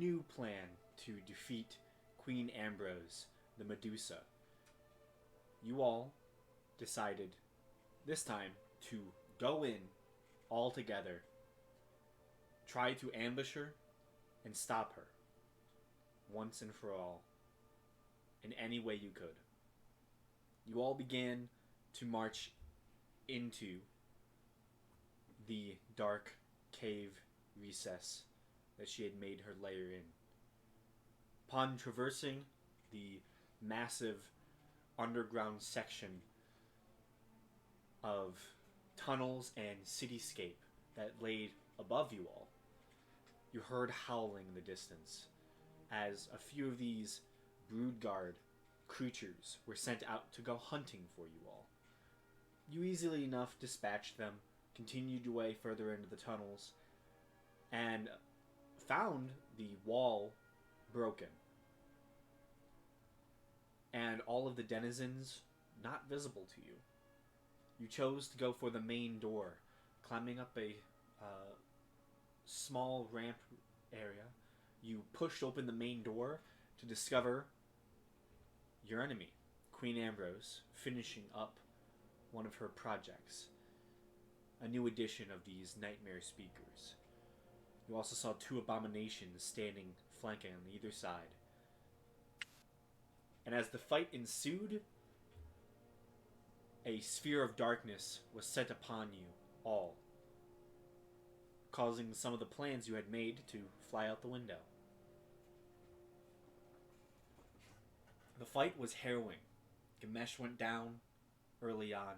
new plan to defeat Queen Ambrose, the Medusa. You all decided this time to go in all together, try to ambush her, and stop her once and for all in any way you could. You all began to march into the dark cave recess that she had made her lair in. Upon traversing the massive underground section of tunnels and cityscape that laid above you all, you heard howling in the distance as a few of these broodguard creatures were sent out to go hunting for you all. You easily enough dispatched them, continued your way further into the tunnels, and found the wall broken. And all of the denizens not visible to you. You chose to go for the main door, climbing up a small ramp area. You pushed open the main door to discover your enemy, Queen Ambrose, finishing up one of her projects. A new edition of these nightmare speakers. You also saw two abominations standing flanking on either side. And as the fight ensued, a sphere of darkness was set upon you all, causing some of the plans you had made to fly out the window. The fight was harrowing. Gamesh went down early on.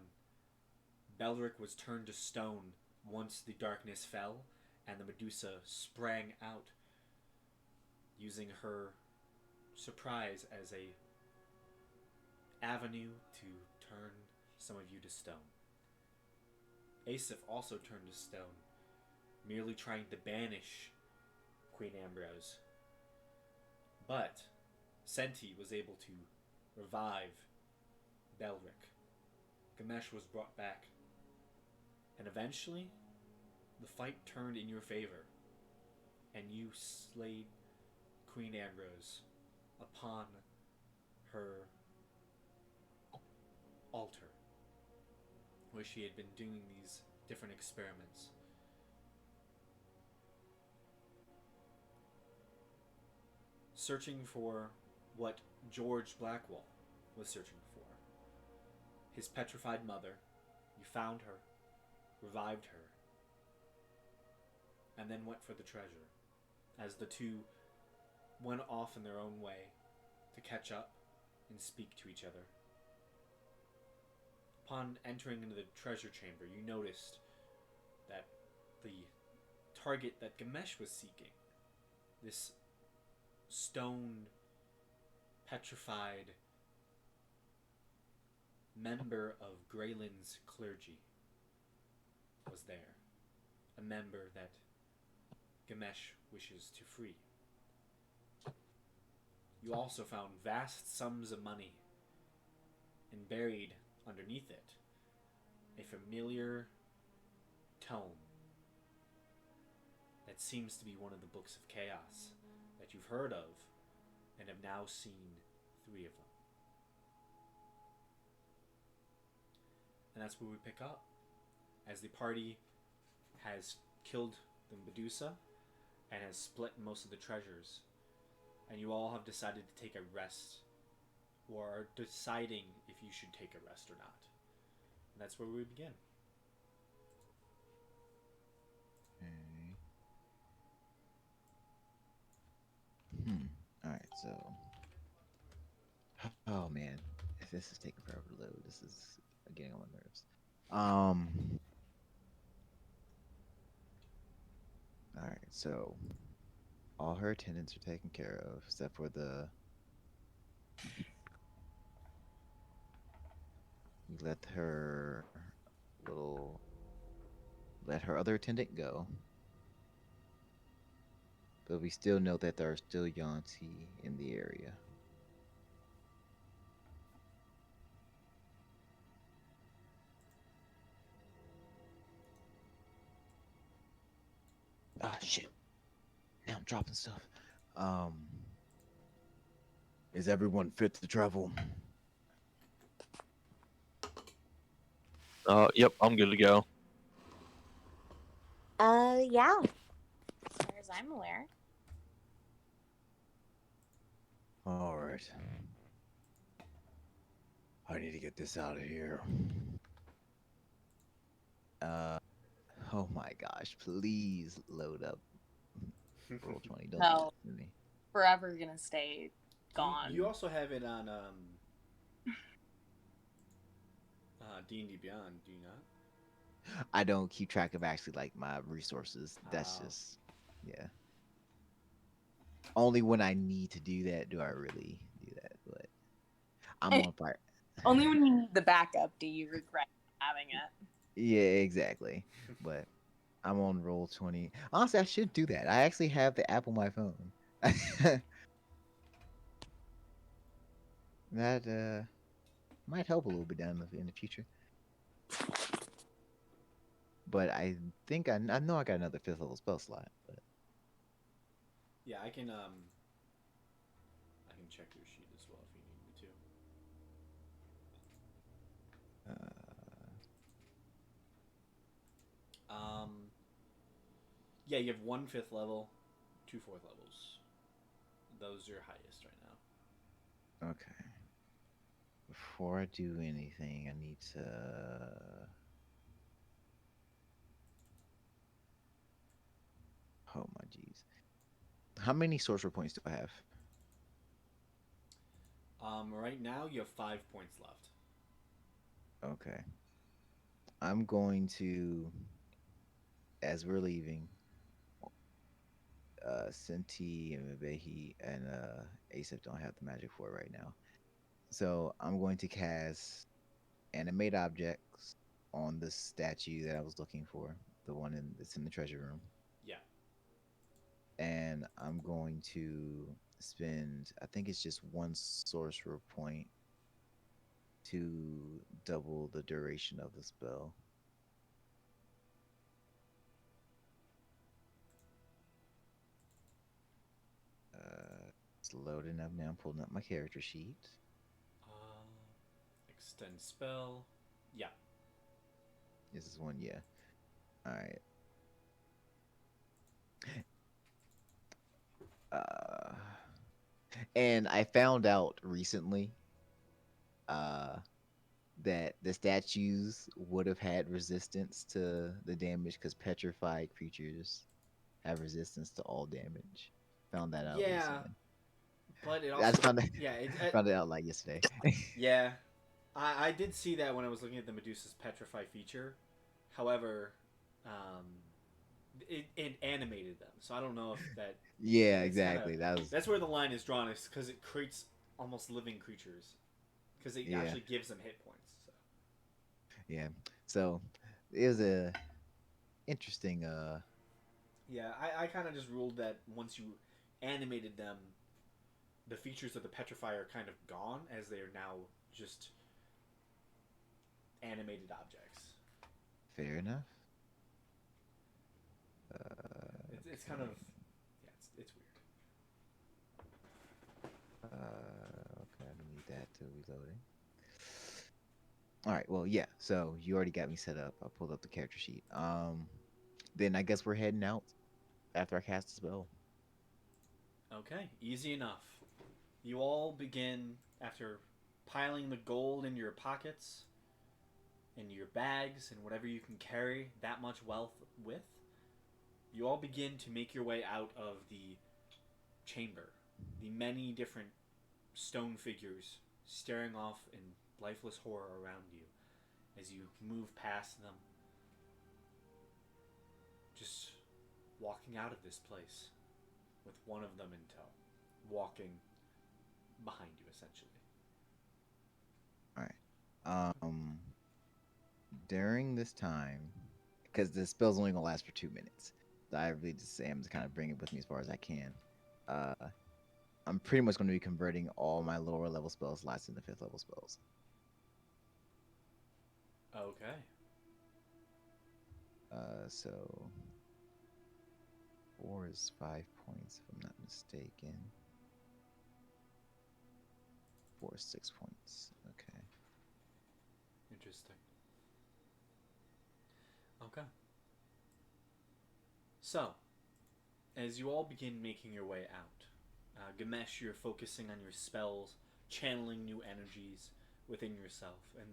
Belric was turned to stone once the darkness fell, and the Medusa sprang out, using her surprise as a avenue to turn some of you to stone. Asif also turned to stone, merely trying to banish Queen Ambrose. But Senti was able to revive Belric. Gamesh was brought back. And eventually, the fight turned in your favor, and you slayed Queen Ambrose upon her altar, where she had been doing these different experiments. Searching for what George Blackwall was searching for. His petrified mother. You found her, revived her, and then went for the treasure, as the two went off in their own way to catch up and speak to each other. Upon entering into the treasure chamber, you noticed that the target that Gamesh was seeking, this stoned, petrified member of Greylin's clergy, was there. A member that Gamesh wishes to free. You also found vast sums of money, and buried underneath it a familiar tome that seems to be one of the books of chaos that you've heard of and have now seen 3 of them. And that's where we pick up, as the party has killed the Medusa and has split most of the treasures, and you all have decided to take a rest, or are deciding if you should take a rest or not. And that's where we begin. Okay. Alright, so... Oh, man. This is taking forever to load. This is getting on my nerves. Alright, so... all her attendants are taken care of, except for the... You let her other attendant go. But we still know that there are still Yuan-ti in the area. Ah, shit. Now I'm dropping stuff. Um, is everyone fit to travel? Yep, I'm good to go. Yeah. As far as I'm aware. All right. I need to get this out of here. Uh, oh my gosh! Please load up roll 20. Don't do No, this to me. forever gonna stay gone. You also have it on D&D Beyond, do you not? I don't keep track of actually like my resources. That's Oh. just yeah. Only when I need to do that do I really do that. But I'm on fire. Only when you need the backup do you regret having it. Yeah, exactly. But I'm on roll 20. Honestly, I should do that. I actually have the app on my phone. That might help a little bit down in the future. But I think I know I got another fifth level spell slot. But Yeah, I can check your sheet as well if you need me to. Yeah, you have one fifth level, two fourth levels. Those are your highest right now. okay. Before I do anything, I need to. Oh my jeez. How many sorcerer points do I have? Right now you have 5 points left. Okay. I'm going to, as we're leaving, Senti and Mabehi and Asif don't have the magic for it right now. So I'm going to cast animate objects on the statue that I was looking for, the one that's in the treasure room. Yeah. And I'm going to spend, I think it's just one sorcerer point to double the duration of the spell. It's loading up now. I'm pulling up my character sheet. Extend spell. Yeah. This is one, yeah. All right. Uh, and I found out recently uh, that the statues would have had resistance to the damage because petrified creatures have resistance to all damage. Found that out Yeah, recently. but it I also just found that, yeah found it out like yesterday. yeah. I did see that when I was looking at the Medusa's petrify feature. However, um, it animated them, so I don't know if that Yeah, it's kind of exactly. That was that's where the line is drawn, is because it creates almost living creatures because it yeah, actually gives them hit points. So. yeah. So it was a interesting. Yeah, I kind of just ruled that once you animated them, the features of the petrify are kind of gone, as they are now just animated objects. Fair enough. It's kind of yeah, it's weird. Okay, I need that to reloading. All right, well, yeah. So you already got me set up. I pulled up the character sheet. Then I guess we're heading out after I cast the spell. Okay, easy enough. You all begin after piling the gold in your pockets, in your bags, and whatever you can carry that much wealth with. You all begin to make your way out of the chamber. The many different stone figures staring off in lifeless horror around you as you move past them. Just walking out of this place with one of them in tow, walking behind you essentially. All right. During this time, because the spell's only gonna last for 2 minutes, so I really just am to kind of bring it with me as far as I can. Uh, I'm pretty much going to be converting all my lower level spell slots into fifth level spells. Okay. So 4 is 5 points, if I'm not mistaken. mistaken. 6 points. Okay. Interesting. Okay. So, as you all begin making your way out, Gamesh, you're focusing on your spells, channeling new energies within yourself, and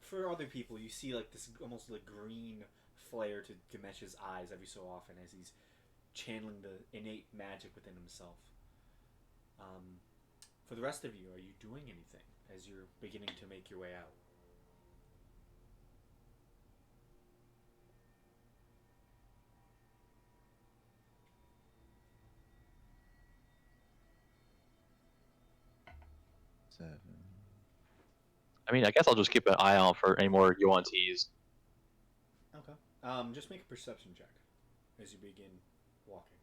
for other people, you see like this almost like green flare to Gamesh's eyes every so often as he's channeling the innate magic within himself. Um, for the rest of you, are you doing anything as you're beginning to make your way out? Seven. I mean, I guess I'll just keep an eye out for any more UNTs. Okay. Just make a perception check as you begin walking.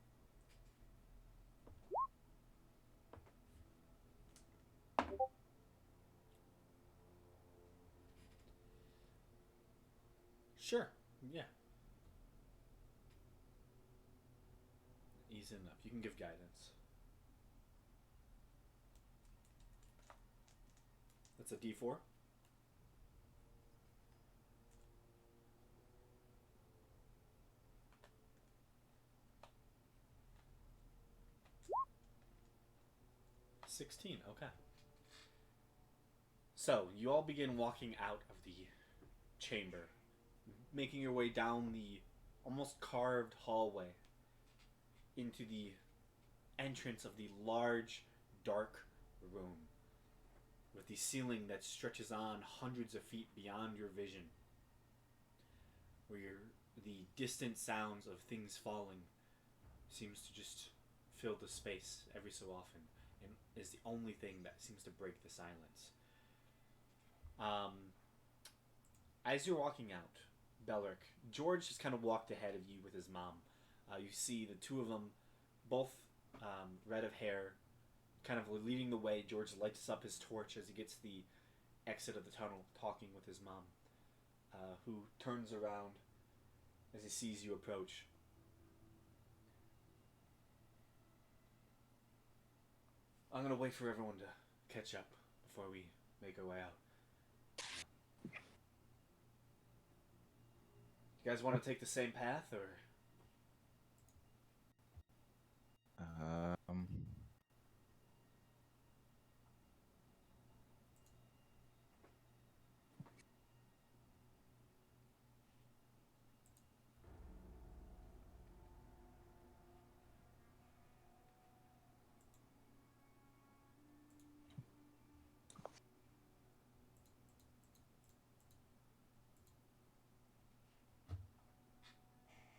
Sure. Yeah. Easy enough. You can give guidance. That's a D4. $16. Okay. So you all begin walking out of the chamber, making your way down the almost carved hallway into the entrance of the large, dark room with the ceiling that stretches on hundreds of feet beyond your vision, where the distant sounds of things falling seems to just fill the space every so often and is the only thing that seems to break the silence. As you're walking out, Belric, George just kind of walked ahead of you with his mom. You see the two of them, both red of hair, kind of leading the way. George lights up his torch as he gets to the exit of the tunnel, talking with his mom, who turns around as he sees you approach. I'm gonna wait for everyone to catch up before we make our way out. You guys want to take the same path, or? Um.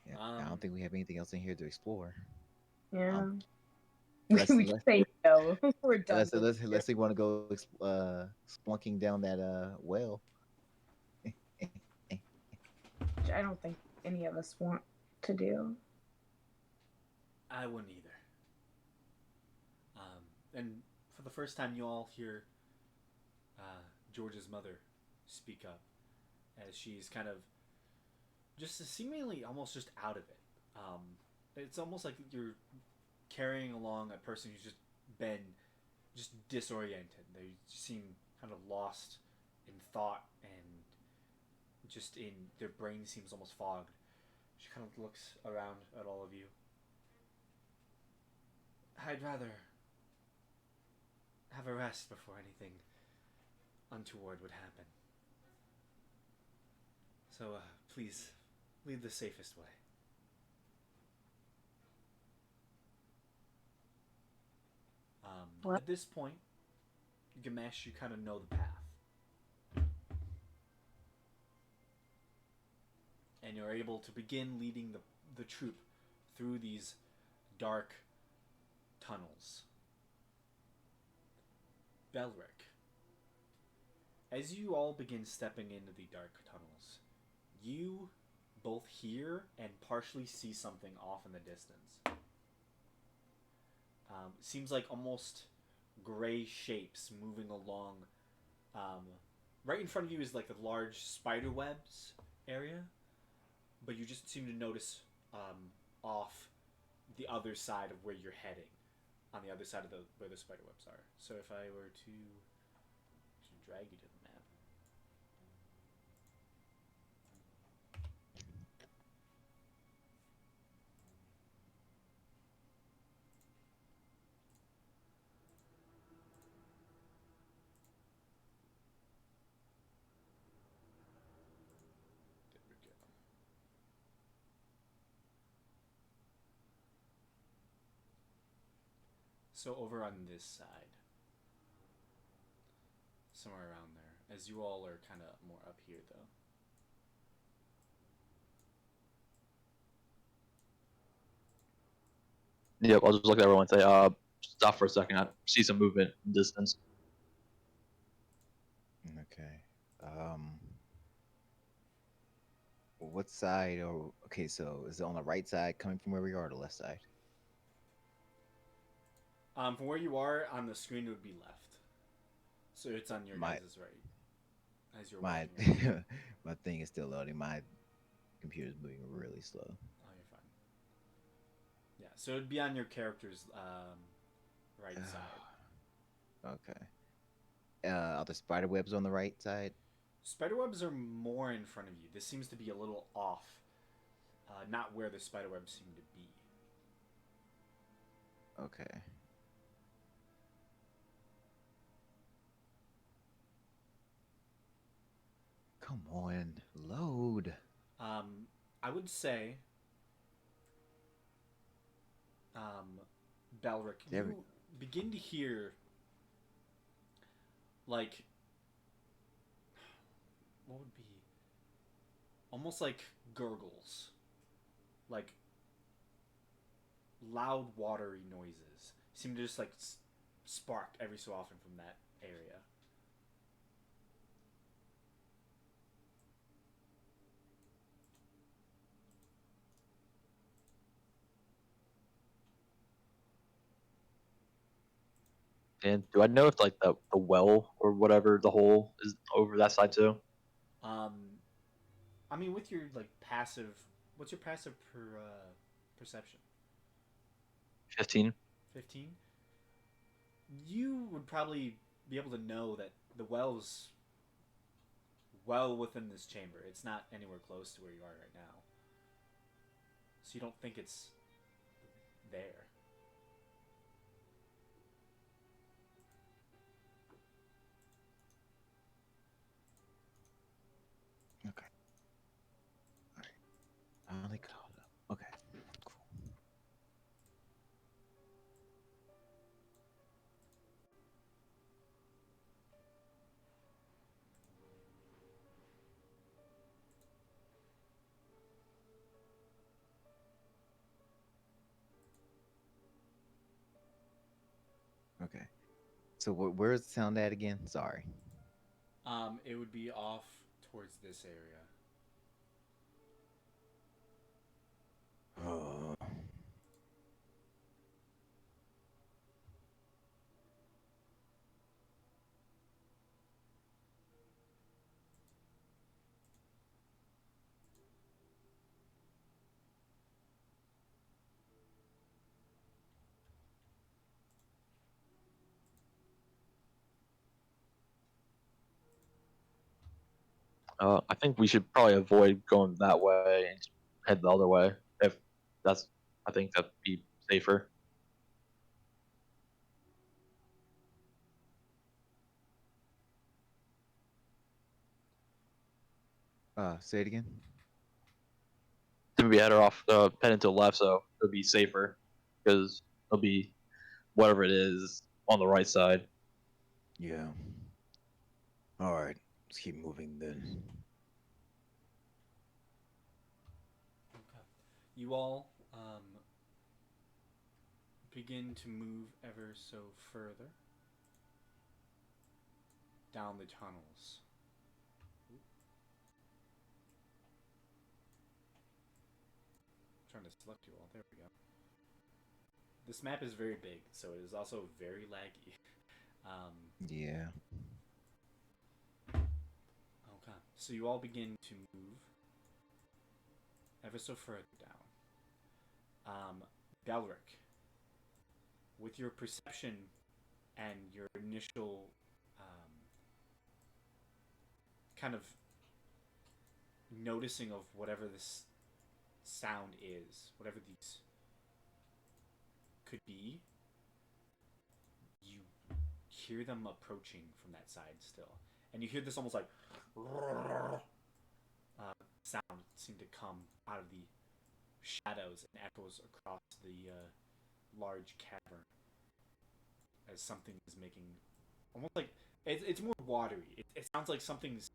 Yeah, I don't think we have anything else in here to explore. Yeah. Let's We let's say no. We're done. let's with let's, it. let's say want to go splunking down that well. Which I don't think any of us want to do. I wouldn't either. And for the first time, you all hear George's mother speak up as she's kind of just seemingly almost just out of it. It's almost like you're carrying along a person who's just been just disoriented. They seem kind of lost in thought and just in their brain seems almost fogged. She kind of looks around at all of you. I'd rather have a rest before anything untoward would happen. So, please, lead the safest way. At this point, Gamesh, you kind of know the path. And you're able to begin leading the troop through these dark tunnels. Belric, as you all begin stepping into the dark tunnels, you both hear and partially see something off in the distance. Seems like almost gray shapes moving along. Right in front of you is like the large spider webs area, but you just seem to notice off the other side of where you're heading. on the other side of the where the spider webs are. So if I were to drag you to the map. There we go. So over on this side, somewhere around there, as you all are kind of more up here though. Yep, I'll just look at everyone and say, stop for a second. I see some movement in distance. Okay. What side? Or okay, so is it on the right side coming from where we are, or the left side? From where you are on the screen, it would be left. So it's on your My- guys' right. As you're My walking. my thing is still loading. My computer's moving really slow. Oh, you're fine. Yeah, so it'd be on your character's right side. Okay. Are the spider webs on the right side? Spiderwebs are more in front of you. This seems to be a little off. Not where the spiderwebs seem to be. Okay. Come on, load. I would say, Balric, There we- you begin to hear, like, what would be, almost like gurgles, like loud watery noises. Seem to just like spark every so often from that area. And do I know if like the well or whatever the hole is over that side too? Um, I mean, with your like passive, what's your passive perception? 15. 15. You would probably be able to know that the well's well within this chamber. It's not anywhere close to where you are right now. So you don't think it's there. Okay. All right. I only caught up. Okay. Cool. Okay. So where's the sound at again? Sorry. It would be off towards this area. Oh. I think we should probably avoid going that way and head the other way. If that's, I think that'd be safer. Say it again. Then we head off, heading to the left, so it'll be safer because it'll be whatever it is on the right side. Yeah. All right. Let's keep moving then. Okay. You all begin to move ever so further down the tunnels. Trying to select you all. There we go. This map is very big, so it is also very laggy. Yeah. Okay. So you all begin to move ever so further down. Belric, with your perception and your initial kind of noticing of whatever this sound is, whatever these could be, you hear them approaching from that side still. And you hear this almost like sound seem to come out of the shadows and echoes across the large cavern as something is making almost like it's more watery. It sounds like something's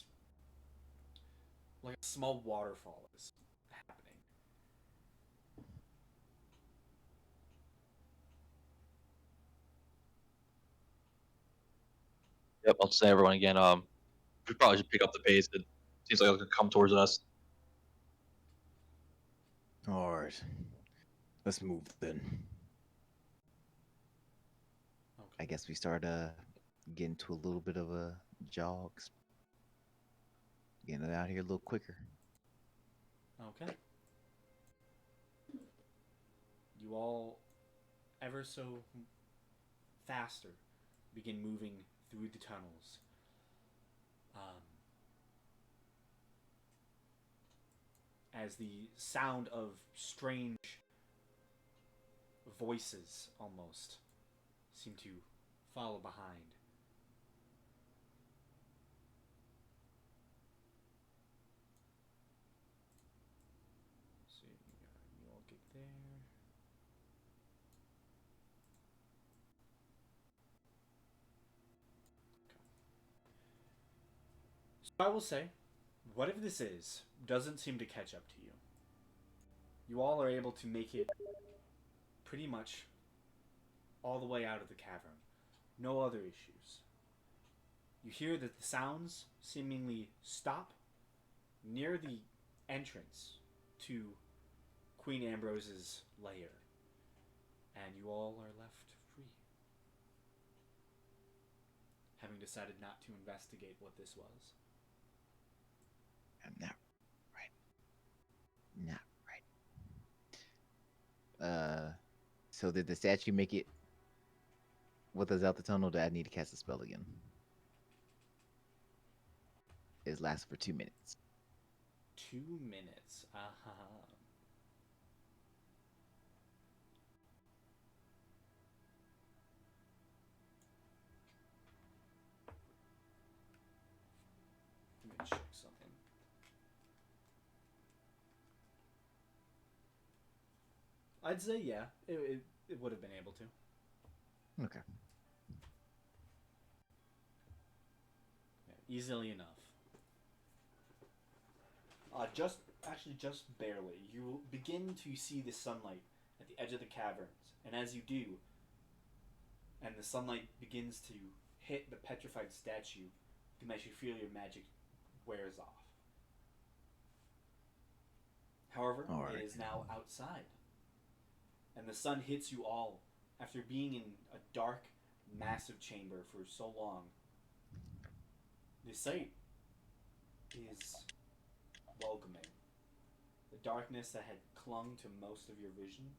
like a small waterfall is happening. Yep, I'll say everyone again. We probably should pick up the pace. It seems like it's gonna come towards us. All right, let's move then. Okay. I guess we start getting to a little bit of a jog, getting it out here a little quicker. Okay. You all, ever so faster, begin moving through the tunnels. As the sound of strange voices almost seem to follow behind. So you all get there. So I will say, whatever this is doesn't seem to catch up to you. You all are able to make it pretty much all the way out of the cavern. No other issues. You hear that the sounds seemingly stop near the entrance to Queen Ambrose's lair, and you all are left free, having decided not to investigate what this was. I'm not right. So did the statue make it with us out the tunnel? Do I need to cast a spell again? It lasts for 2 minutes. 2 minutes. Let me check something. I'd say yeah, it would have been able to. Okay. Yeah, easily enough. Just barely. You begin to see the sunlight at the edge of the caverns, and as you do, and the sunlight begins to hit the petrified statue, you can actually feel your magic wears off. However, it is now outside, and the sun hits you all after being in a dark, massive chamber for so long. The sight is welcoming. The darkness that had clung to most of your vision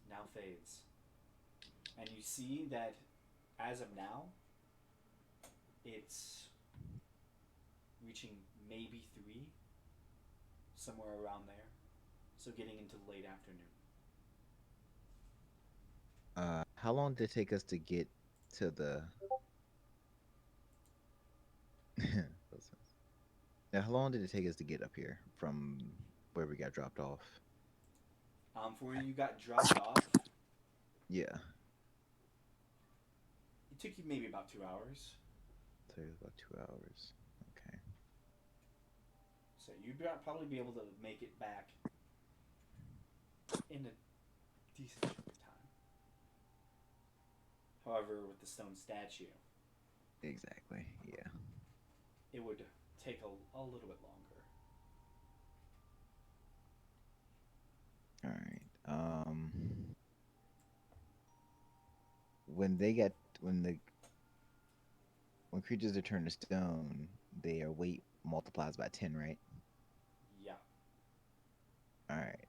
now fades. And you see that as of now, it's reaching maybe 3, somewhere around there. So getting into late afternoon. How long did it take us to get to the Now, how long did it take us to get up here from where we got dropped off? For where you got dropped off, Yeah. it took you maybe about 2 hours. So it was about 2 hours. Okay. So you'd probably be able to make it back in a decent chunk of time. However, with the stone statue, Exactly. Yeah. it would take a little bit longer. All right. When creatures are turned to stone, their weight multiplies by 10, right? Yeah. All right.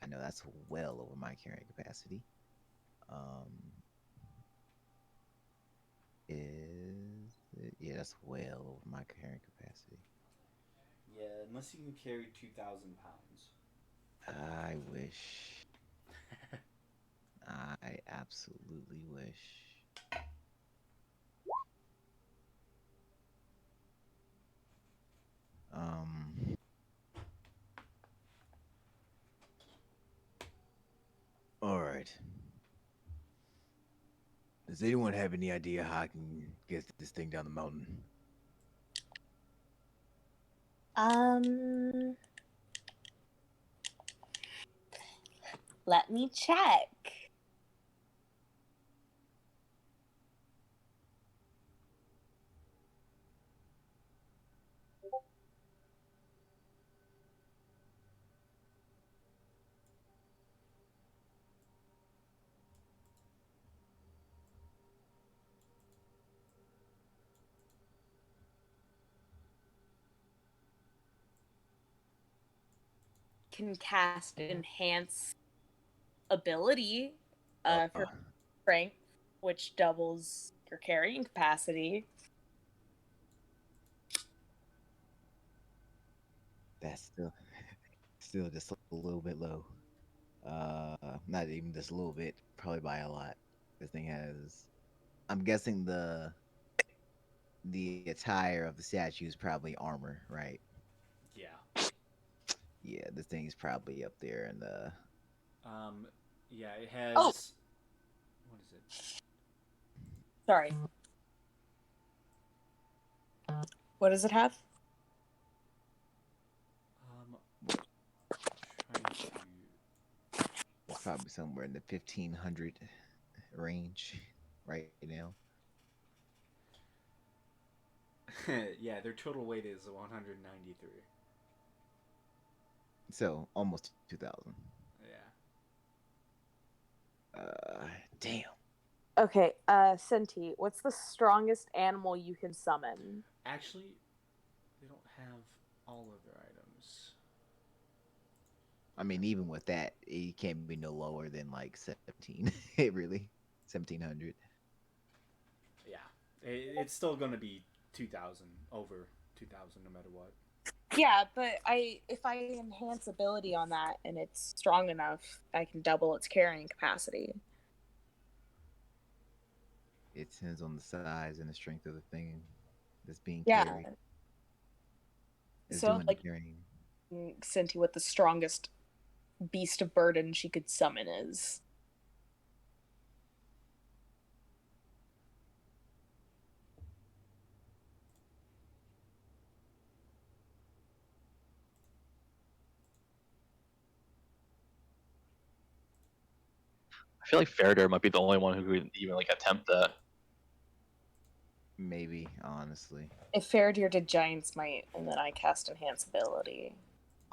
I know that's well over my carrying capacity. Um, yeah, that's well over my carrying capacity. Yeah, unless you can carry 2,000 pounds. I wish. I absolutely wish. Um, all right. Does anyone have any idea how I can get this thing down the mountain? Um, let me check. Can cast enhance ability for Uh, strength, which doubles your carrying capacity. that's still just a little bit low. Not even just a little bit, probably by a lot. This thing has. I'm guessing the attire of the statue is probably armor, right? Yeah. Yeah, this thing is probably up there in the. Um, yeah, it Oh. has. What is it? Sorry. What does it have? Trying to. It's probably somewhere in the 1500 range right now. Yeah, their total weight is 193. So almost 2000. Yeah. Damn. Okay, Senti, what's the strongest animal you can summon? Actually, they don't have all of their items. I mean, even with that, it can't be no lower than like 17. It really 1700. Yeah, it's still gonna be 2,000 over 2,000 no matter what. Yeah, but if I enhance ability on that and it's strong enough, I can double its carrying capacity. It depends on the size and the strength of the thing that's being Yeah. carried. It's So doing like the carrying. Senti, what the strongest beast of burden she could summon is. I feel like Faraday might be the only one who could even like attempt that. Maybe, honestly. If Faradir did Giant's Might and then I cast Enhance ability.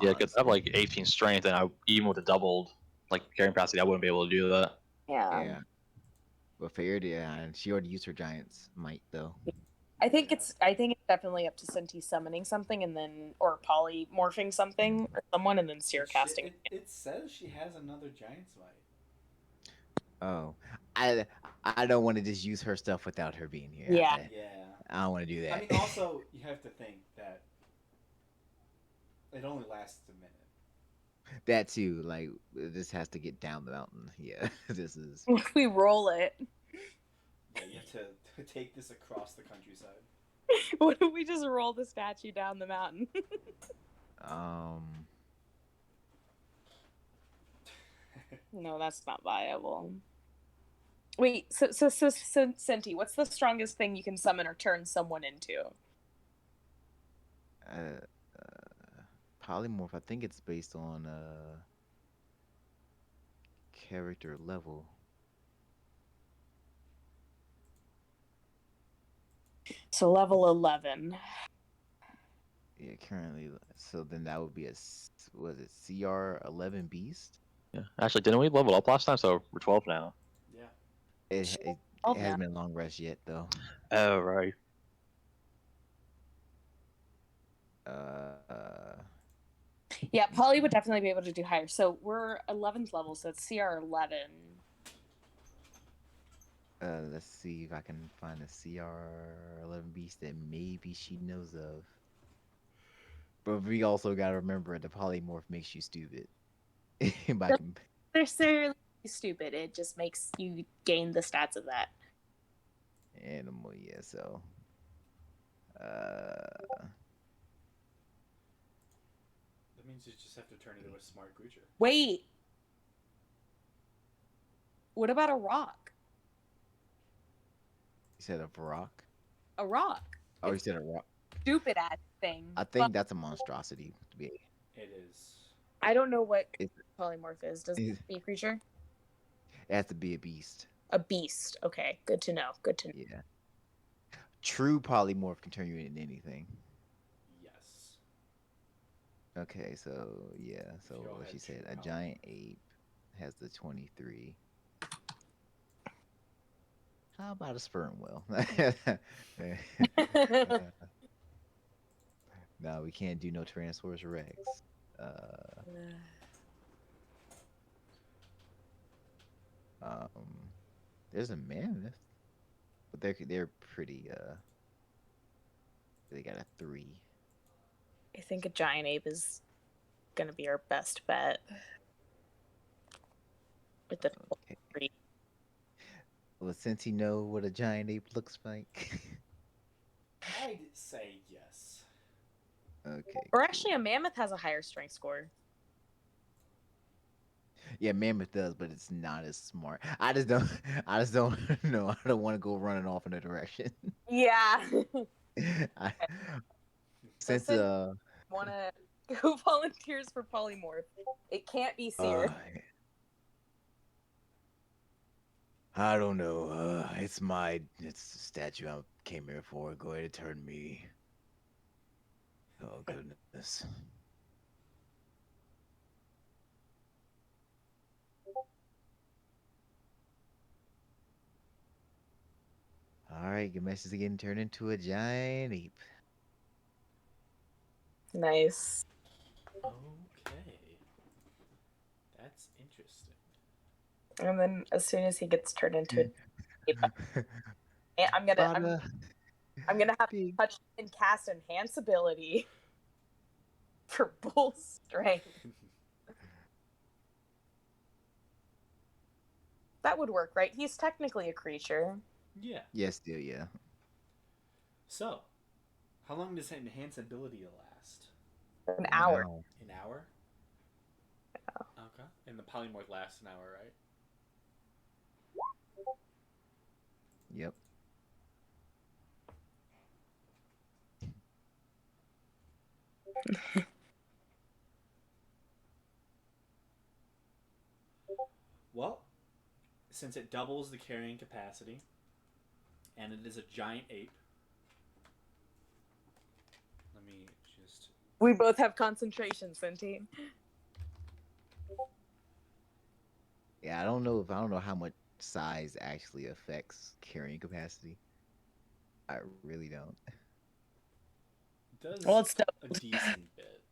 Yeah, because I have Honestly. like 18 strength, and I even with the doubled like carrying capacity, I wouldn't be able to do that. Yeah. Yeah. But Feyredia, and she already used her giant's might though. I think Yeah. it's definitely up to Senti summoning something and then or polymorphing something or someone and then Seer casting. It says she has another giant's might. Oh, I I don't want to just use her stuff without her being here. Yeah. Yeah. I don't want to do that. I mean, also you have to think that it only lasts a minute. That too. Like this has to get down the mountain. Yeah, this is. We roll it. Yeah, you have to take this across the countryside. What if we just roll the statue down the mountain? Um. No, that's not viable. Wait, so Senti, what's the strongest thing you can summon or turn someone into? Uh, Polymorph. I think it's based on character level. So level 11. Yeah, currently. So then that would be was it CR 11 Beast? Yeah, actually, didn't we level up last time? So we're 12 now. Yeah. It Oh, hasn't been a long rest yet though. Oh right. Uh, Yeah, Polly would definitely be able to do higher. So we're 11th level, so it's CR 11. Let's see if I can find a CR11 beast that maybe she knows of. But we also gotta remember the polymorph makes you stupid. By That's- com- They're necessarily stupid. It just makes you gain the stats of that. Animal, yeah. So, uh, That means you just have to turn into a smart creature. Wait. What about a rock? you said a rock. A rock. Oh, you It's said a rock. a stupid ass thing. I think that's a monstrosity. To be, It is. I don't know what it, polymorph is. Does it it be a creature? has to be a beast. A beast. Okay, good to know. Good to know. Yeah. True polymorph can turn you into anything. Yes. Okay, so yeah, so you all what had she said, true a polymorph. giant ape has the 23. How about a sperm whale? No, we can't do no Tyrannosaurus Rex. Um, there's a mammoth, but they're pretty. They got a 3. I think a giant ape is gonna be our best bet. With the Okay. 3. Well, since you know what a giant ape looks like. I'd say yes. Okay. Or cool. actually, a mammoth has a higher strength score. Yeah, mammoth does, but it's not as smart. I just don't. I just don't know. I don't want to go running off in a direction. Yeah. I, since Listen, want to go volunteers for polymorph? It can't be Seer. I don't know. It's the statue I came here for. Go ahead and turn me. Oh goodness. All right, Gamesh is getting turned into a giant ape. Nice. Okay. That's interesting. And then as soon as he gets turned into an ape, I'm Bada gonna have to big. touch and cast enhance ability for bull strength. That would work, right? He's technically a creature. Yeah. Yes, still, yeah. So, how long does enhance ability last? An hour. Wow. An hour? Okay. And the polymorph lasts an hour, right? Yep. Well, since it doubles the carrying capacity, and it is a giant ape, let me just. We both have concentration, Cinti. Yeah, I don't know how much size actually affects carrying capacity. I really don't. It does Well, it's a decent bit.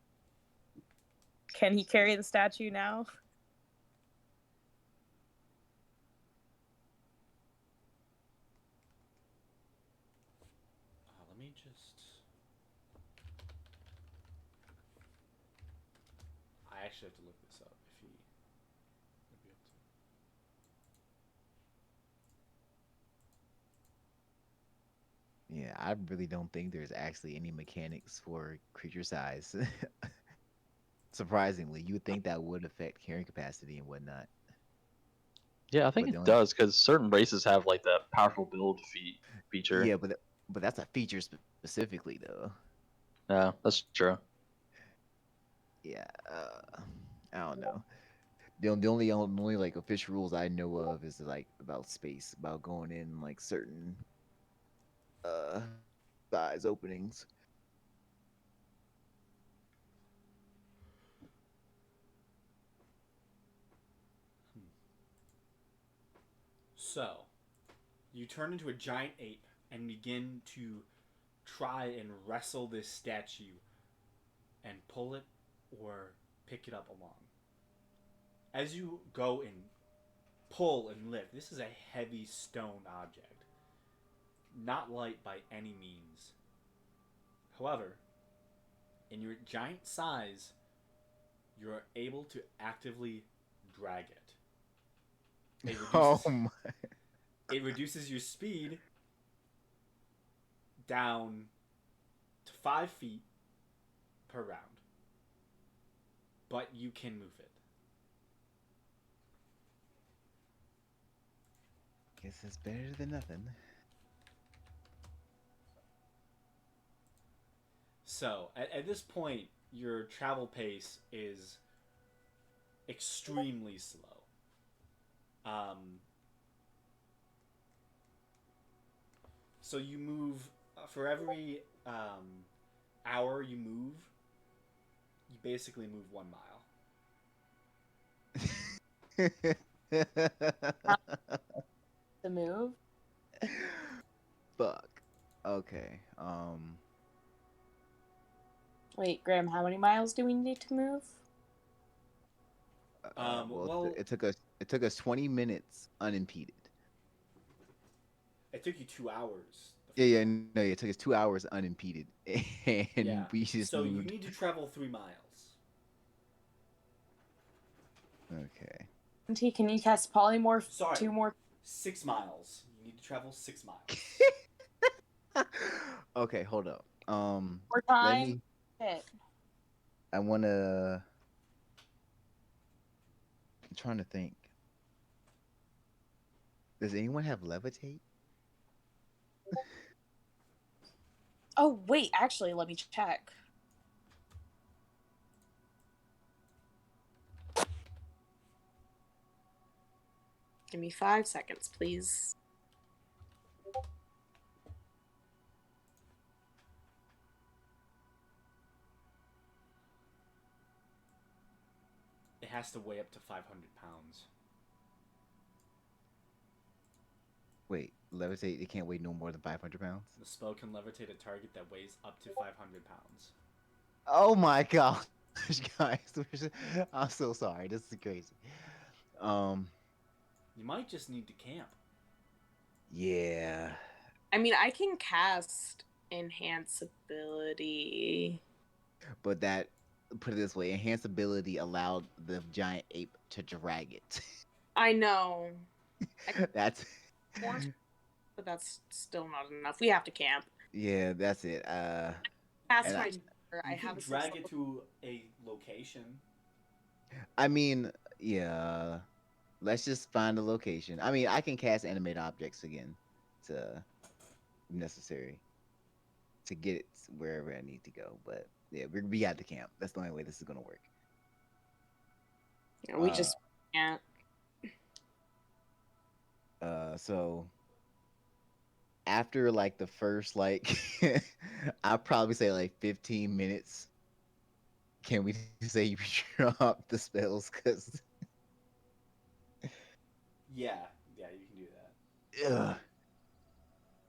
Can he carry the statue now? Let me just. I actually have to look this up if he would be able to. Yeah, I really don't think there's actually any mechanics for creature size. Surprisingly, you would think that would affect carrying capacity and whatnot. Yeah, I think But the it only- does because certain races have like that powerful build feature. Yeah, but that's a feature specifically though. Yeah, that's true. Yeah, I don't know. The only like official rules I know of is like about space, about going in like certain uh size openings. So, you turn into a giant ape and begin to try and wrestle this statue and pull it or pick it up along. As you go and pull and lift, this is a heavy stone object, not light by any means. However, in your giant size, you're able to actively drag it. It Oh reduces, my. it reduces your speed down to 5 feet per round. But you can move it. Guess it's better than nothing. So, at this point, your travel pace is extremely slow. So you move, for every hour you move, you basically move 1 mile. The move. Fuck. Okay. Wait, Graham, how many miles do we need to move? Well, it took us 20 minutes unimpeded. it took you 2 hours. Yeah, no, it took us 2 hours unimpeded, and Yeah. we just So you moved. need to travel 3 miles. Okay. Senti, can you cast polymorph? Sorry. 2 more. 6 miles. You need to travel 6 miles. Okay, hold up. More Let time. me. Hit. I wanna. I'm trying to think. Does anyone have levitate? Oh wait, actually, let me check. Give me 5 seconds, please. It has to weigh up to 500 pounds. Wait, levitate. It can't weigh no more than 500 pounds. The spell can levitate a target that weighs up to 500 pounds. Oh my gosh, guys! I'm so sorry. This is crazy. You might just need to camp. Yeah. I mean, I can cast enhance ability. But that, put it this way, enhanced ability allowed the giant ape to drag it. I know, That's but that's still not enough. We have to camp. yeah, that's it. Cast And my. You I can have a drag six- it to a location. I mean, yeah. Let's just find a location. I mean, I can cast animate objects again, to if necessary, to get it wherever I need to go. But yeah, we got the camp. That's the only way this is gonna work. We just can't. So after like the first like, I'd probably say like 15 minutes. Can we say you drop the spells? Cause Yeah, you can do that. ugh.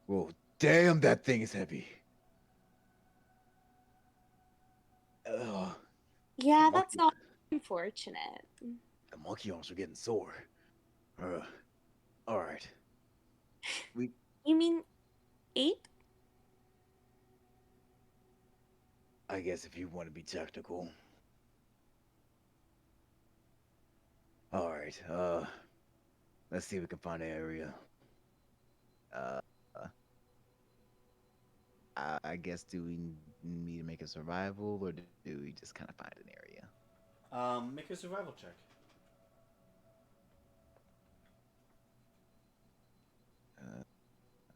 Well, damn, that thing is heavy. Ugh. Yeah, Monkey- that's not unfortunate. The monkey arms are getting sore. All right. You mean ape? I guess if you want to be technical. All right. Let's see if we can find an area. I guess do we need to make a survival or do we just kind of find an area? Make a survival check.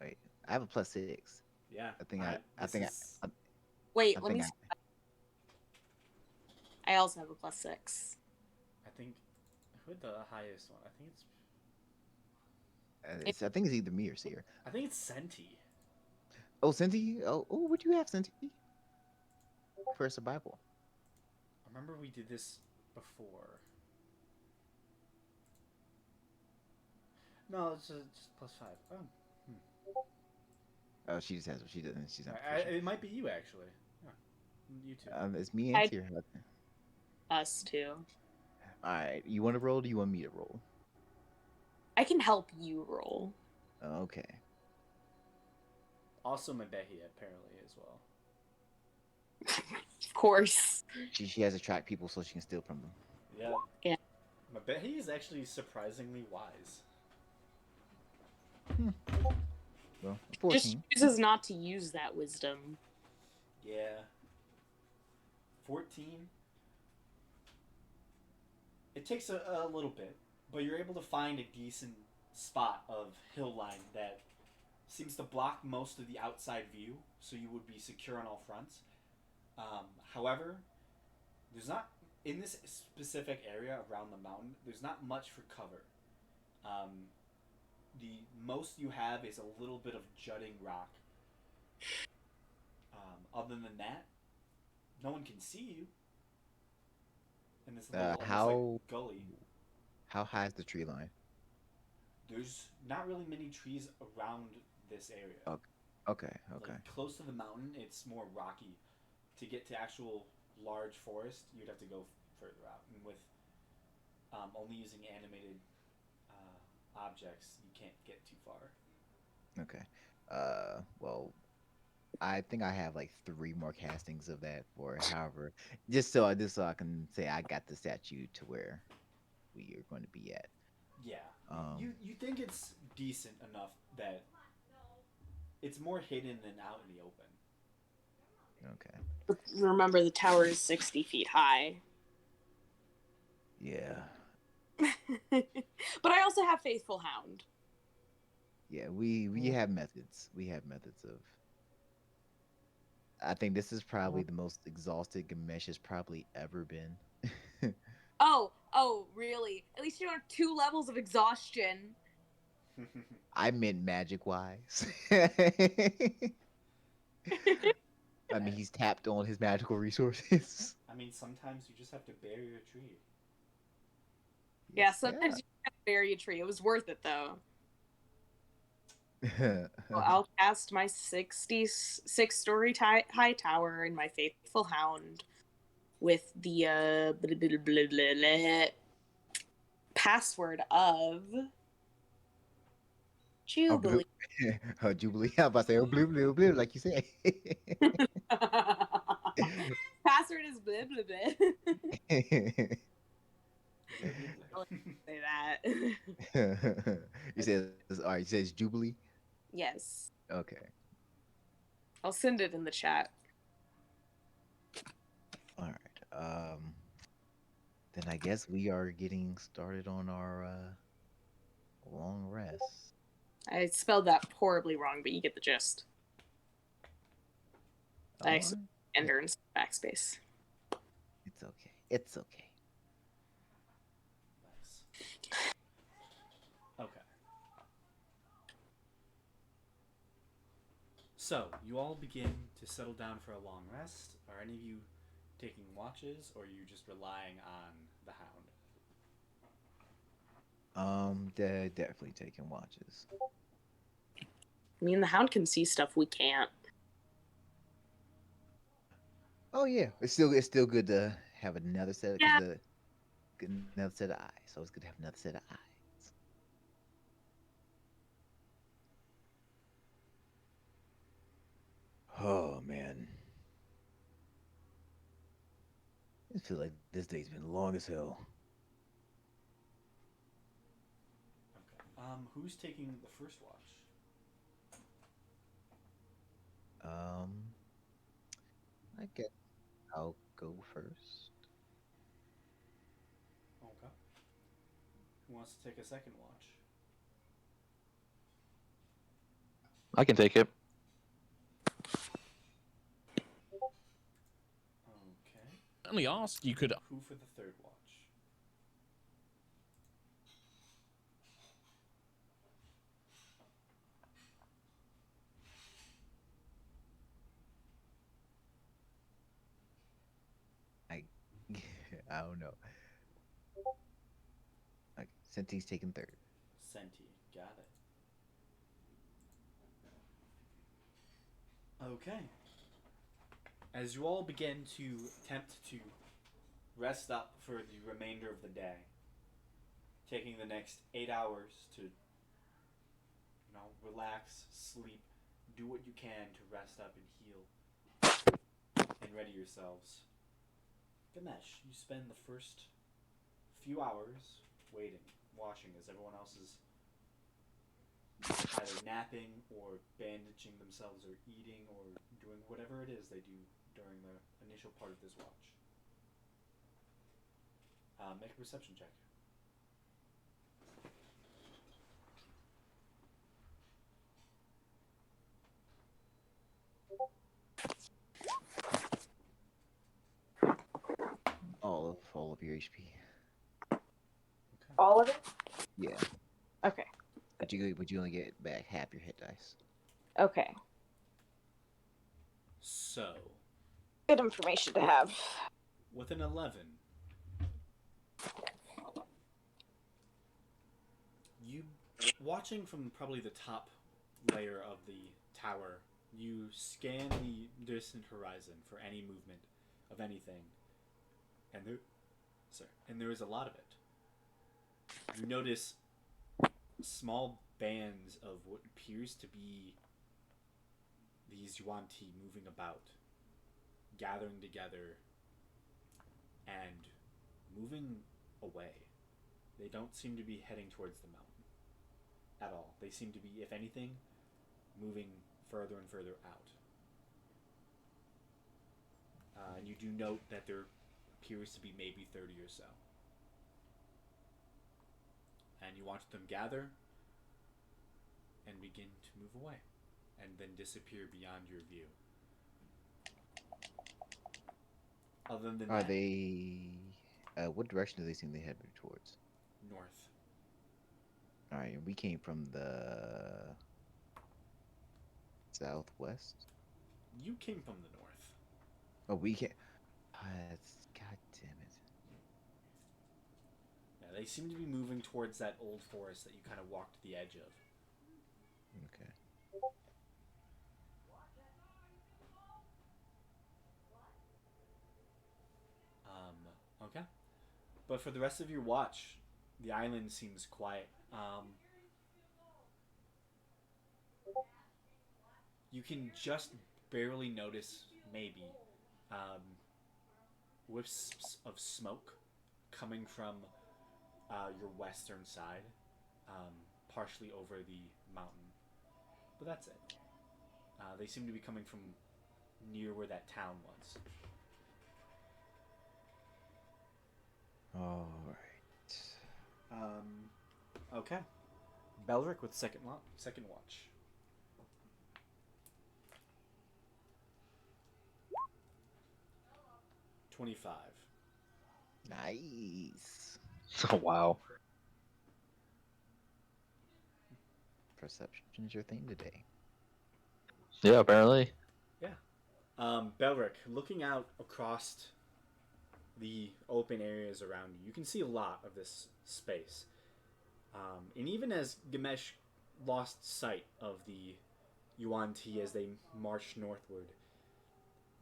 Wait, I have a +6. Yeah. I think Wait, I let me. think See. I also have a +6. I think. Who had the highest one? I think it's either me or Seer. I think it's Senti. Oh, Cinti. Oh, what do you have, Cinti? For survival. I remember we did this before. No, it's just +5. Oh. Oh, she just has. She doesn't. She's not. It might be you actually. Yeah. You too. It's me and I- Seer. us two. All right, you want to roll? Or do you want me to roll? I can help you roll. Okay. Also, Mabehi apparently as well. Of course. She has to track people so she can steal from them. Yeah. Yeah. Mabehi is actually surprisingly wise. Well, Just 14. chooses not to use that wisdom. Yeah. 14. It takes a little bit, but you're able to find a decent spot of hill line that seems to block most of the outside view, so you would be secure on all fronts. However, there's not, in this specific area around the mountain, there's not much for cover. The most you have is a little bit of jutting rock. Other than that, no one can see you. And this little almost like gully. How high is the tree line? There's not really many trees around this area. Okay. Like, close to the mountain, it's more rocky. To get to actual large forest, you'd have to go further out. And with only using animated objects, you can't get too far. Okay. Well, I think I have like 3 more castings of that for however, just so I can say I got the statue to where we are going to be at. Yeah. You think it's decent enough that it's more hidden than out in the open. Okay. Remember, the tower is 60 feet high. Yeah. But I also have Faithful Hound. Yeah, we have methods. We have methods of. I think this is probably the most exhausted Gamesh has probably ever been. Oh, really? At least you don't have 2 levels of exhaustion. I meant magic wise. I mean, he's tapped on his magical resources. I mean, sometimes you just have to bury a tree. Yeah, sometimes you have to bury a tree. It was worth it, though. Well, I'll cast my 66-story high tower and my Faithful Hound with the password of Jubilee. Jubilee. I'm about to say, oh, blue, blue, blue, like you say. Password is blah blah blah. Say that. You said, all right, you said it's Jubilee? Yes. Okay. I'll send it in the chat. All right. Then I guess we are getting started on our long rest. I spelled that horribly wrong, but you get the gist. I accidentally enter in backspace. It's okay. It's okay. Nice. Okay. So, you all begin to settle down for a long rest. Are any of you taking watches, or are you just relying on the hound? They're definitely taking watches. I mean, the hound can see stuff we can't. Oh yeah, it's still good to have another set of another set of eyes. So it's good to have another set of eyes. Oh man, I feel like this day's been long as hell. Okay. Who's taking the first watch? I guess I'll go first. Okay. Who wants to take a second watch? I can take it. Okay. Only asked you could. Who for the third watch? I don't know. Okay, Senti's taking third. Senti. Got it. Okay. As you all begin to attempt to rest up for the remainder of the day, taking the next 8 hours to, relax, sleep, do what you can to rest up and heal, and ready yourselves. Ganesh, you spend the first few hours waiting, watching as everyone else is either napping or bandaging themselves or eating or doing whatever it is they do during the initial part of this watch. Make a perception check. All of your HP. All of it? Yeah. Okay. But you only get back half your hit dice. Okay. So, Good information to have. with an 11, you, watching from probably the top layer of the tower, you scan the distant horizon for any movement of anything, and there is a lot of it. You notice small bands of what appears to be these Yuan-Ti moving about, gathering together, and moving away. They don't seem to be heading towards the mountain at all. They seem to be, if anything, moving further and further out. And you do note that there appears to be maybe 30 or so. And you watch them gather and begin to move away, and then disappear beyond your view. Other than Are that, they? What direction do they seem they head towards? north. All right, we came from the southwest. You came from the north. Oh, we can't. God damn it. Yeah, they seem to be moving towards that old forest that you kind of walked to the edge of. Okay. Okay. But for the rest of your watch, the island seems quiet. You can just barely notice, maybe, wisps of smoke coming from your western side, partially over the mountain. But that's it. They seem to be coming from near where that town was. All right. Okay. Belric with second watch. $25. Nice. Oh, wow. Perception is your theme today. Yeah, apparently. Belric, looking out across the open areas around you, you can see a lot of this space. And even as Gamesh lost sight of the Yuan-Ti as they marched northward,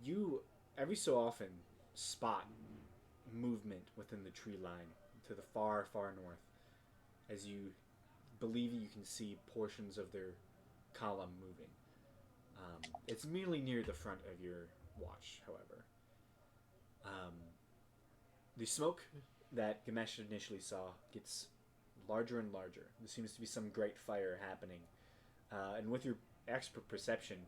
you every so often spot movement within the tree line to the far, far north, as you believe you can see portions of their column moving. It's merely near the front of your watch, however. The smoke that Gamesh initially saw gets larger and larger. There seems to be some great fire happening. And with your expert perception,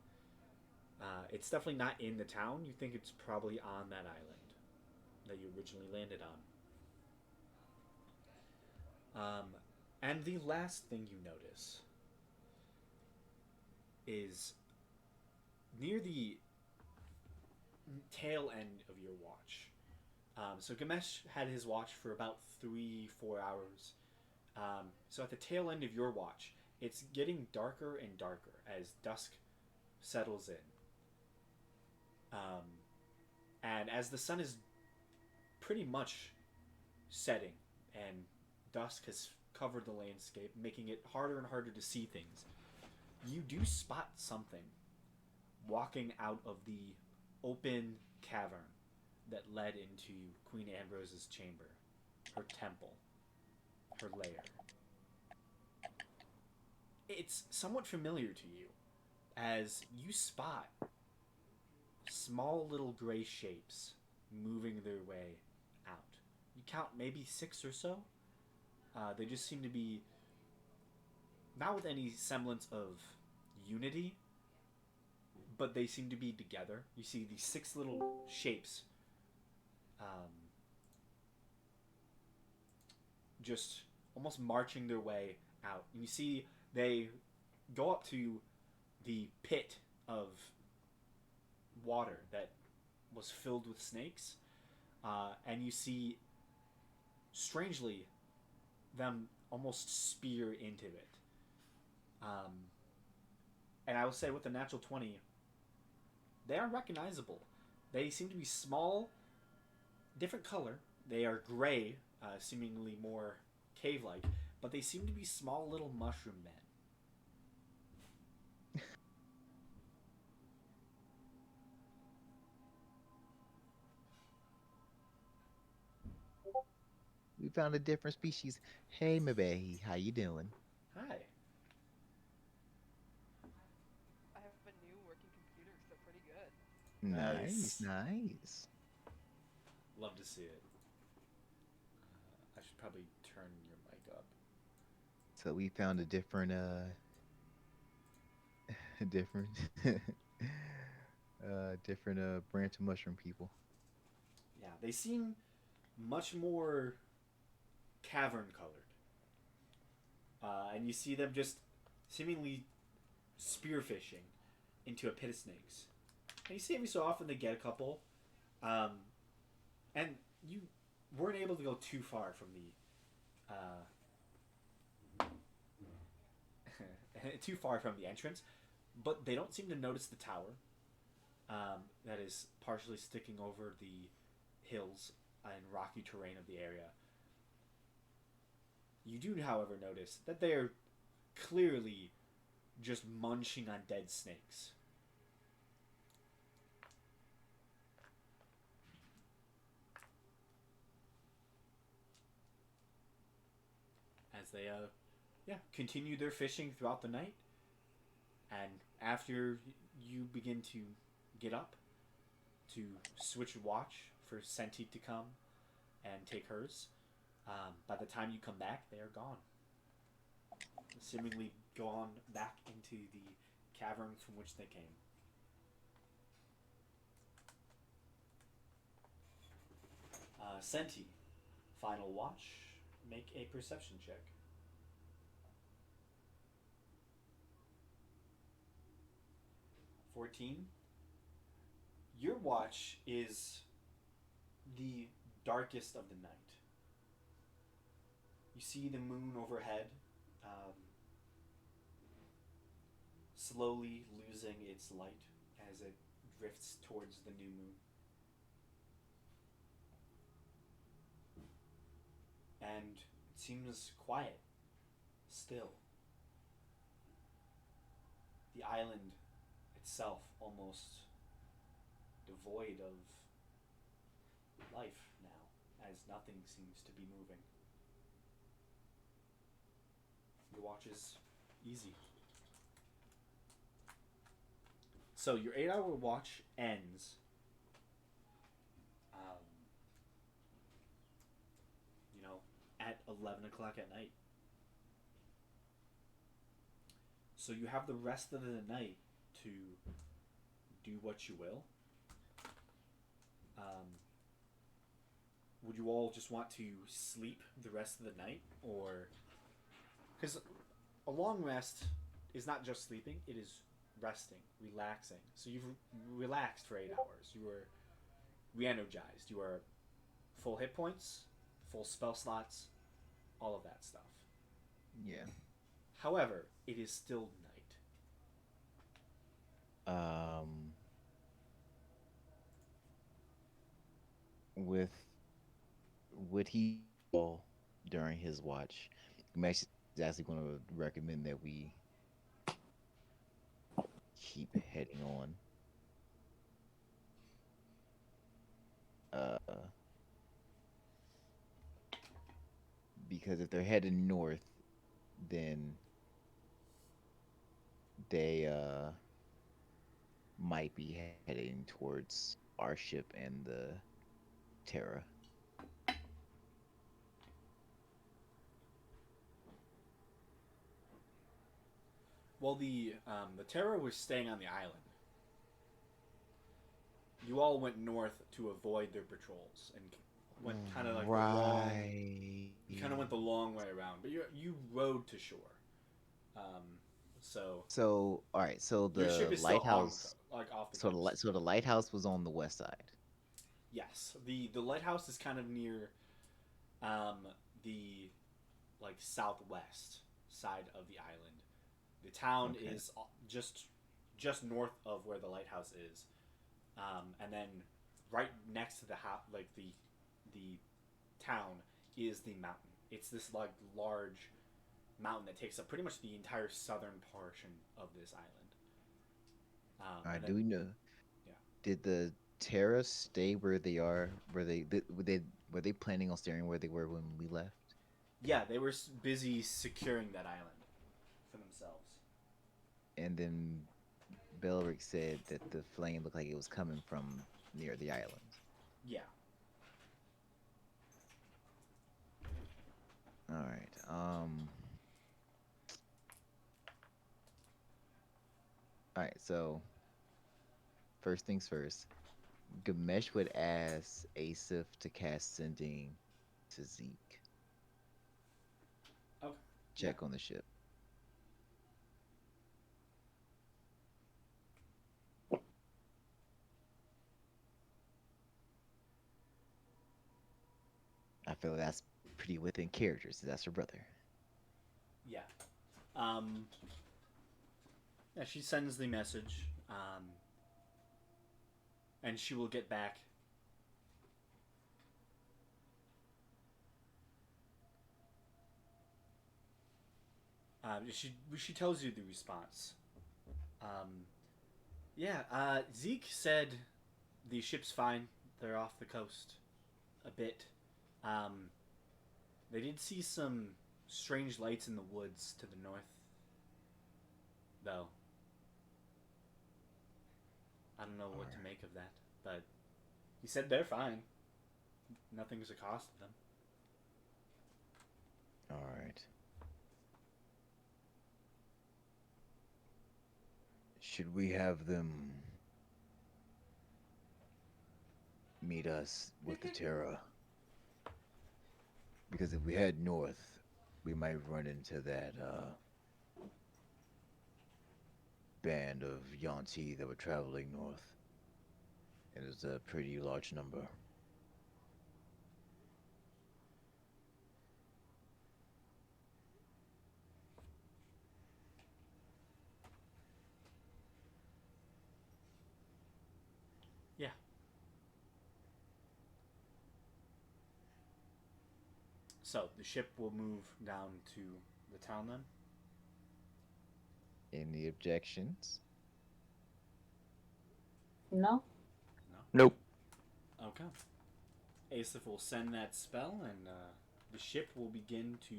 it's definitely not in the town. You think it's probably on that island that you originally landed on. And the last thing you notice is near the tail end of your watch. So Gamesh had his watch for about 3-4 hours. So at the tail end of your watch, it's getting darker and darker as dusk settles in. And as the sun is pretty much setting and dusk has covered the landscape, making it harder and harder to see things, you do spot something walking out of the open cavern that led into Queen Ambrose's chamber, her temple, her lair. It's somewhat familiar to you as you spot small little gray shapes moving their way out. You count maybe 6 or so. They just seem to be not with any semblance of unity, but they seem to be together. You see these 6 little shapes just almost marching their way out. And you see they go up to the pit of water that was filled with snakes, and you see, strangely, them almost spear into it. And I will say, with the natural 20, they are recognizable. They seem to be small, different color. They are gray, seemingly more cave-like, but they seem to be small little mushroom men. We found a different species. Hey, Mabehi, how you doing? Hi. I have a new working computer, so pretty good. Nice, Nice. nice. Love to see it. I should probably turn your mic up. So we found a different, different, different branch of mushroom people. Yeah, they seem much more cavern colored. And you see them just seemingly spearfishing into a pit of snakes. And you see every so often they get a couple. And you weren't able to go too far from the too far from the entrance, but they don't seem to notice the tower that is partially sticking over the hills and rocky terrain of the area. You do, however, notice that they are clearly just munching on dead snakes. As they, continue their fishing throughout the night. And after you begin to get up to switch watch for Senti to come and take hers, by the time you come back, they are gone. Seemingly gone back into the cavern from which they came. Senti, final watch. Make a perception check. 14. Your watch is the darkest of the night. You see the moon overhead, slowly losing its light as it drifts towards the new moon. And it seems quiet, still. The island itself almost devoid of life now, as nothing seems to be moving. Your watch is easy. So your 8-hour watch ends at 11 o'clock at night. So you have the rest of the night to do what you will. Would you all just want to sleep the rest of the night? Or... because a long rest is not just sleeping, it is resting, relaxing. So you've relaxed for 8 hours. You were re-energized. You are full hit points, full spell slots, all of that stuff. Yeah. However, it is still night. With what he saw during his watch, Max is actually going to recommend that we keep heading on. Uh, because if they're heading north, then they might be heading towards our ship and the Terra. Well, the Terror was staying on the island. You all went north to avoid their patrols and went kind of like the long. Right. You kind of went the long way around, but you rode to shore. Um, so So, all right. So your ship the is still on the lighthouse. like off the So coast. so the lighthouse was on the west side. Yes, the lighthouse is kind of near um, the like southwest side of the island. The town Okay. is just north of where the lighthouse is, and then right next to the house, like the town is the mountain. It's this like large mountain that takes up pretty much the entire southern portion of this island. All right. And Do then we know? yeah, Did the Terra stay where they are? Were they planning on staying where they were when we left? yeah, they were busy securing that island for themselves. And then Belric said that the flame looked like it was coming from near the island. Yeah, All right. All right. So first things first. Gamesh would ask Asif to cast sending to Zeke. okay, yeah. Check on the ship. I feel that's pretty within character, so that's her brother. Yeah. Um, yeah, she sends the message, and she will get back. She tells you the response. Um, yeah. Zeke said the ship's fine. They're off the coast a bit. Um, they did see some strange lights in the woods to the north, though. I don't know what to Alright. make of that, but he said they're fine. Nothing's accosted them. All right. Should we have them meet us with the Terra? Because if we head north, we might run into that band of Yanti that were traveling north. And it's a pretty large number. Yeah. So the ship will move down to the town then. Any objections? No. Nope. Okay. Asif will send that spell, and the ship will begin to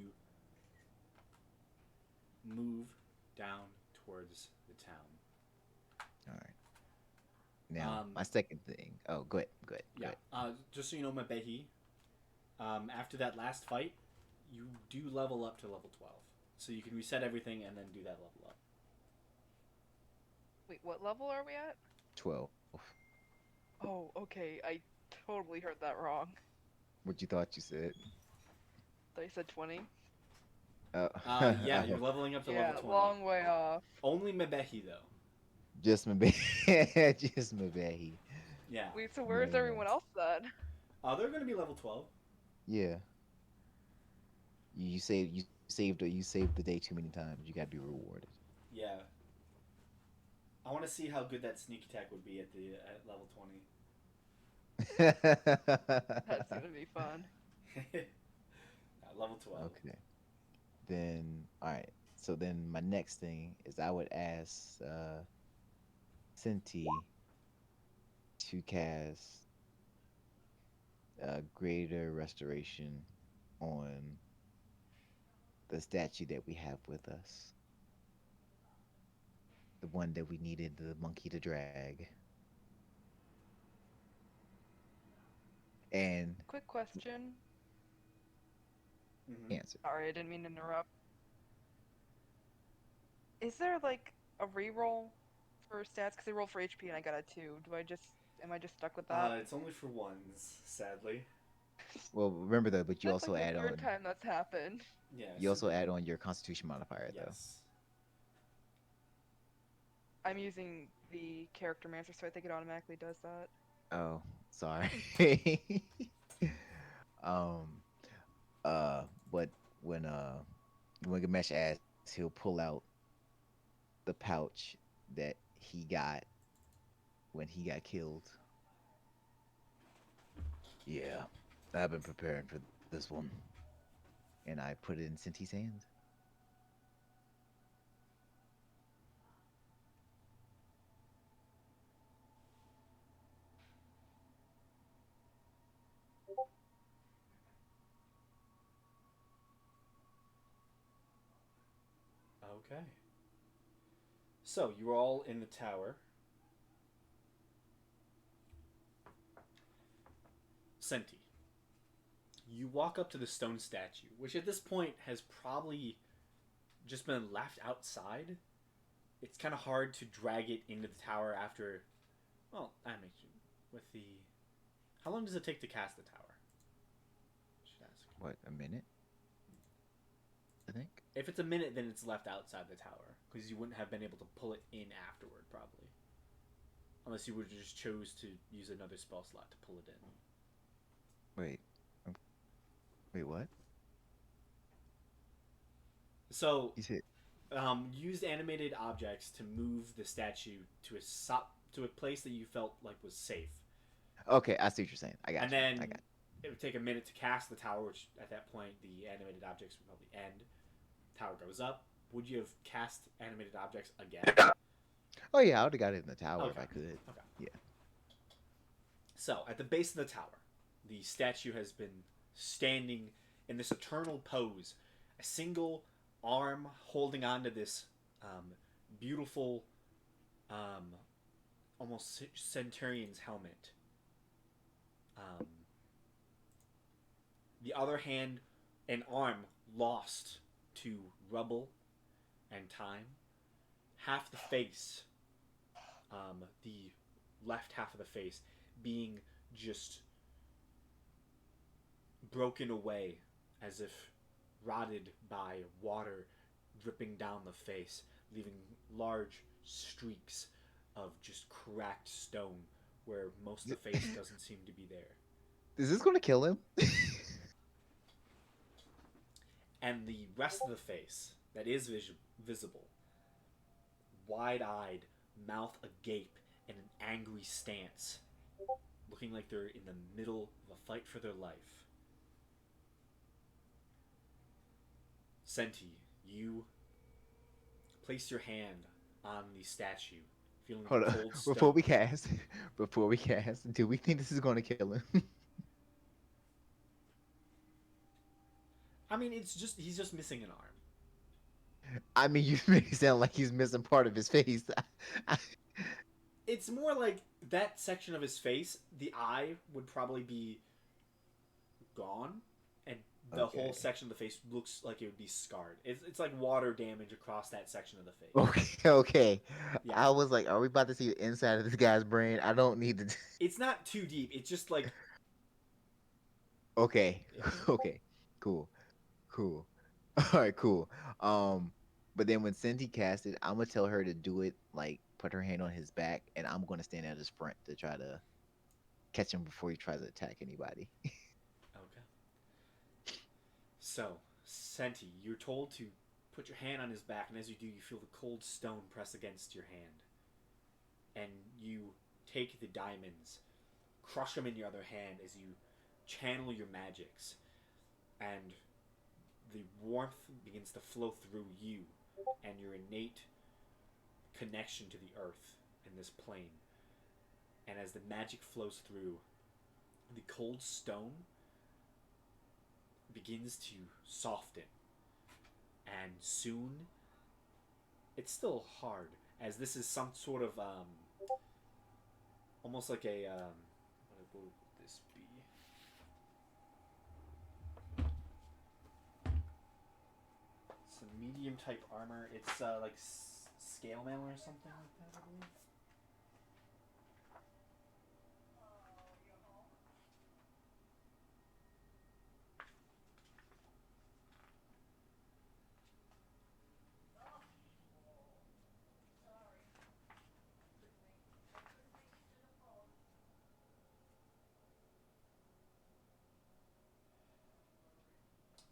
move down towards the town. All right. Now, Um, my second thing. Oh, go ahead. Go ahead. Go Yeah. ahead. Just so you know, Mabehi, after that last fight, you do level up to level 12. So you can reset everything and then do that level up. Wait, what level are we at? 12. Oh, okay. I totally heard that wrong. What you thought you said? Thought you said 20. Yeah, you're leveling up to Yeah, level 20. long way off. Only Mabehi, though. Just my just my baby. Yeah. Wait, so where's Yeah. everyone else then? They're going to be level 12. Yeah. You saved the day too many times. You gotta be rewarded. Yeah. I want to see how good that sneak attack would be at level 20. That's gonna be fun. Level 12. Okay. Then alright. So then my next thing is I would ask Senti to cast a greater restoration on the statue that we have with us. The one that we needed the monkey to drag. And Quick question. Mhm. answer. Sorry, I didn't mean to interrupt. Is there like a reroll for stats? Because I rolled for HP and I got a 2. Am I just stuck with that? It's only for ones, sadly. Well, remember though, but you That's also like add the third on. time that's happened. Yeah. You also super- add on your Constitution modifier though. Yes. I'm using the character mancer, so I think it automatically does that. Oh, sorry. um, but when Gamesh asks, he'll pull out the pouch that he got when he got killed. Yeah, I've been preparing for this one, and I put it in Senti's hands. Okay. So you're all in the tower. Senti, you walk up to the stone statue, which at this point has probably just been left outside. It's kind of hard to drag it into the tower after. Well, I mean, with the. How long does it take to cast the tower? Should ask. What, a minute? I think. If it's a minute, then it's left outside the tower because you wouldn't have been able to pull it in afterward, probably, unless you would have just chose to use another spell slot to pull it in. Wait. um, Wait, what? So, You said. used animated objects to move the statue to a place that you felt like was safe, Okay, I see what you're saying. I got and you. then I got it would take a minute to cast the tower, which at that point the animated objects would probably end. Tower goes up. Would you have cast animated objects again? Oh yeah, I would have got it in the tower if Okay. I could. Okay. Yeah. So, at the base of the tower, the statue has been standing in this eternal pose, a single arm holding onto this beautiful, almost centurion's helmet. Um, the other hand, an arm lost to rubble and time. Half the face, the left half of the face, being just broken away as if rotted by water dripping down the face, leaving large streaks of just cracked stone where most of the face doesn't seem to be there. Is this gonna kill him? And the rest of the face that is visible, wide-eyed, mouth agape, in an angry stance, looking like they're in the middle of a fight for their life. Senti, you place your hand on the statue, feeling Hold the on. cold stone. Before we cast, do we think this is gonna kill him? I mean, he's just missing an arm. I mean, you make it sound like he's missing part of his face. It's more like that section of his face, the eye would probably be gone, and the Okay. whole section of the face looks like it would be scarred. It's like water damage across that section of the face. Okay, okay. Yeah. I was like, are we about to see the inside of this guy's brain? I don't need to. It's not too deep. It's just like Okay, Yeah. okay, cool. All right, cool. But then when Cindy cast it, I'm gonna tell her to do it, like put her hand on his back, and I'm gonna stand at his front to try to catch him before he tries to attack anybody. okay. So, Senti, you're told to put your hand on his back, and as you do, you feel the cold stone press against your hand, and you take the diamonds, crush them in your other hand as you channel your magics, and the warmth begins to flow through you and your innate connection to the earth in this plane. And as the magic flows through, the cold stone begins to soften, and soon it's still hard, as this is some sort of almost like a what would this be? It's a medium type armor. It's like scale mail or something like that, I believe.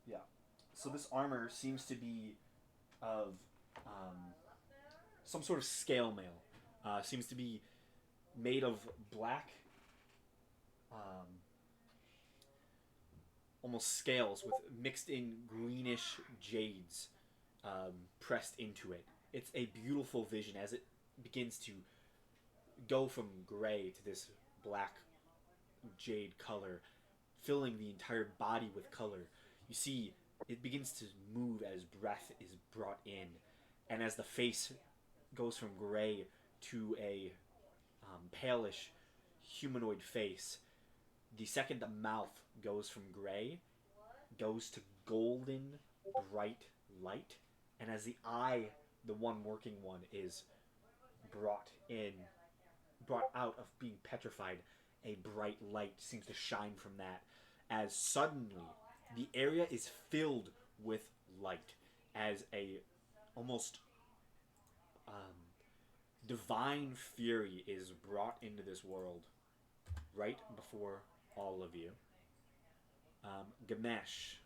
Yeah. So this armor seems to be of some sort of scale mail. Seems to be made of black, um, almost scales with mixed in greenish jades pressed into it. It's a beautiful vision as it begins to go from gray to this black jade color, filling the entire body with color. You see, it begins to move as breath is brought in, and as the face goes from gray to a palish humanoid face, the second the mouth goes from gray, goes to golden bright light, and as the eye, the one working one, is brought in, brought out of being petrified, a bright light seems to shine from that, as suddenly the area is filled with light, as a almost divine fury is brought into this world right before all of you. Ganesh,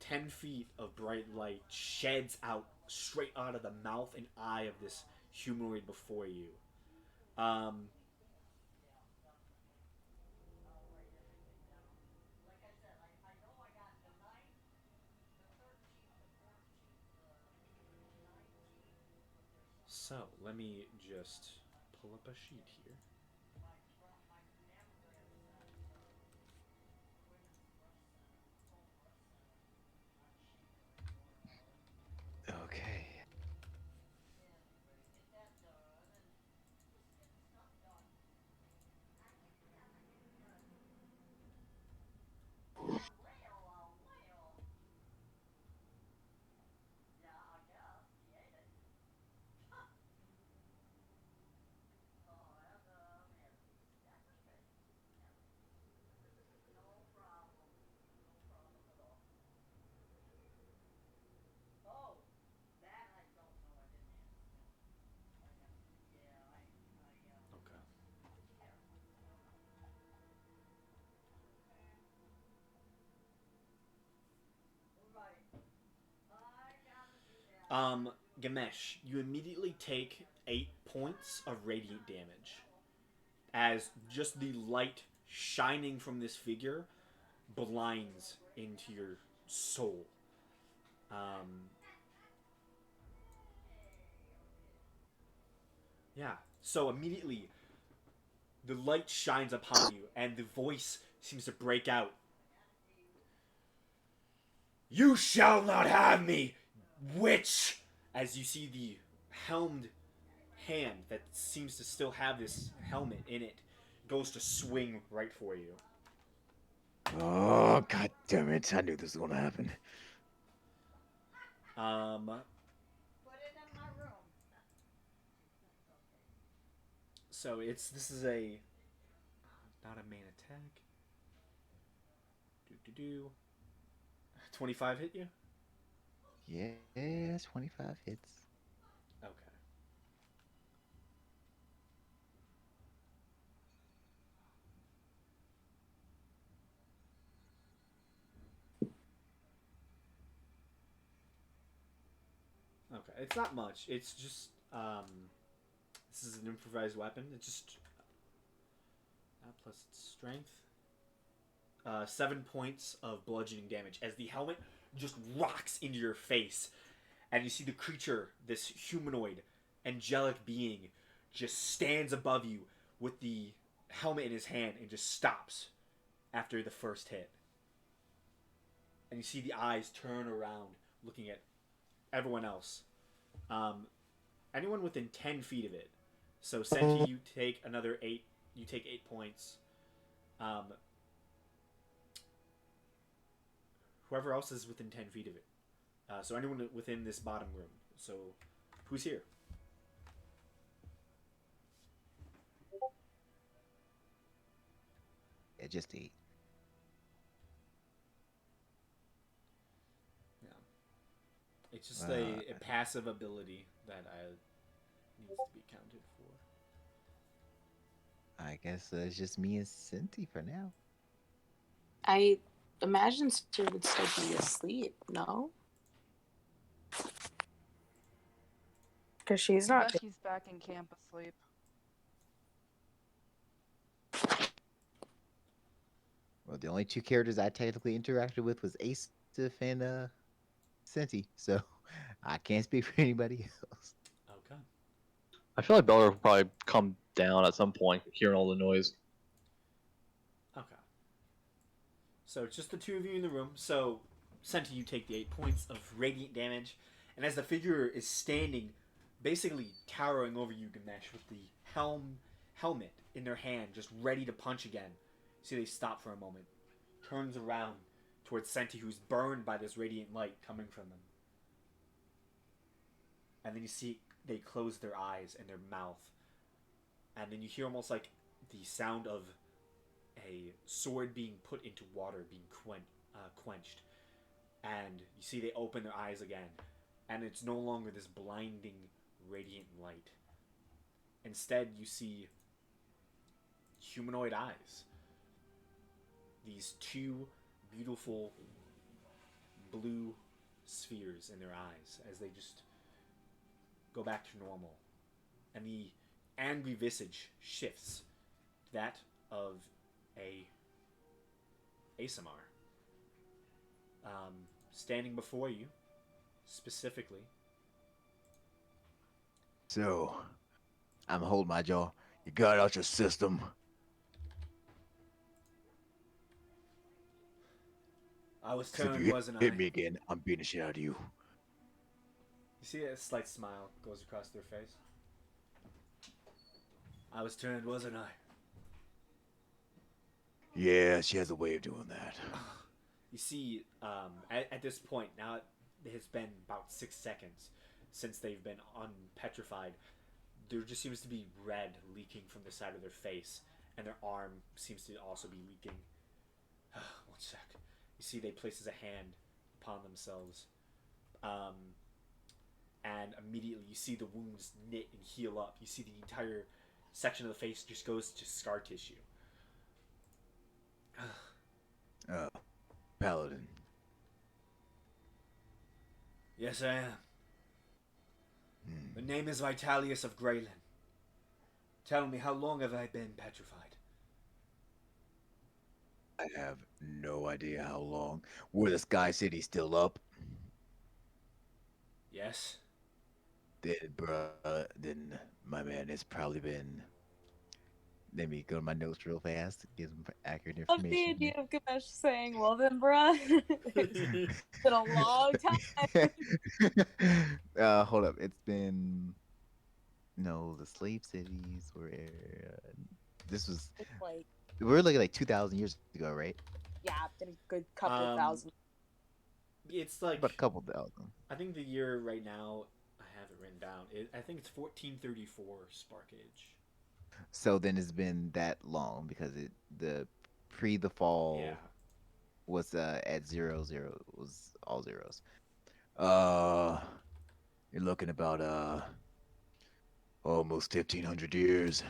10 feet of bright light sheds out straight out of the mouth and eye of this humanoid before you. So, let me just pull up a sheet here. Okay. Okay. Ganesh, you immediately take 8 points of radiant damage as just the light shining from this figure blinds into your soul. Yeah. So immediately, the light shines upon you, and the voice seems to break out. You shall not have me, witch! As you see the helmed hand that seems to still have this helmet in it goes to swing right for you. Oh, god damn it. I knew this was gonna happen. So this is a not a main attack. 25 hit you? Yeah, 25 hits. Okay. Okay, it's not much. It's just this is an improvised weapon. It's just plus its strength. 7 points of bludgeoning damage as the helmet just rocks into your face, and you see the creature, this humanoid, angelic being, just stands above you with the helmet in his hand and just stops after the first hit. And you see the eyes turn around, looking at everyone else. Anyone within 10 feet of it. So Senti, you take another 8. You take 8 points. Whoever else is within 10 feet of it. So anyone within this bottom room. So who's here? Yeah, just 8. Yeah. It's just a passive ability that needs to be counted for. I guess it's just me and Cinti for now. I imagine Sir would still be asleep, no? Because she's I not. bet she's back in camp asleep. Well, the only 2 characters I technically interacted with was Asif and Cinti, so I can't speak for anybody else. Okay. I feel like Beller will probably come down at some point, hearing all the noise. Okay. So it's just the 2 of you in the room. So, Senti, you take the 8 points of radiant damage. And as the figure is standing, basically towering over you, Ganesh, with the helmet in their hand, just ready to punch again. See, they stop for a moment. Turns around towards Senti, who's burned by this radiant light coming from them. And then you see they close their eyes and their mouth. And then you hear almost like the sound of a sword being put into water, being quenched. And you see they open their eyes again. And it's no longer this blinding, radiant light. Instead, you see humanoid eyes. These 2 beautiful blue spheres in their eyes as they just go back to normal. And the angry visage shifts to that of a ASMR. Standing before you, specifically. So, I'm holding my jaw. You got out your system. I was If turned, you wasn't hit I? me again, I'm beating the shit out of you. You see a slight smile goes across their face. I was turned, wasn't I? Yeah, she has a way of doing that. You see, at this point, now it has been about 6 seconds since they've been unpetrified. There just seems to be red leaking from the side of their face, and their arm seems to also be leaking. 1 sec. You see, they places a hand upon themselves, and immediately you see the wounds knit and heal up. You see the entire section of the face just goes to scar tissue. Paladin. Yes, I am. The name is Vitalius of Greyland. Tell me, how long have I been petrified? I have no idea how long. Were the Sky City still up? Yes? Then my man, it's probably been. Let me go to my notes real fast to get some accurate Love the information. idea of Ganesh saying, well then, bruh, it's been a long time. Hold up. It's been. No, the slave cities were. This was. It's like, We're looking like 2,000 years ago, right? yeah, been a good couple thousand. It's like, About a couple thousand. I think the year right now, I have it written down. I think it's 1434 Spark Age. So then it's been that long because the fall Yeah. was at 00 was all zeros. You're looking about almost 1,500 years.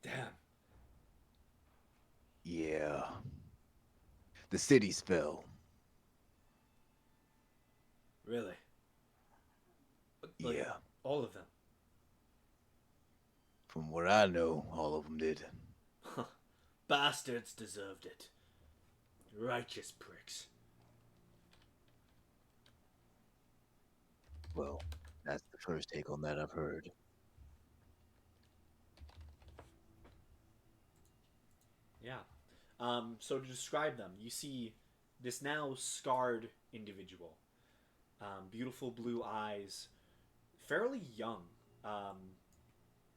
Damn. Yeah. The cities fell. Really? Like, Yeah. all of them. From what I know, all of them did. Bastards deserved it. Righteous pricks. Well, that's the first take on that I've heard. Yeah. So to describe them, you see this now scarred individual. Beautiful blue eyes, fairly young. Um,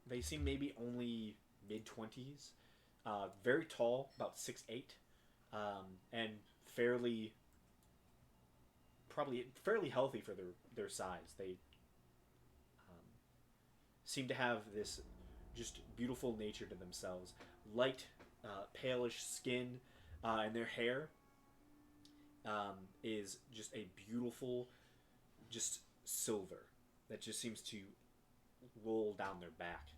they seem maybe only mid 20s. Very tall, about 6'8", and fairly probably fairly healthy for their size. They seem to have this just beautiful nature to themselves. Light, palish skin, and their hair is just a beautiful, just silver that just seems to roll down their back,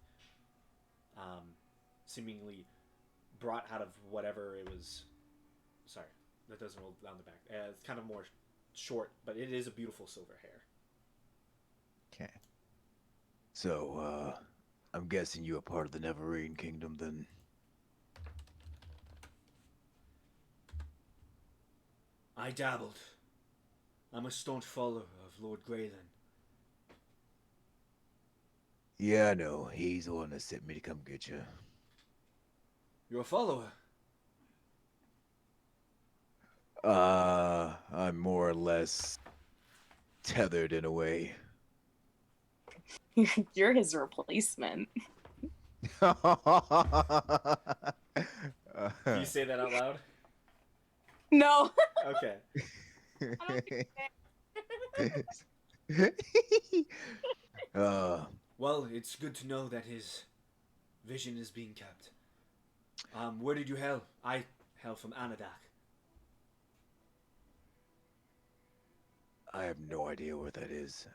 um, seemingly brought out of whatever it was. Sorry, that doesn't roll down the back. It's kind of more short, but it is a beautiful silver hair. Okay. So, I'm guessing you are part of the Neverine Kingdom then. I dabbled. I'm a staunch follower of Lord Graylin. Yeah, I know. He's the one that sent me to come get you. You're a follower. I'm more or less tethered in a way. You're his replacement. Do you say that out loud? No. Okay. uh, Well, it's good to know that his vision is being kept. Where did you hail? I hail from Anadak. I have no idea where that is.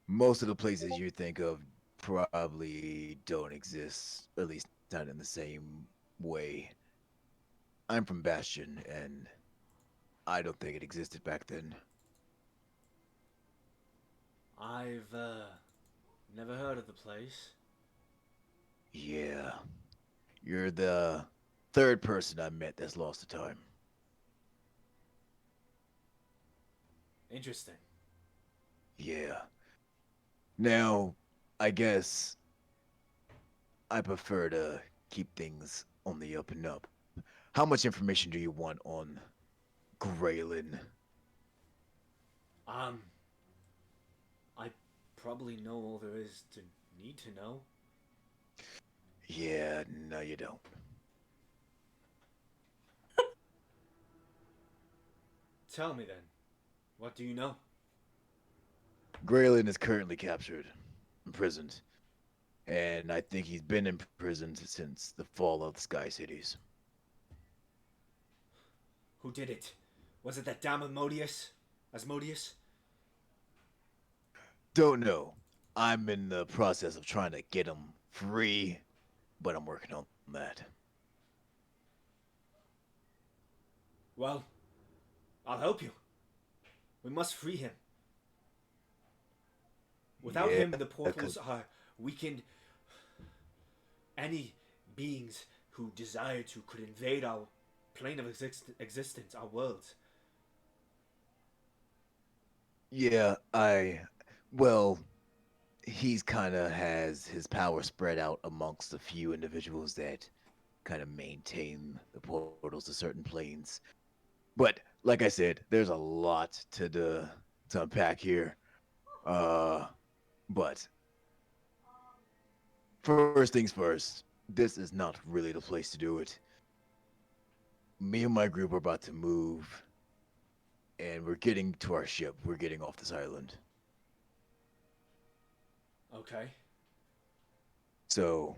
Most of the places you think of probably don't exist, or at least not in the same way. I'm from Bastion, and I don't think it existed back then. I've never heard of the place. Yeah, you're the third person I met that's lost to time. Interesting. Yeah. Now, I guess I prefer to keep things on the up and up. How much information do you want on Graylin? Um, I probably know all there is to need to know. Yeah, no, you don't. Tell me then, what do you know? Graylin is currently captured, imprisoned, and I think he's been imprisoned since the fall of the Sky Cities. Who did it? Was it that damn Asmodeus? Asmodeus? Don't know. I'm in the process of trying to get him free, but I'm working on that. Well, I'll help you. We must free him. Without Yeah, him, the portals 'cause- are weakened. Any beings who desire to could invade our plane of existence, our worlds. yeah, well, he's kind of has his power spread out amongst a few individuals that kind of maintain the portals to certain planes. But like I said, there's a lot to unpack here. Uh, but first things first, this is not really the place to do it. Me and my group are about to move, and we're getting to our ship. We're getting off this island. Okay. So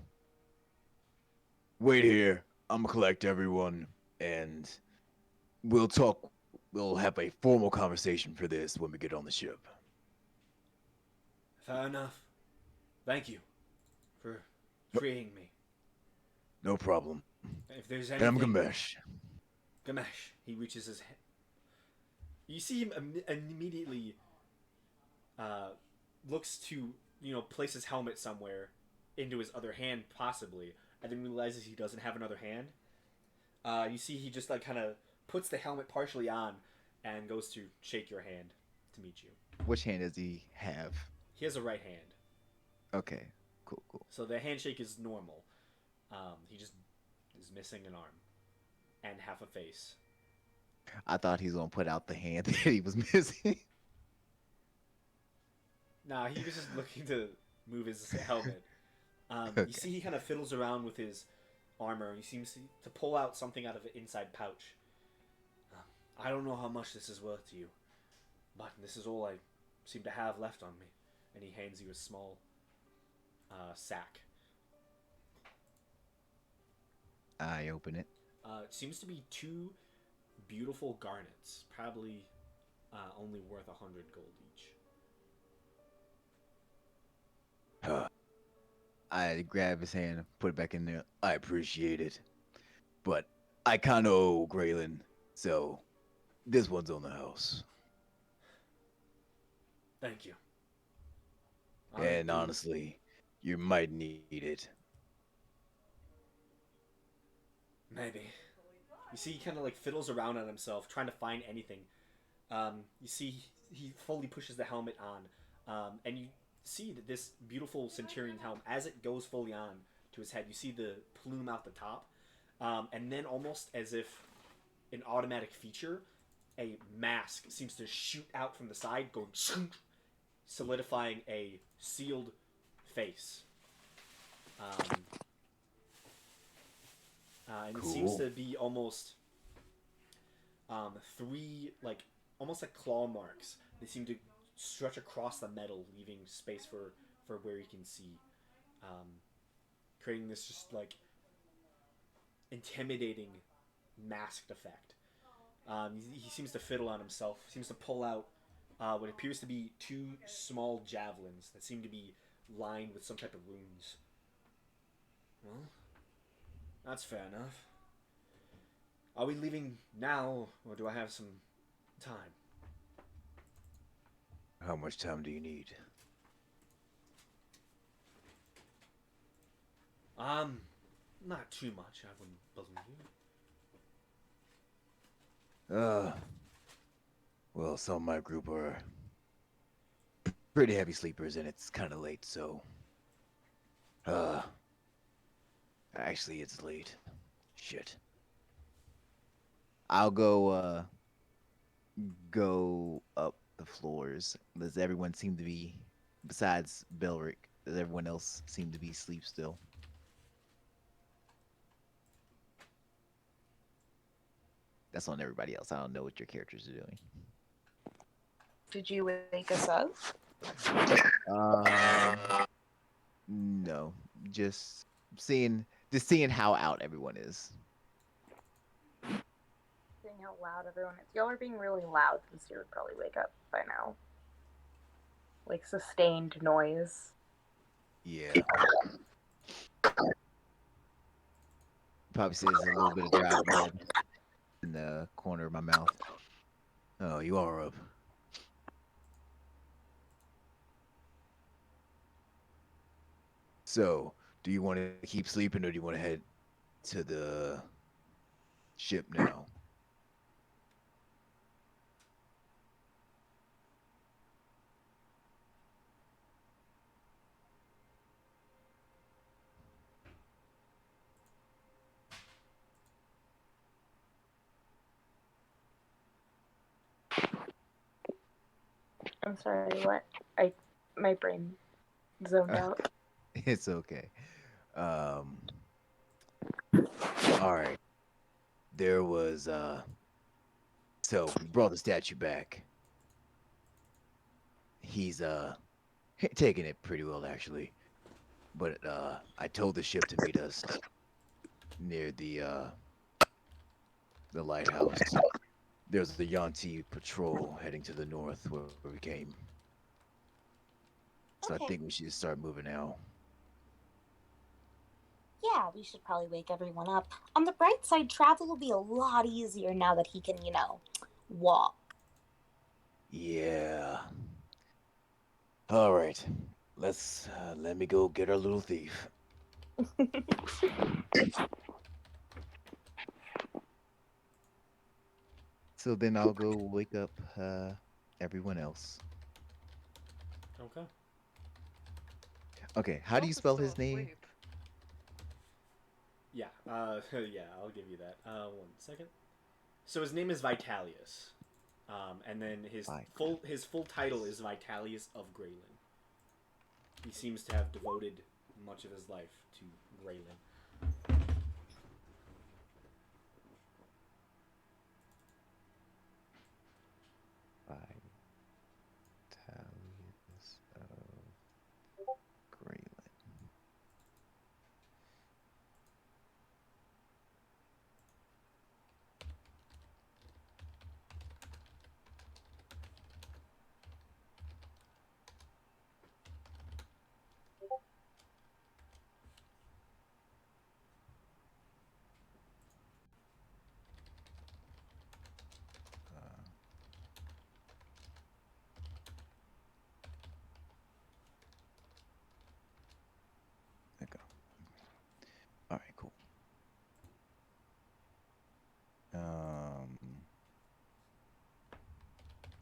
wait here. I'm gonna collect everyone, and we'll talk. We'll have a formal conversation for this when we get on the ship. Fair enough. Thank you for No, freeing me. no problem. If there's And I'm anything, Gamesh. Gamesh. He reaches his hand. You see him immediately looks to place his helmet somewhere into his other hand possibly, and then realizes he doesn't have another hand. You see he just like kind of puts the helmet partially on and goes to shake your hand to to meet you. Which hand does he have? He has a right hand, Okay, cool, cool. so the handshake is normal. He just is missing an arm and half a face. I thought he was gonna put out the hand that he was missing. Nah, he was just looking to move his helmet. You Okay. see, he kind of fiddles around with his armor. He seems to pull out something out of an inside pouch. I don't know how much this is worth to you, but this is all I seem to have left on me. And he hands you a small sack. I open it. It seems to be 2 beautiful garnets, probably only worth 100 gold each. I grab his hand, put it back in there. I appreciate it, but I kind of owe Graylin, so this one's on the house. Thank you. And do- honestly, you might need it. Maybe. You see, he kind of like fiddles around on himself, trying to find anything. You see, he fully pushes the helmet on, and you see that this beautiful Centurion helm, as it goes fully on to his head, you see the plume out the top, and then almost as if an automatic feature, a mask seems to shoot out from the side, going solidifying a sealed face. And it seems Cool. to be almost 3 like almost like claw marks. They seem to stretch across the metal, leaving space for where you can see, creating this just like intimidating masked effect. He seems to fiddle on himself. Seems to pull out what appears to be 2 small javelins that seem to be lined with some type of runes. Well, that's fair enough. Are we leaving now, or do I have some time? How much time do you need? Not too much, I wouldn't believe you. Well, some of my group are pretty heavy sleepers, and it's kind of late, so. Actually, it's late. Shit. I'll go up the floors. Does everyone seem to be, besides Belric, does everyone else seem to be asleep still? That's on everybody else. I don't know what your characters are doing. Did you wake us up? No, just seeing how out everyone is. Seeing how loud everyone is. Y'all are being really loud. Sincere would probably wake up by now. Like sustained noise. Yeah. Probably says a little bit of dry blood in the corner of my mouth. Oh, you are up. So, do you want to keep sleeping or do you want to head to the ship now? I'm sorry, what? My brain zoned out. It's okay. All right. There was so we brought the statue back. He's taking it pretty well actually. But I told the ship to meet us near the lighthouse. There's the Yanti patrol heading to the north where we came. So Okay. I think we should start moving now. Yeah, we should probably wake everyone up. On the bright side, travel will be a lot easier now that he can, walk. Yeah. All right. Let me go get our little thief. So then I'll go wake up everyone else. Okay. Okay, how do you Elf is spell still his name? asleep. Yeah. Yeah. I'll give you that. 1 second. So his name is Vitalius, and then his full title is Vitalius of Graylin. He seems to have devoted much of his life to Graylin. Vitalius of Graylin. There you go. All right, cool.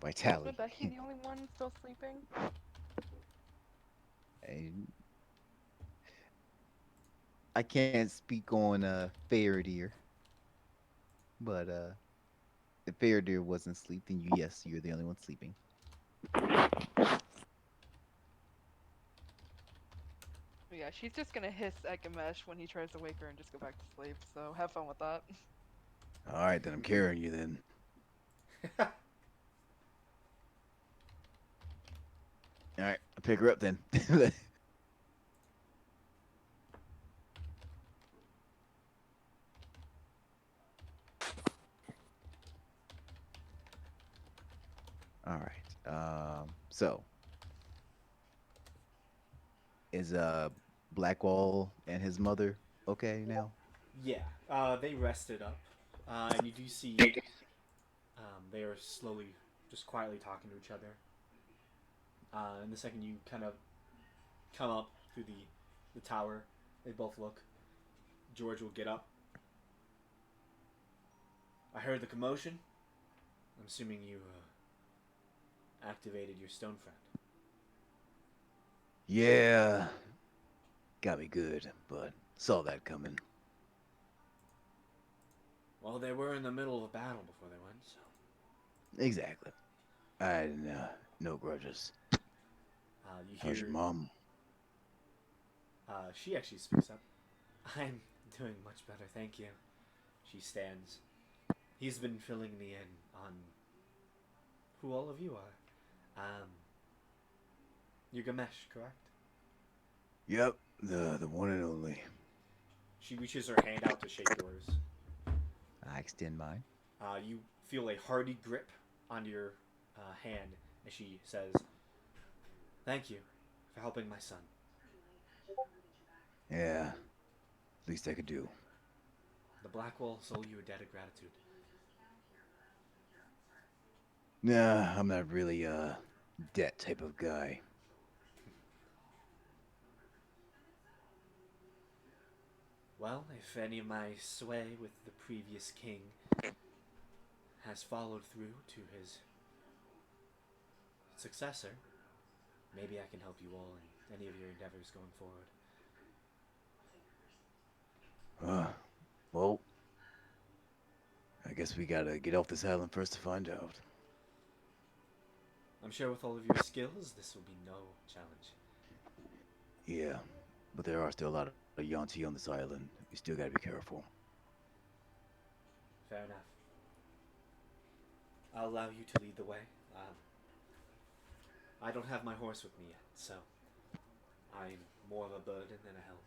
Vitality. Isn't Becky the only one still sleeping? And I can't speak on Faradir, but if Faradir wasn't sleeping, yes, you're the only one sleeping. Yeah, she's just gonna hiss at Gamesh when he tries to wake her and just go back to sleep. So have fun with that. All right, then I'm carrying you then. All right, I'll pick her up then. All right. So is Blackwall and his mother okay now? Yeah. They rested up, and you do see they are slowly, just quietly talking to each other. And the second you kind of come up through the tower, they both look. George will get up. I heard the commotion. I'm assuming you activated your stone friend. Yeah, got me good, but saw that coming. Well, they were in the middle of a battle before they went, so. Exactly. I had no grudges. You How's hear. your mom? She actually speaks up. I'm doing much better, thank you. She stands. He's been filling me in on who all of you are. You're Gamesh, correct? Yep, the one and only. She reaches her hand out to shake yours. I extend mine. You feel a hearty grip on your hand as she says, "Thank you for helping my son." Yeah, least I could do. The Blackwalls owe you a debt of gratitude. Nah, I'm not really a debt type of guy. Well, if any of my sway with the previous king has followed through to his successor, maybe I can help you all in any of your endeavors going forward. Well, I guess we gotta get off this island first to find out. I'm sure with all of your skills, this will be no challenge. Yeah, but there are still a lot of Yanti on this island. We still gotta be careful. Fair enough. I'll allow you to lead the way. I don't have my horse with me yet, so I'm more of a burden than a help.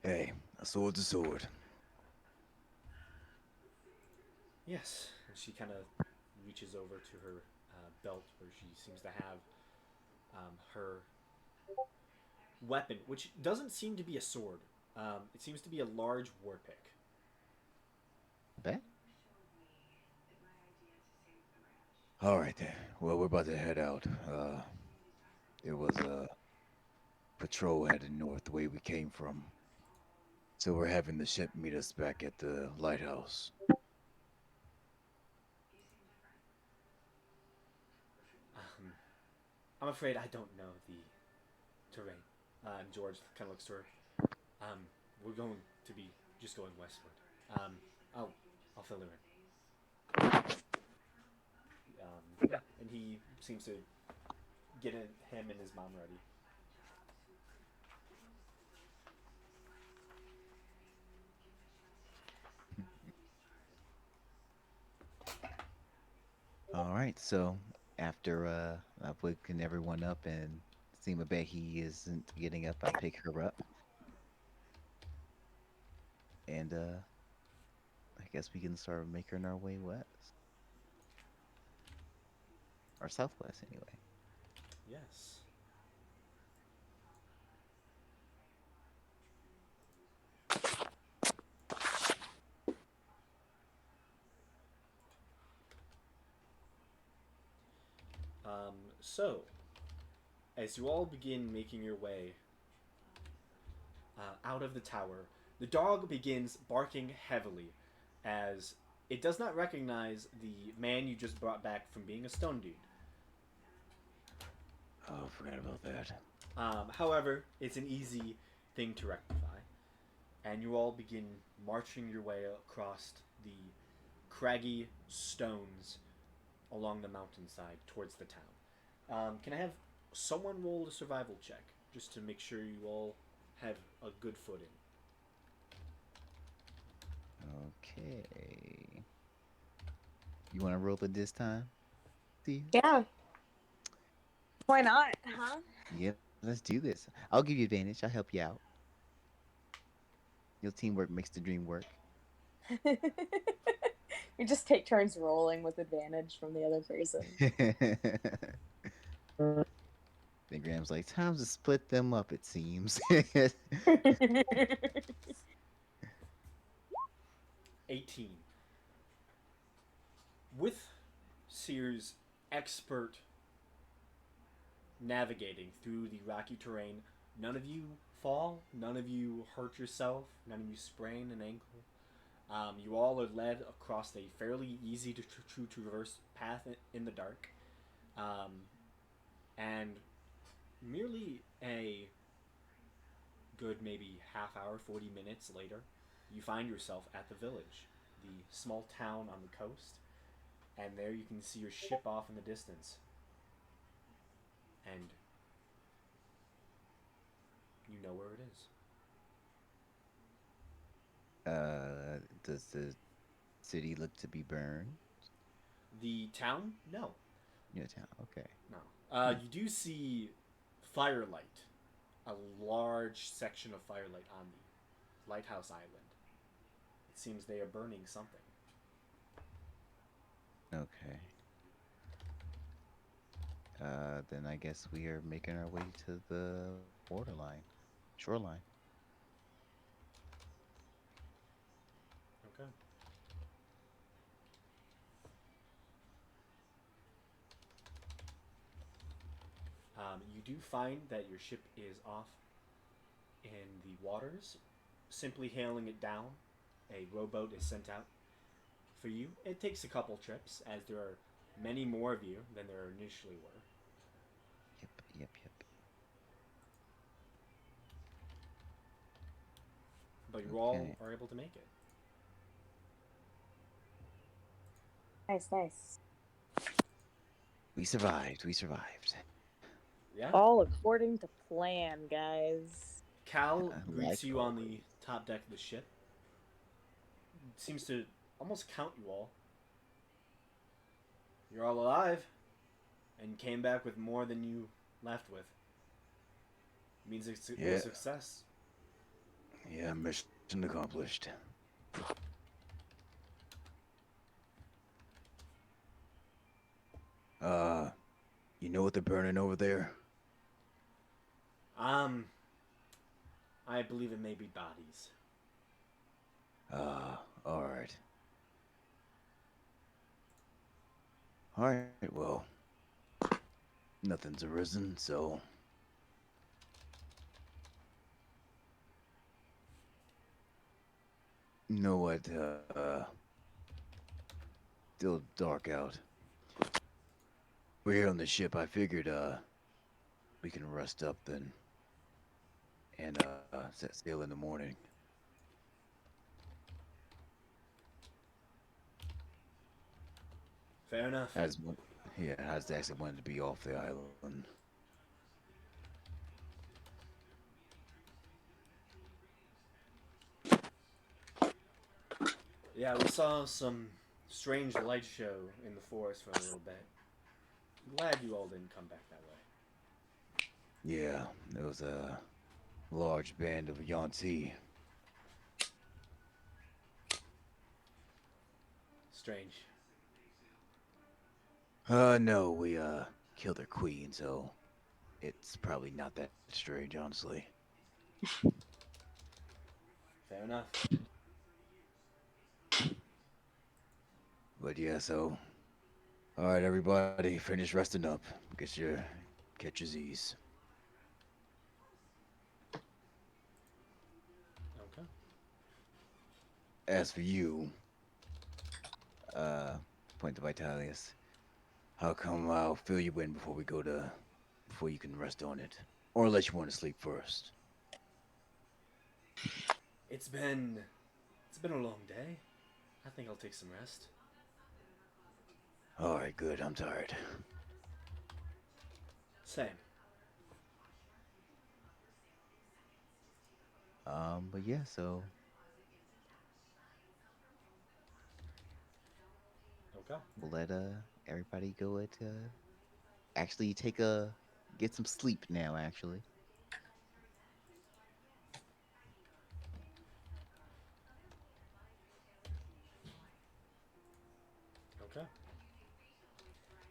Hey, a sword's a sword. Yes, and she kind of reaches over to her belt where she seems to have her weapon, which doesn't seem to be a sword. It seems to be a large war pick. Bet? Alright then. Well, we're about to head out. There was a patrol headed north the way we came from. So we're having the ship meet us back at the lighthouse. I'm afraid I don't know the terrain. George kind of looks to her. We're going to be just going westward. I'll fill her in. Yeah, and he seems to get him and his mom ready. All right, so after I've waken everyone up and seem a bet he isn't getting up, I pick her up, and I guess we can start making our way west or southwest anyway. Yes. So, as you all begin making your way out of the tower, the dog begins barking heavily as it does not recognize the man you just brought back from being a stone dude. Oh, forgot about that. However, it's an easy thing to rectify, and you all begin marching your way across the craggy stones along the mountainside towards the town. Can I have someone roll a survival check just to make sure you all have a good footing? Okay. You want to roll it this time? Steve? Yeah. Why not? Huh? Yep. Let's do this. I'll give you advantage. I'll help you out. Your teamwork makes the dream work. We just take turns rolling with advantage from the other person. Then Graham's like, time to split them up, it seems. 18. With Sears' expert navigating through the rocky terrain, none of you fall, none of you hurt yourself, none of you sprain an ankle. You all are led across a fairly easy to traverse path in the dark. And merely a good maybe half hour, 40 minutes later, you find yourself at the village, the small town on the coast, and there you can see your ship off in the distance. And you know where it is. Does the city look to be burned? The town? No. Your town, okay. No. You do see firelight, a large section of firelight on the lighthouse island. It seems they are burning something. Okay. Then I guess we are making our way to the borderline, shoreline. Okay. You do find that your ship is off in the waters. Simply hailing it down, a rowboat is sent out for you. It takes a couple trips, as there are many more of you than there initially were. Yep. But you all Okay. are able to make it. Nice. We survived. Yeah. All according to plan, guys. Cal I greets like you on always. the top deck of the ship. Seems to almost count you all. You're all alive, and came back with more than you left with. Means it's a Yeah. success. Yeah, mission accomplished. You know what they're burning over there? I believe it may be bodies. Alright. Alright, well. Nothing's arisen, so. You know what, still dark out. We're here on the ship, I figured, We can rest up then and set sail in the morning. Fair enough. Yeah, Has actually wanted to be off the island. Yeah, we saw some strange light show in the forest for a little bit. Glad you all didn't come back that way. Yeah, there was a large band of Yanti. Strange. No, we killed their queen, so it's probably not that strange, honestly. Fair enough. But yeah, so all right, everybody, finish resting up. Catch your Z's. Okay. As for you, uh, point to Vitalius. How come I'll fill you in before you can rest on it, or unless you want to sleep first? It's been a long day. I think I'll take some rest. All right, good. I'm tired. Same. But yeah, so Okay. we'll let everybody go actually get some sleep now. Actually, Okay.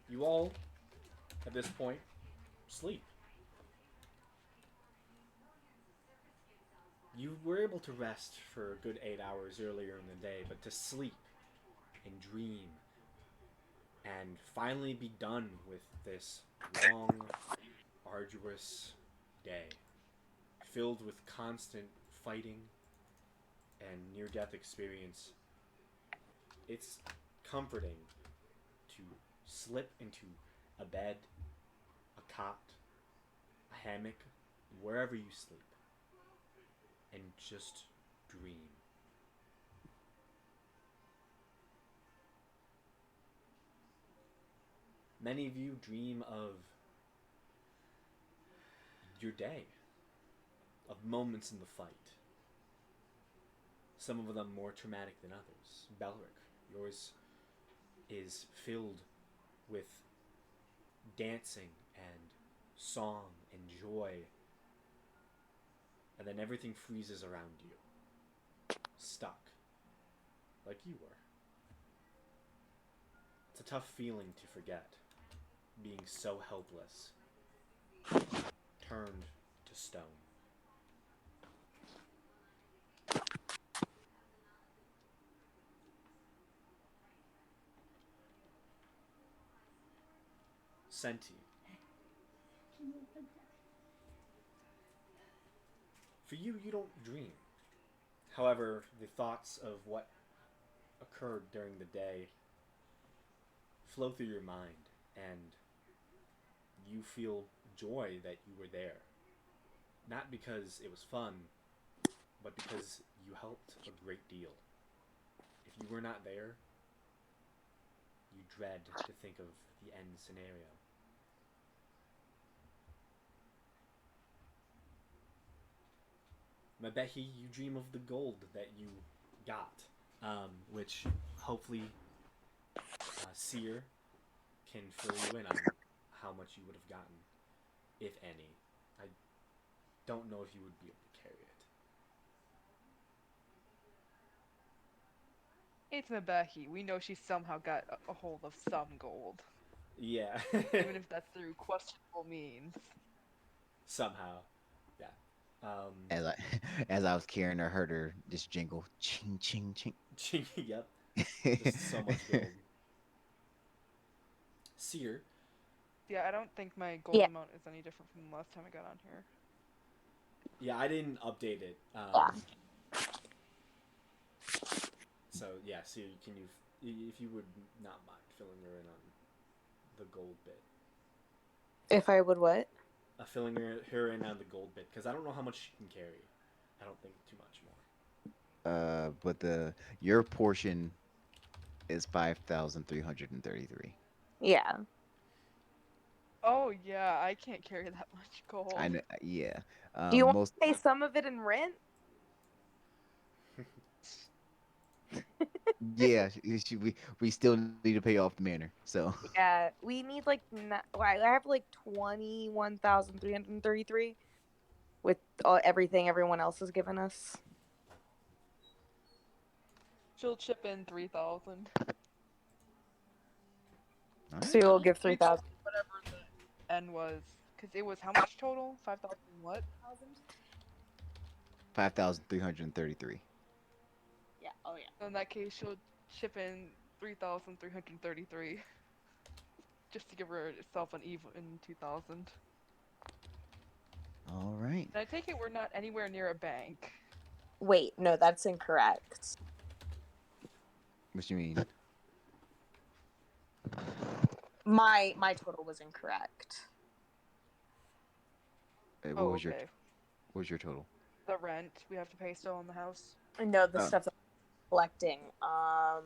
You all, at this point, sleep. You were able to rest for a good 8 hours earlier in the day, but to sleep and dream and finally be done with this long, arduous day filled with constant fighting and near death experience, it's comforting to slip into a bed, a cot, a hammock, wherever you sleep, and just dream. Many of you dream of your day, of moments in the fight. Some of them more traumatic than others. Belric, yours is filled with dancing and song and joy, and then everything freezes around you, stuck, like you were. It's a tough feeling to forget, being so helpless, turned to stone. Senti. For you, you don't dream. However, the thoughts of what occurred during the day flow through your mind, and you feel joy that you were there. Not because it was fun, but because you helped a great deal. If you were not there, you dread to think of the end scenario. Mabehi, you dream of the gold that you got, which hopefully Seer can fill you in on how much you would have gotten, if any. I don't know if you would be able to carry it. It's Mabehi. We know she somehow got a hold of some gold, Yeah. even if that's through questionable means. Somehow. Yeah. as I as I was carrying her, heard her just jingle, ching ching ching. Yep. Just so much gold. Seer. Yeah, I don't think my gold Yeah. amount is any different from the last time I got on here. Yeah, I didn't update it. Yeah. So yeah, Seer, can you, if you would not mind filling her in on the gold bit? If I would what? filling her in on the gold bit because I don't know how much she can carry. I don't think too much more. But your portion is 5,333. Yeah. Oh yeah, I can't carry that much gold. I know, yeah. Do you want Most to pay some of it in rent? yeah, we still need to pay off the manor. So Yeah, we need like I have like 21,333 with everything everyone else has given us. She'll chip in 3,000. all So right. you'll give 3,000. Whatever the end was, because it was how much total? 5,000 what? 5,333. Yeah. Oh yeah. So in that case, she'll chip in 3,333, just to give herself an even 2,000. All right. And I take it we're not anywhere near a bank. Wait, no, that's incorrect. What you mean? My total was incorrect. What Oh, was okay. what was your total? The rent we have to pay still on the house. No, the Oh. stuff that I'm collecting. I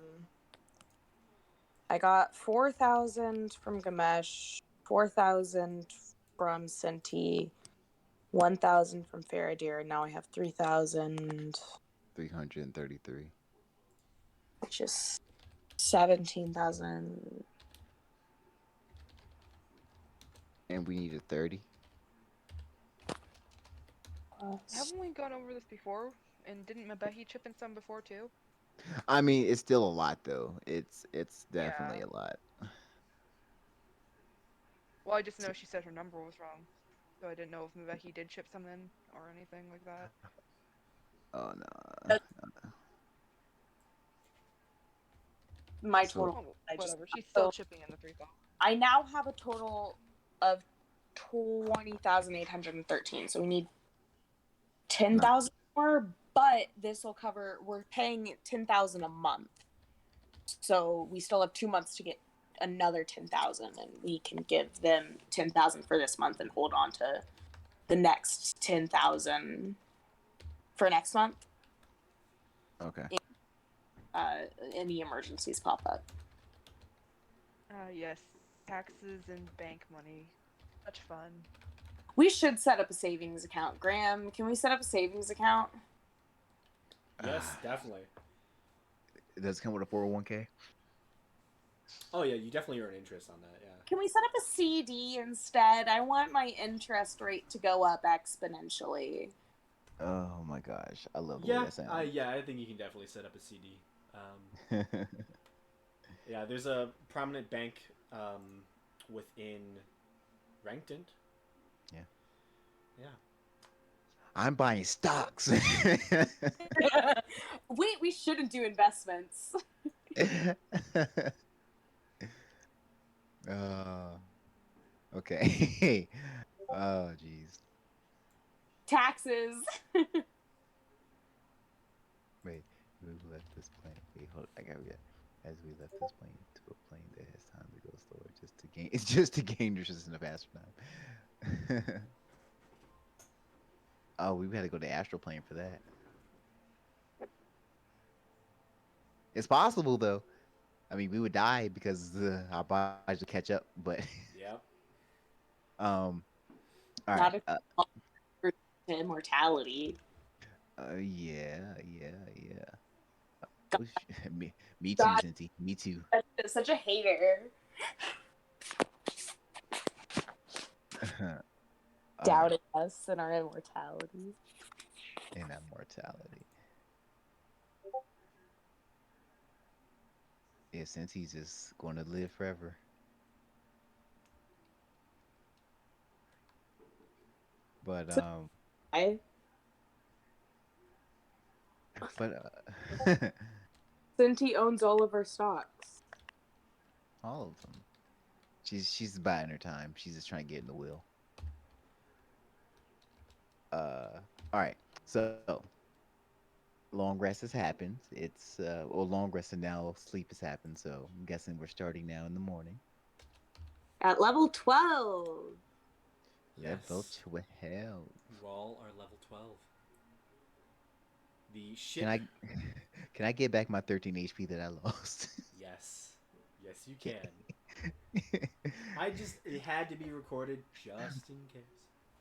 got 4,000 from Gamesh, 4,000 from Senti, 1,000 from Faradir, and now I have 3,000, 333. which is 17,000. And we needed 30. Haven't we gone over this before? And didn't Mabehi chip in some before too? I mean, it's still a lot though. It's definitely Yeah. a lot. Well, I just know she said her number was wrong. So I didn't know if Mabehi did chip some in or anything like that. Oh no. My So- total. Oh, I just- whatever. She's still chipping in the 3,000. I now have a total of 20,813. So we need 10,000 more, but this will cover. We're paying 10,000 a month, so we still have 2 months to get another 10,000, and we can give them 10,000 for this month and hold on to the next 10,000 for next month. Okay. Any emergencies pop up. Yes. Taxes and bank money. Such fun. We should set up a savings account. Graham, can we set up a savings account? Yes, definitely. Does it come with a 401k? Oh yeah, you definitely earn interest on that. Yeah. Can we set up a CD instead? I want my interest rate to go up exponentially. Oh my gosh, I love the way Yeah, that sounds. yeah, I think you can definitely set up a CD. Yeah, there's a prominent bank within Rankton. Yeah. Yeah. I'm buying stocks. Wait, we shouldn't do investments. Okay. Oh jeez. Taxes. Wait, we left this plane. Wait, hold. I gotta get. As we left this plane to a plane that has time to go slower, just to gain. It's just to gain resistance of astronaut. Oh, we had to go to astral plane for that. It's possible though. I mean, we would die because our bodies would catch up. But Yep. all Not right. if immortality. Yeah. God. Oh, me too, God. Zinti. Me too. Such a hater. Doubted us and our immortality. And that mortality. Yeah, since he's just going to live forever. But Cinti owns all of our stocks. all of them. She's buying her time. She's just trying to get in the wheel. All right. So long rest has happened. It's long rest and now sleep has happened. So I'm guessing we're starting now in the morning. At level 12. Level Yes. 12. You all are level 12. The ship. Can I can I get back my 13 HP that I lost? Yes. Yes, you can. It had to be recorded just in case.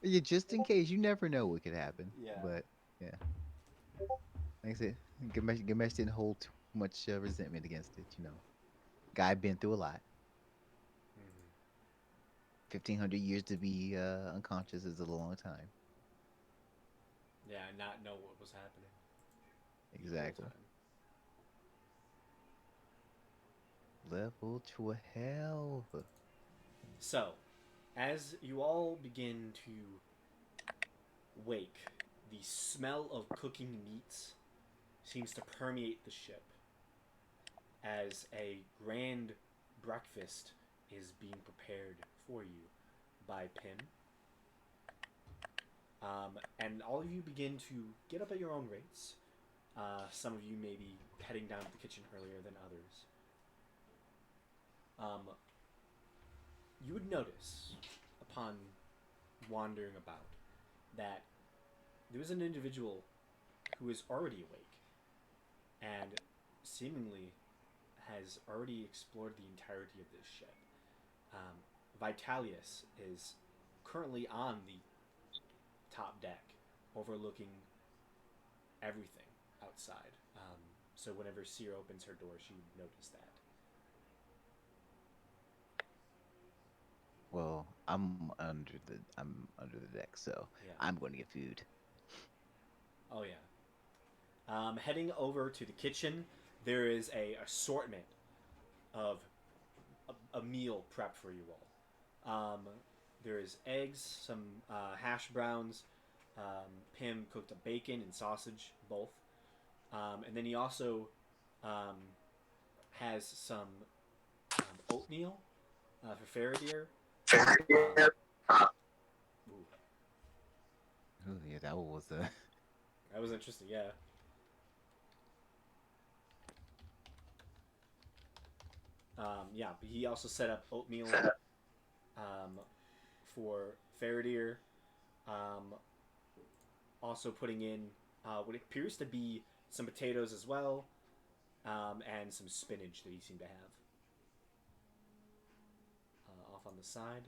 Yeah, just in case. You never know what could happen. Yeah. But yeah, like I said, Gamesh didn't hold too much resentment against it. Guy been through a lot. Mhm. 1,500 years to be unconscious is a long time. Yeah, not know what was happening the whole Exactly. time. Level 12. So, as you all begin to wake, the smell of cooking meats seems to permeate the ship as a grand breakfast is being prepared for you by Pim. And all of you begin to get up at your own rates. Some of you may be heading down to the kitchen earlier than others. You would notice, upon wandering about, that there was an individual who is already awake and seemingly has already explored the entirety of this ship. Vitalius is currently on the top deck, overlooking everything outside. So whenever Seer opens her door, she would notice that. Well, I'm under the deck, so Yeah. I'm going to get food. Oh yeah. Heading over to the kitchen, there is a assortment of a meal prepped for you all. There is eggs, some hash browns. Pim cooked a bacon and sausage, both. And then he also um, has some oatmeal for Faradir. Ooh, Oh yeah, that was that was interesting, yeah. Yeah, but he also set up oatmeal for Faradir. Um, Also putting in what appears to be some potatoes as well, and some spinach that he seemed to have off on the side.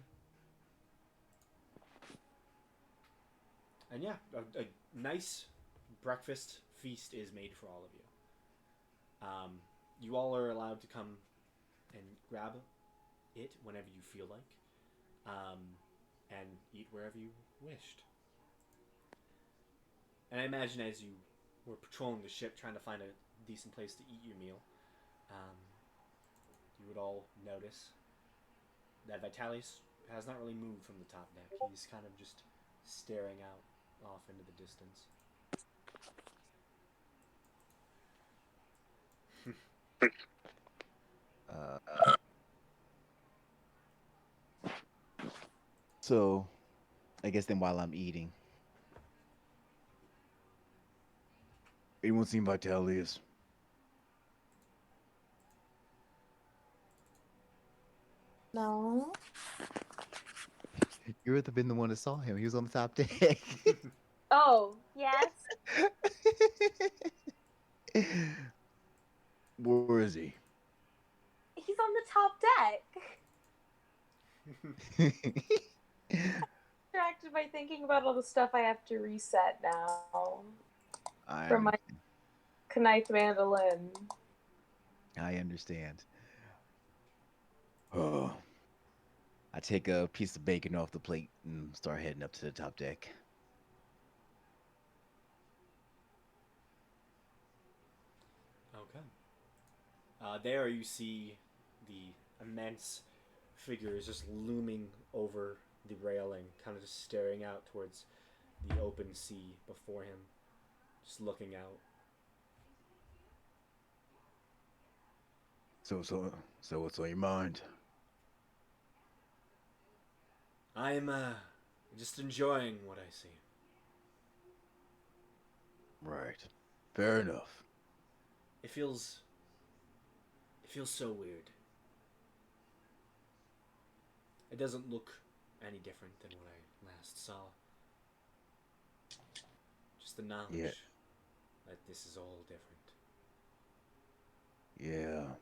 And yeah, a nice breakfast feast is made for all of you. You all are allowed to come and grab it whenever you feel like, and eat wherever you wished. And I imagine as you were patrolling the ship trying to find a decent place to eat your meal, um, you would all notice that Vitalis has not really moved from the top deck. He's kind of just staring out off into the distance. uh so I guess then while I'm eating. Anyone seen Vitalius? No. You would have been the one that saw him. He was on the top deck. Oh, yes. Where is he? He's on the top deck. Distracted by thinking about all the stuff I have to reset now I for my understand. Knife Mandolin. I understand. Oh, I take a piece of bacon off the plate and start heading up to the top deck. Okay. There you see the immense figures just looming over the railing, kind of just staring out towards the open sea before him, just looking out. So what's on your mind? I'm just enjoying what I see. Right. Fair enough. It feels so weird. It doesn't look any different than what I last saw. Just the knowledge Yeah. that this is all different. Yeah.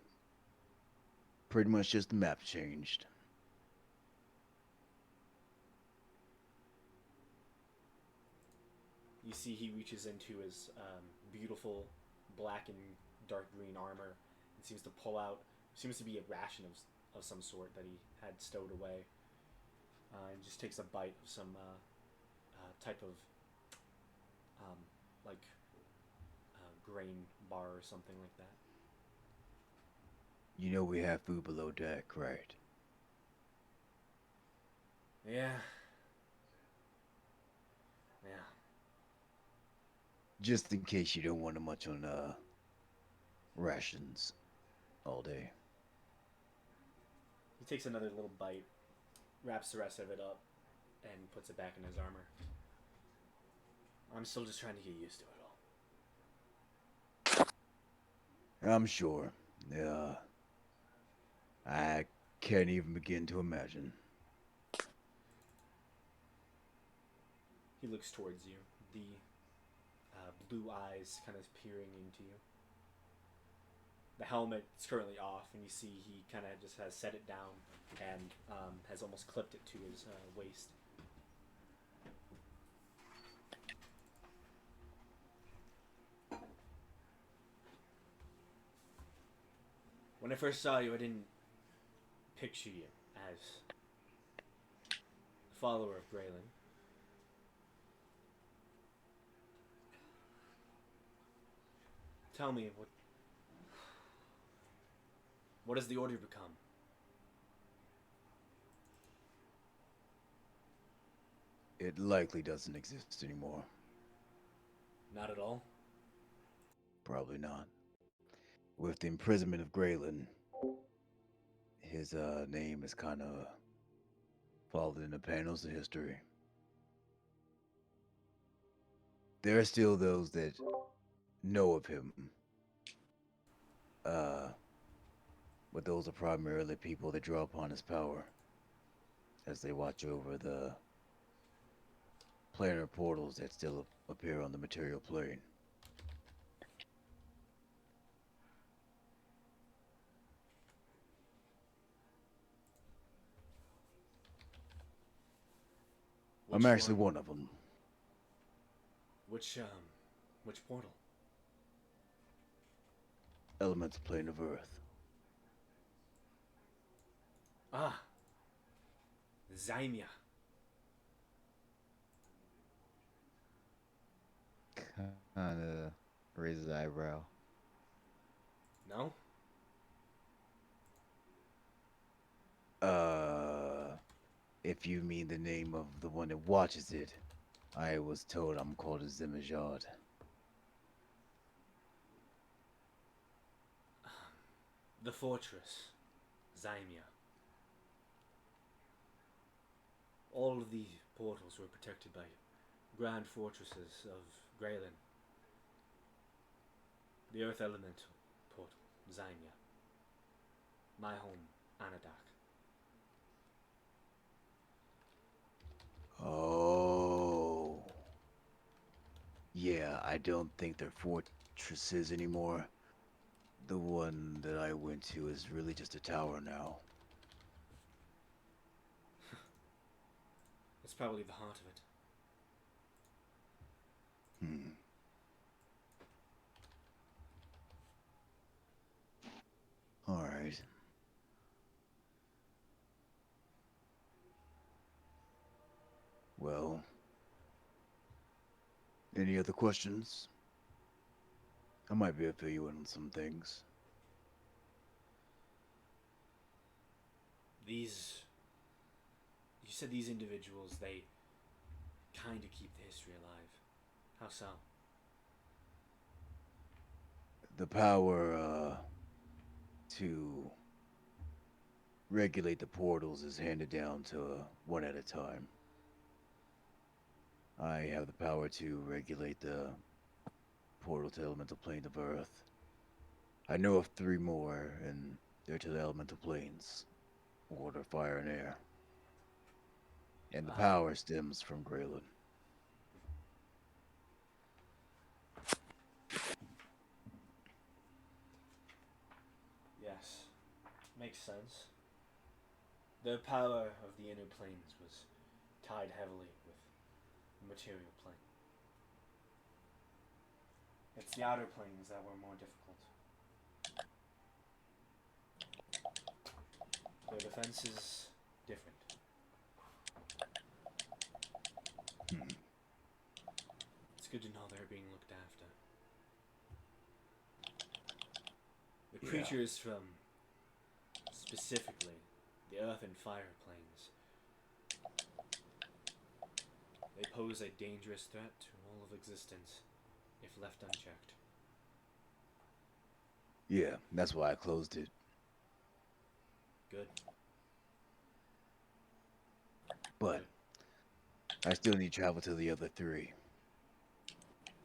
Pretty much just the map changed. You see he reaches into his beautiful black and dark green armor and seems to pull out, seems to be a ration of some sort that he had stowed away. And just takes a bite of some type of like grain bar or something like that. You know we have food below deck, right? Yeah. Yeah. Just in case you don't want to munch on rations all day. He takes another little bite, wraps the rest of it up, and puts it back in his armor. I'm still just trying to get used to it all. I'm sure. Yeah. I can't even begin to imagine. He looks towards you, the blue eyes kind of peering into you. The helmet is currently off, and you see he kind of just has set it down and has almost clipped it to his waist. When I first saw you, I didn't picture you as a follower of Graylin. Tell me, what has the Order become? It likely doesn't exist anymore. Not at all. Probably not. With the imprisonment of Graylin, his name is kind of fallen in the panels of history. There are still those that know of him. But those are primarily people that draw upon his power as they watch over the planar portals that still appear on the material plane. I'm actually one of them. Which portal? Elemental plane of Earth. Ah, Zymia. Kinda raises his eyebrow. No? If you mean the name of the one that watches it, I was told I'm called a Zemajad. The fortress, Zymia. All of the portals were protected by grand fortresses of Graylin. The Earth Elemental portal, Zymia. My home, Anadak. Oh. Yeah, I don't think they're fortresses anymore. The one that I went to is really just a tower now. That's probably the heart of it. Alright. Well, any other questions? I might be able to fill you in on some things. You said these individuals, they kind of keep the history alive. How so? The power, to regulate the portals is handed down to one at a time. I have the power to regulate the portal to elemental plane of Earth. I know of 3 more, and they're to the elemental planes. Water, fire, and air. And the Uh, power stems from Graylin. Yes, makes sense. The power of the inner planes was tied heavily with the material plane. It's the outer planes that were more difficult. Their defense is different. Hmm. It's good to know they're being looked after. The Yeah. creatures from, specifically, the earth and fire planes, they pose a dangerous threat to all of existence if left unchecked. Yeah, that's why I closed it. Good. But I still need to travel to the other three.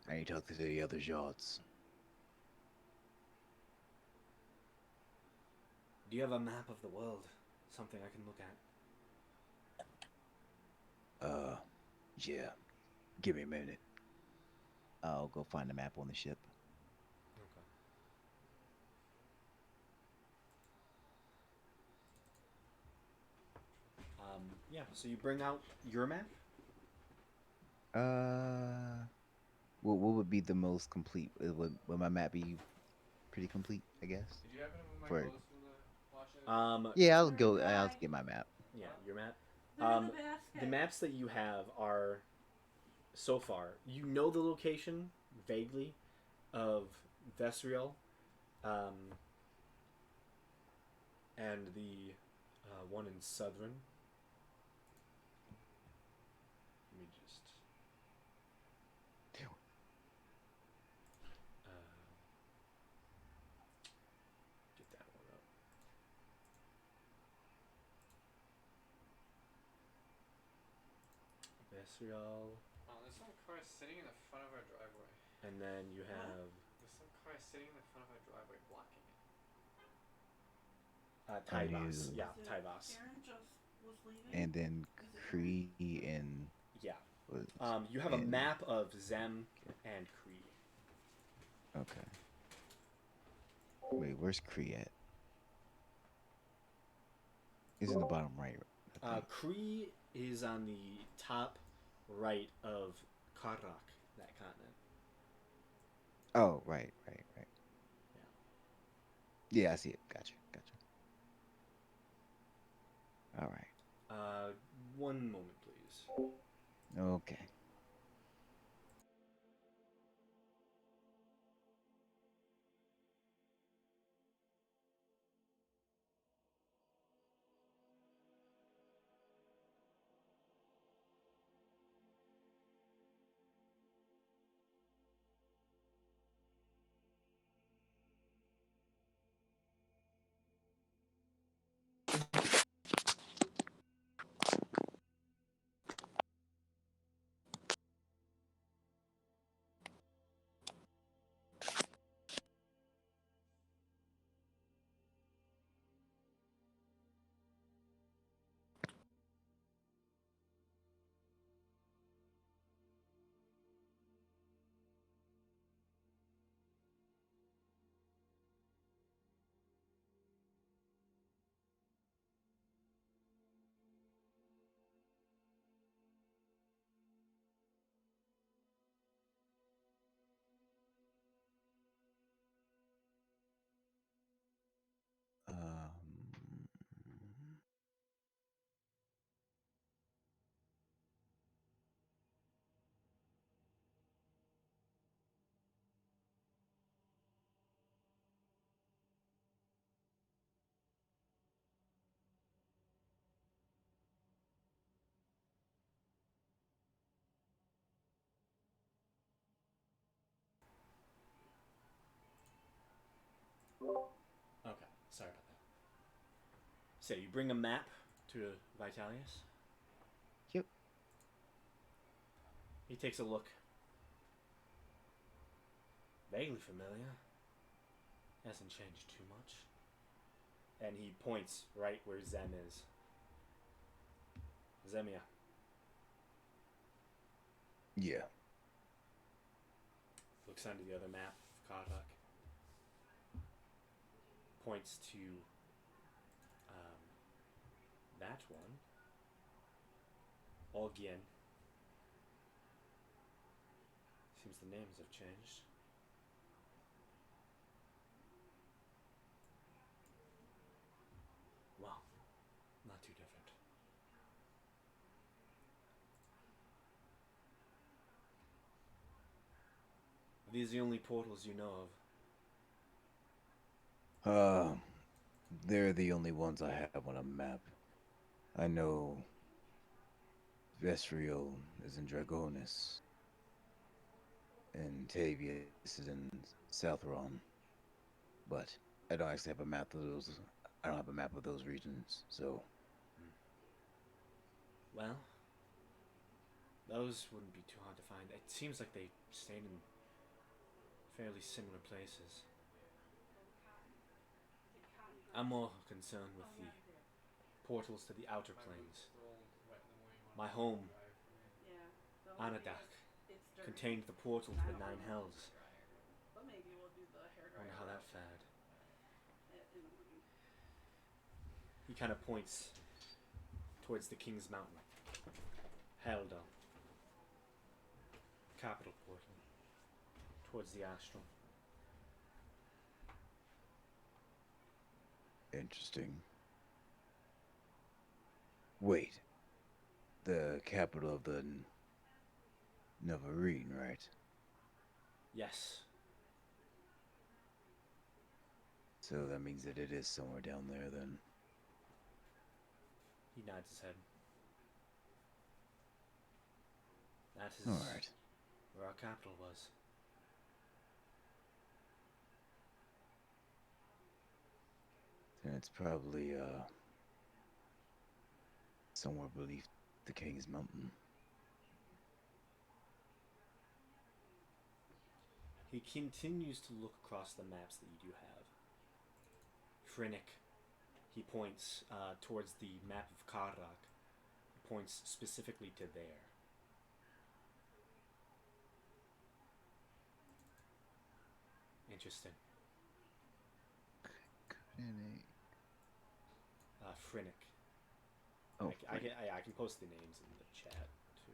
I need to talk to the other Yards. Do you have a map of the world? Something I can look at? Yeah. Give me a minute. I'll go find the map on the ship. Okay. Yeah, so you bring out your map? What would be the most complete? Would my map be pretty complete? I guess. Did you happen to move my For- clothes from the wash out? Yeah, I'll go. I'll get my map. Yeah, your map. They're in the basket. The maps that you have are, so far, you know the location, vaguely, of Vesriel, and the one in Southern. Let me just... get that one up. Vesriel, Oh, there's some car sitting in the front of our driveway. and then you have There's some car sitting in the front of our driveway blocking it. Tybas. you- Yeah, Is it Tybas. Aaron just was leaving. And then Is it Cree and Yeah. was- You have a and- map of Zem and Kree. Okay. Wait, where's Cree at? It's in the bottom right. I think. Kree is on the top right of Karrak, that continent. Oh, right. Yeah, I see it. Gotcha. All right. One moment, please. Okay. Okay, sorry about that. So you bring a map to Vitalius. Yep. He takes a look. Vaguely familiar. Hasn't changed too much. And he points right where Zem is. Zemia, Yeah. Looks onto the other map of Kardak. Points to that one. Olgien. Seems the names have changed. Well, not too different. Are these the only portals you know of? They're the only ones I have on a map. I know Vestrio is in Dragonis, and Tavius is in Southron, but I don't actually have a map of those. I don't have a map of those regions, so Well, those wouldn't be too hard to find. It seems like they stayed in fairly similar places. I'm more concerned with the portals to the outer planes. My home, Anadak, contained the portal to the Nine Hells. Wonder how that fared. He kind of points towards the King's Mountain. Heldal. Capital portal. Towards the Astral. interesting. Wait, the capital of the Nevarine, right? Yes. So that means that it is somewhere down there then. He nods his head. That is Alright. where our capital was. Then it's probably somewhere beneath the King's Mountain. He continues to look across the maps that you do have. Frinick. He points towards the map of Kardak. He points specifically to there. Interesting. Frinick. Oh, I can post the names in the chat too.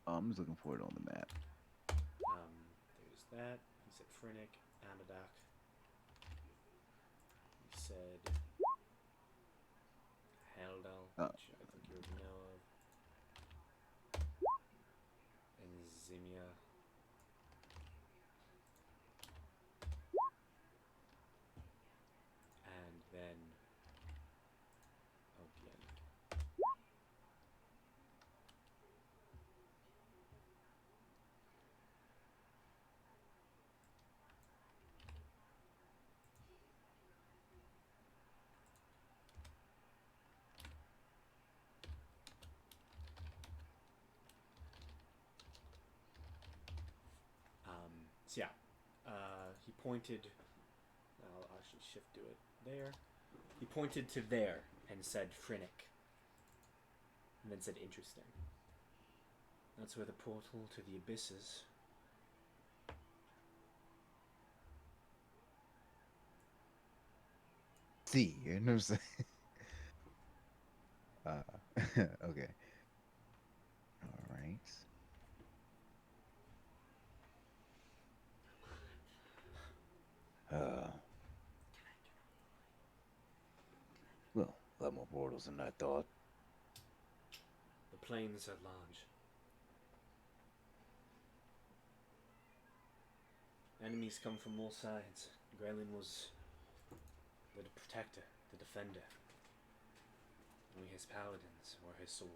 I'm just looking for it on the map. There's that. He said Frinick, Anadak. He said Heldal, which I think you already know of. And Zimia. And then Ogien. So yeah, he pointed. I'll actually shift to it there. He pointed to there and said Frinick. And then said interesting. That's where the portal to the abysses. See, you know what I'm saying? Okay. All right. Well, a lot more portals than I thought. The plains are large. Enemies come from all sides. Graylin was the protector, the defender. We his paladins or his sword.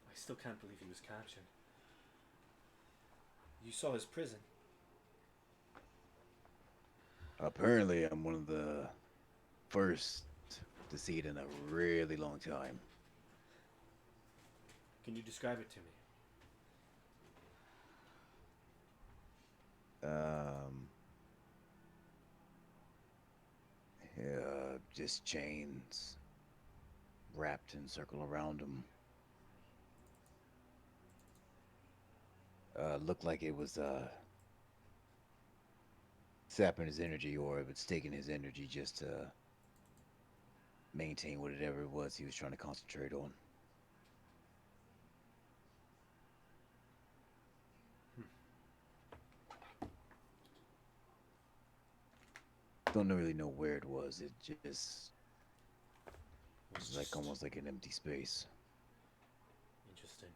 I still can't believe he was captured. You saw his prison. Apparently, I'm one of the first to see it in a really long time. Can you describe it to me? Um, just chains wrapped in circle around him. Looked like it was sapping his energy, or it was taking his energy just to maintain whatever it was he was trying to concentrate on. Don't really know where it was. It just was like almost like an empty space. Interesting.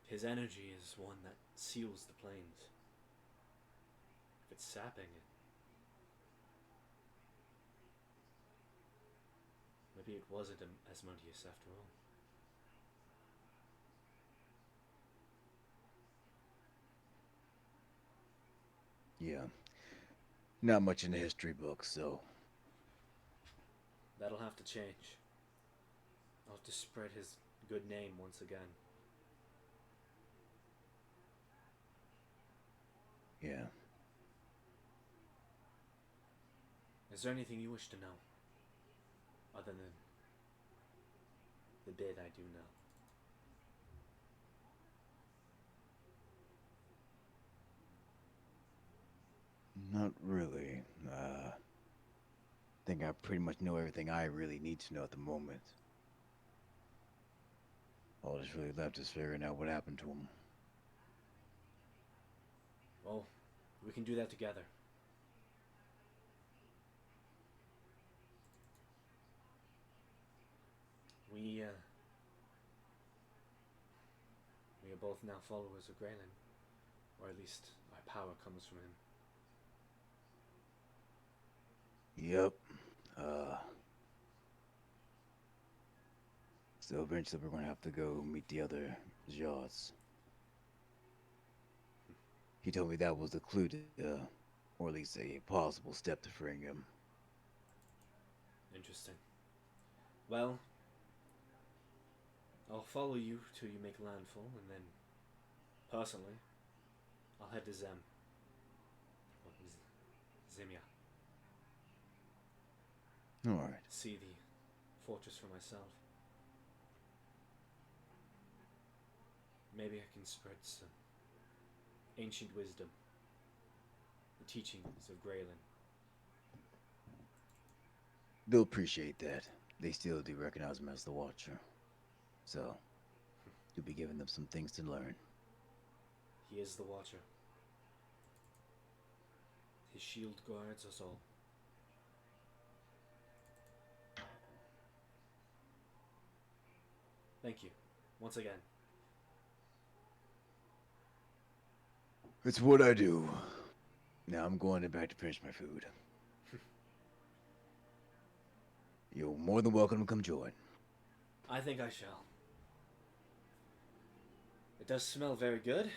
His energy is one that seals the plains. If it's sapping it, maybe it wasn't Asmodeus after all. Yeah. Not much in the history books, so That'll have to change. I'll have to spread his good name once again. yeah. Is there anything you wish to know? Other than the bit I do know. Not really. Think I pretty much know everything I really need to know at the moment. All that's really left is figuring out what happened to him. Well, we can do that together. We are both now followers of Graylin. Or at least our power comes from him. Yep. So eventually we're gonna have to go meet the other Jaws. He told me that was the clue to, or at least a possible step to freeing him. Interesting. Well, I'll follow you till you make landfall, and then, personally, I'll head to Zem. Or Zemia. Alright. To see the fortress for myself. Maybe I can spread some ancient wisdom, the teachings of Graylin. They'll appreciate that. They still do recognize him as the Watcher. So, you'll be giving them some things to learn. He is the Watcher. His shield guards us all. Thank you, once again. It's what I do. Now I'm going back to finish my food. You're more than welcome to come join. I think I shall. It does smell very good.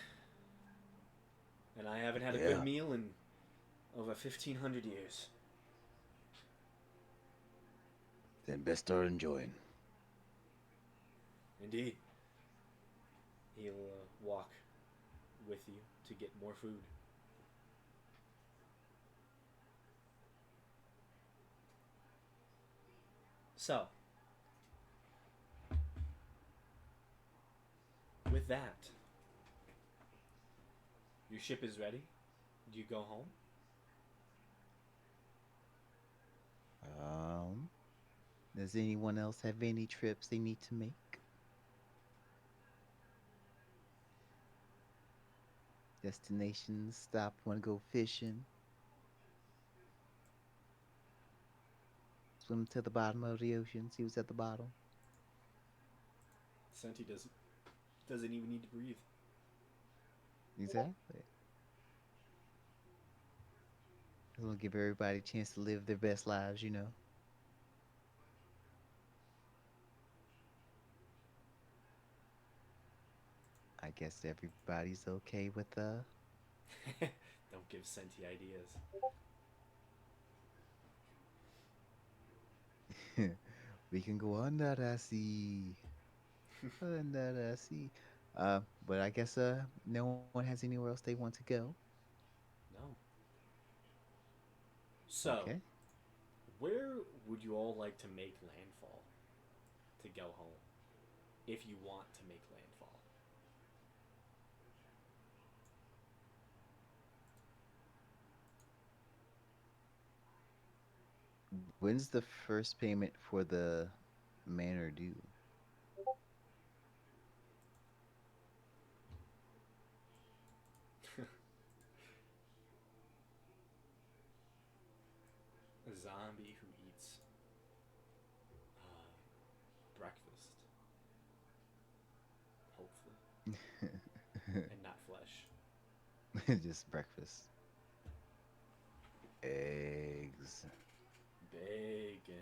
And I haven't had a Yeah. good meal in over 1,500 years. Then best start enjoying. Indeed. He'll walk with you to get more food. So, with that, your ship is ready. Do you go home? Does anyone else have any trips they need to make? Destinations, stop, want to go fishing? Swim to the bottom of the ocean, see what's at the bottom? Senti doesn't even need to breathe. Exactly. I want to give everybody a chance to live their best lives, you know. I guess everybody's okay with Don't give Senti ideas. we can go under the sea. Under the sea. But I guess no one has anywhere else they want to go. No. So, Okay. where would you all like to make landfall to go home? If you want to make landfall. When's the first payment for the manor due? A zombie who eats breakfast. Hopefully. And not flesh. Just breakfast. Eggs. Bacon.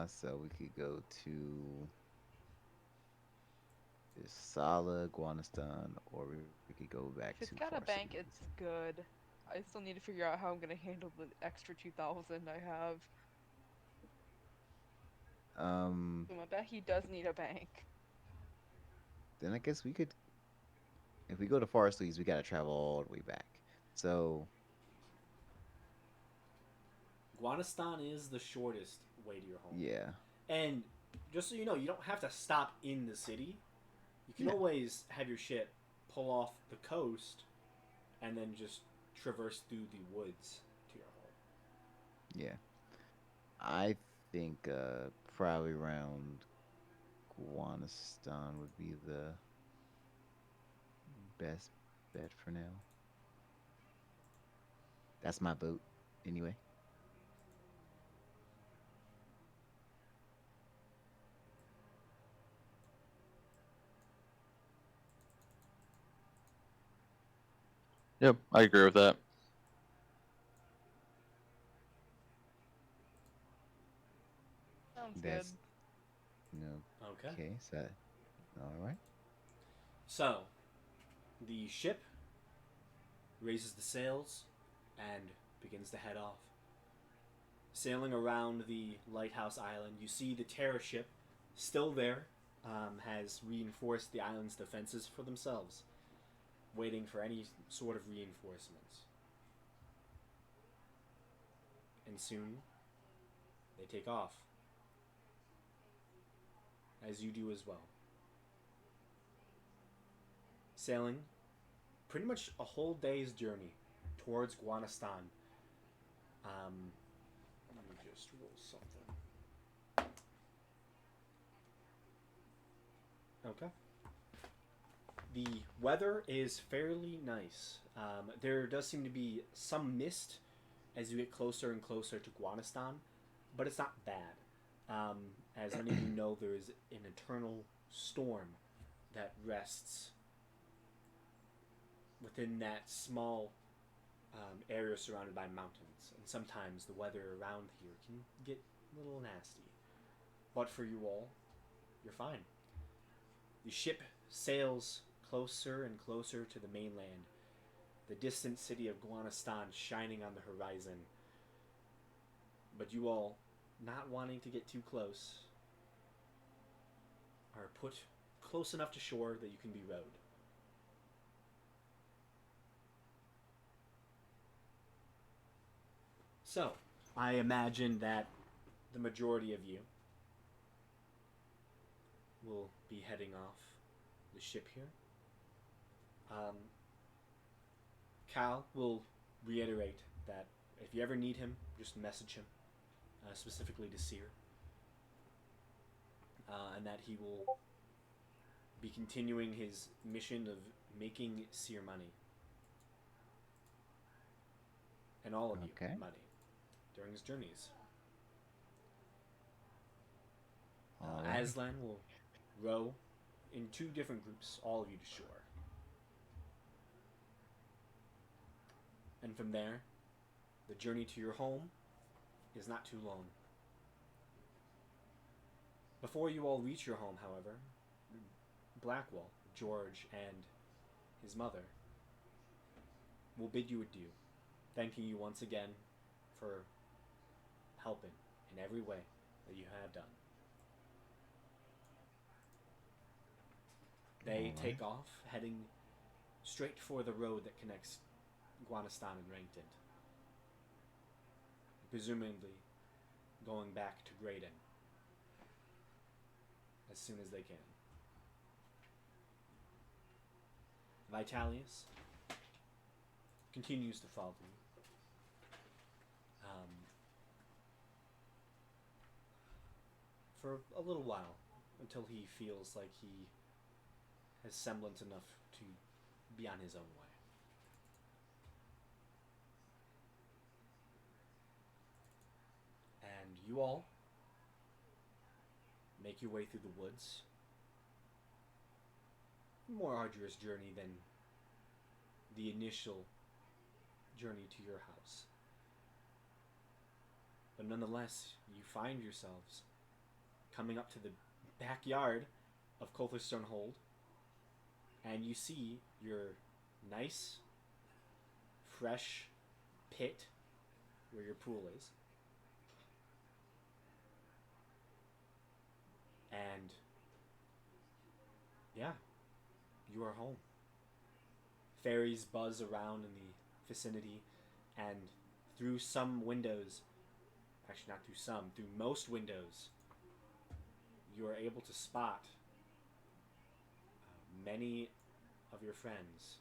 So we could go to Sala, Guanistan, or we could go back If it's to got a Far bank, Cities. it's good. I still need to figure out how I'm gonna handle the extra 2,000 I have. So I bet he does need a bank. Then I guess we could, if we go to Forest Leagues, we gotta travel all the way back. So Guanistan is the shortest way to your home. yeah, And just so you know, you don't have to stop in the city. You can Yeah. always have your ship pull off the coast and then just traverse through the woods to your home. yeah. I think probably around Guanistan would be the best bet for now. That's my boat, anyway. Yep, I agree with that. Sounds That's good. Okay. Okay. So all right. So, the ship raises the sails and begins to head off. Sailing around the lighthouse island, you see the terror ship still there, has reinforced the island's defenses for themselves, waiting for any sort of reinforcements. And soon, they take off, as you do as well. Sailing pretty much a whole day's journey towards Guanistan. Let me just roll something. Okay. The weather is fairly nice. There does seem to be some mist as you get closer and closer to Guanistan, but it's not bad. As many of you know, there is an eternal storm that rests within that small area surrounded by mountains, and sometimes the weather around here can get a little nasty. But for you all, you're fine. The ship sails closer and closer to the mainland, the distant city of Guanistan shining on the horizon. But you all, not wanting to get too close, are put close enough to shore that you can be rowed. So, I imagine that the majority of you will be heading off the ship here. Cal will reiterate that if you ever need him, just message him, specifically to Seer, and that he will be continuing his mission of making Seer money, and all of you Okay. money during his journeys. All right. Aslan will row in two different groups, all of you to shore. And from there, the journey to your home is not too long. Before you all reach your home, however, Blackwell, George, and his mother will bid you adieu, thanking you once again for helping in every way that you have done. They Alright. take off, heading straight for the road that connects Guanistan and Rankton. Presumably going back to Graydon as soon as they can. Vitalius continues to follow you. For a little while, until he feels like he has semblance enough to be on his own way. And you all make your way through the woods. More arduous journey than the initial journey to your house. But nonetheless, you find yourselves coming up to the backyard of Coltherstone Hold, and you see your nice, fresh pit where your pool is. And yeah, you are home. Fairies buzz around in the vicinity, and through some windows, actually not through some, through most windows, you are able to spot many of your friends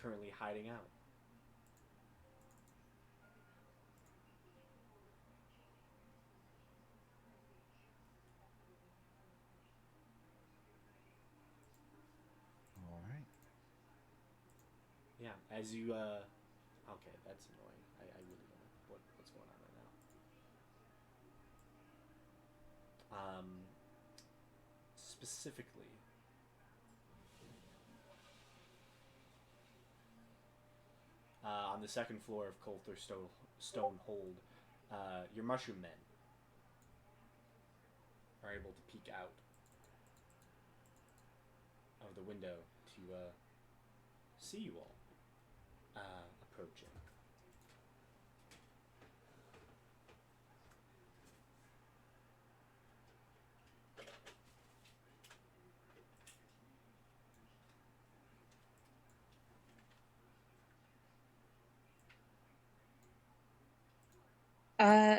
currently hiding out. All right. Yeah, as you, okay, that's annoying. I really don't know what's going on right now. Specifically, on the second floor of Coltherstone Hold, your mushroom men are able to peek out of the window to see you all approaching.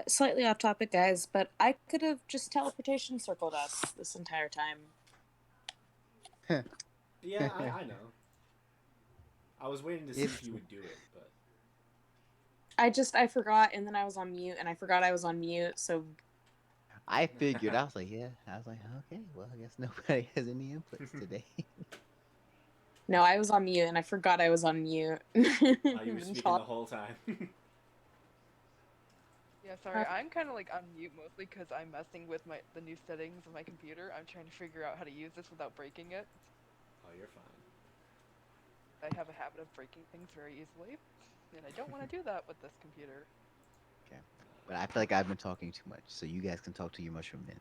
Slightly off topic, guys, but I could have just teleportation circled us this entire time. Yeah, I know. I was waiting to see if you would do it, but I forgot, and then I was on mute, and I forgot I was on mute, so I figured. I was like, yeah. I was like, okay. Well, I guess nobody has any inputs today. no, I was on mute, and I forgot I was on mute. you were speaking the whole time. Yeah, sorry, I'm kind of like on mute mostly because I'm messing with the new settings of my computer. I'm trying to figure out how to use this without breaking it. Oh, you're fine. I have a habit of breaking things very easily, and I don't want to do that with this computer. Okay. But I feel like I've been talking too much, so you guys can talk to your mushroom men.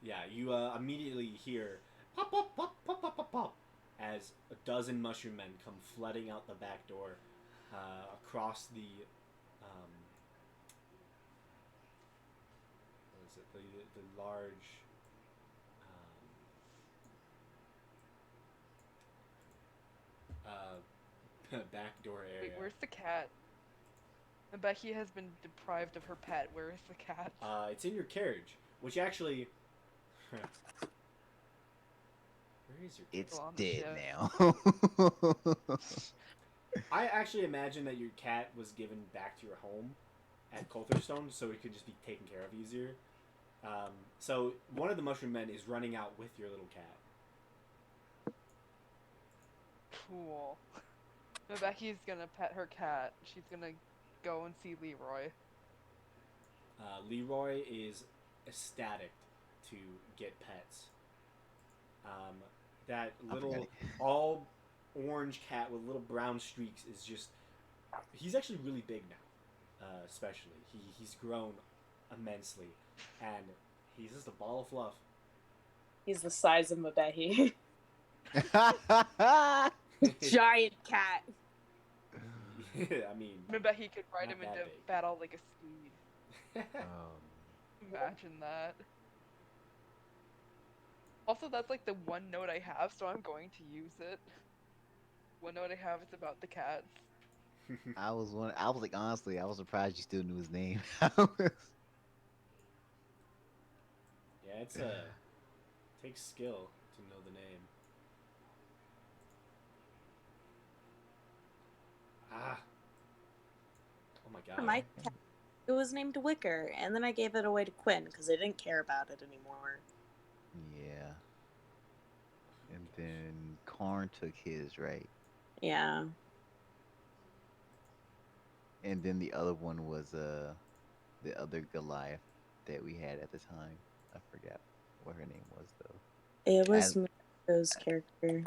Yeah, you immediately hear pop, pop, pop, pop, pop, pop, pop, as a dozen mushroom men come flooding out the back door across the what is it? The large back door area. Wait, where's the cat? I bet he has been deprived of her pet. Where is the cat? It's in your carriage, which actually. Where is your? It's on the dead ship. now. I actually imagine that your cat was given back to your home at Coltherstone, so it could just be taken care of easier. So one of the mushroom men is running out with your little cat. Cool. I bet he's gonna pet her cat. She's gonna go and see Leroy. Leroy is ecstatic to get pets. That little all orange cat with little brown streaks is just. He's actually really big now, especially. He's grown immensely, and he's just a ball of fluff. he's the size of Mabehi. Giant cat. I mean, I bet he could ride Not him that into big. battle like a steed. Imagine that. Also, that's like the one note I have, so I'm going to use it. One note I have is about the cats. I was like, honestly, I was surprised you still knew his name. yeah, takes skill to know the name. Ah. Oh my god. My cat, it was named Wicker, and then I gave it away to Quinn because I didn't care about it anymore. Yeah. And then Karn took his, right? Yeah. And then the other one was the other Goliath that we had at the time. I forgot what her name was though. It was As- Marco's character.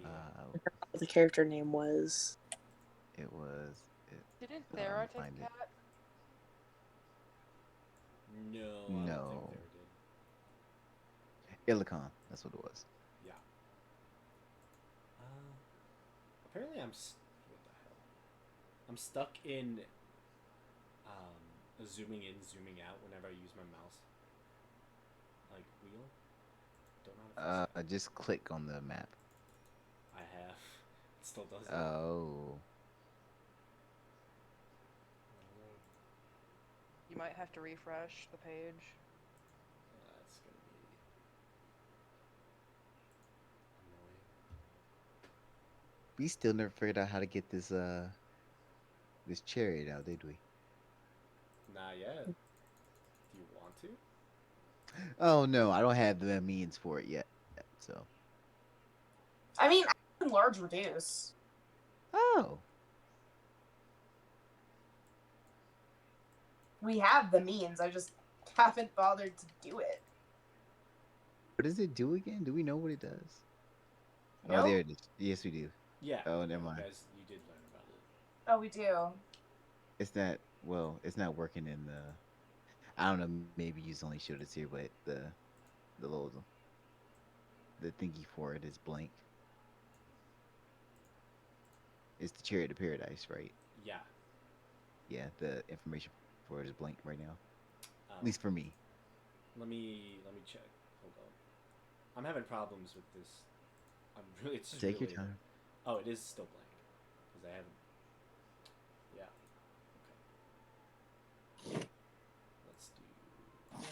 Yeah. What the character name was. It was. Didn't Oh, Thera take find the it. cat? No, I don't No. think they did. Illican. That's what it was. Yeah. Apparently what the hell? I'm stuck in zooming in, zooming out whenever I use my mouse. Like wheel. Don't know how to fix it. Just click on the map. I have. It still does it. Oh. You might have to refresh the page. That's gonna be annoying. We still never figured out how to get this chariot out, did we? Not yet. Do you want to? Oh no, I don't have the means for it yet. So. I mean, I can large reduce. Oh. We have the means. I just haven't bothered to do it. What does it do again? Do we know what it does? Oh, Nope. there it is. Yes, we do. Yeah. Oh, never mind. You guys, you did learn about it. Oh, we do. It's not. Well, it's not working in the. I don't know. Maybe you only showed it here, but the little the thingy for it is blank. It's the Chariot of Paradise, right? Yeah. Yeah, the information for it is blank right now. At Um, least for me. Let me check. Hold on. I'm having problems with this. I'm really. It's just Take your really- time. Oh, it is still blank because I haven't. Yeah. Okay. Let's do this.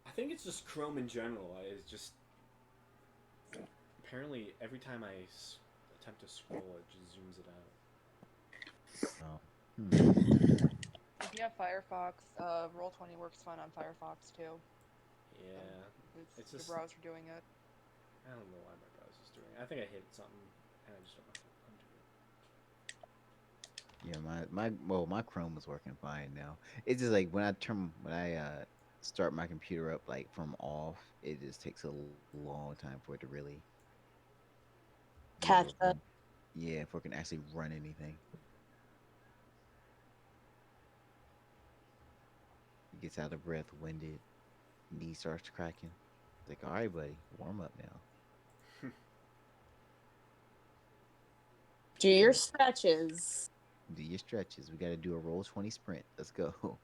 I think it's just Chrome in general. It's just apparently every time I attempt to scroll, it just zooms it out. Oh. If you have Firefox, Roll20 works fine on Firefox too. Yeah. It's It's your just- browser doing it. I don't know why my browser's doing it. I think I hit something and I just don't know how to undo it. Yeah, my Chrome is working fine now. It's just like when I start my computer up like from off, it just takes a long time for it to really be able Catch to up. run. Yeah, if it can actually run anything. It gets out of breath, winded, knee starts cracking. It's like, all right, buddy, warm up now. Do your stretches. Do your stretches. We got to do a Roll20 sprint. Let's go.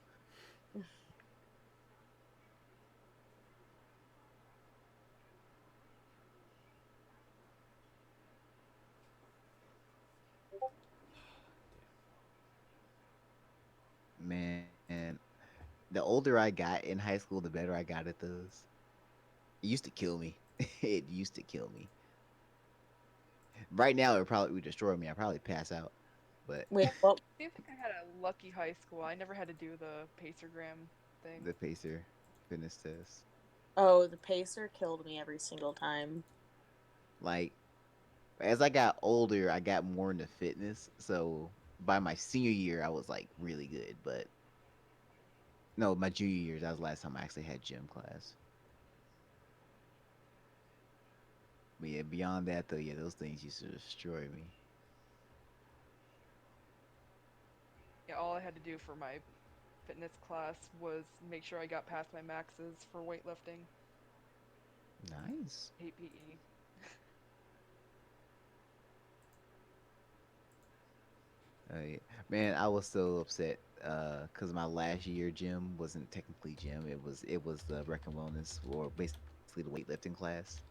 Man, the older I got in high school, the better I got at those. It used to kill me. It used to kill me. Right now, it probably would destroy me. I'd probably pass out. But Wait, what? I think I had a lucky high school. I never had to do the Pacergram thing. the pacer fitness test, Oh, the pacer killed me every single time. like, as I got older, I got more into fitness. So by my senior year, I was like really good. But no, my junior years, that was the last time I actually had gym class. But yeah, beyond that though, yeah, those things used to destroy me. Yeah, all I had to do for my fitness class was make sure I got past my maxes for weightlifting. Nice. Hate PE. Yeah. Man, I was so upset because my last year gym wasn't technically gym. It was the rec and wellness or basically the weightlifting class,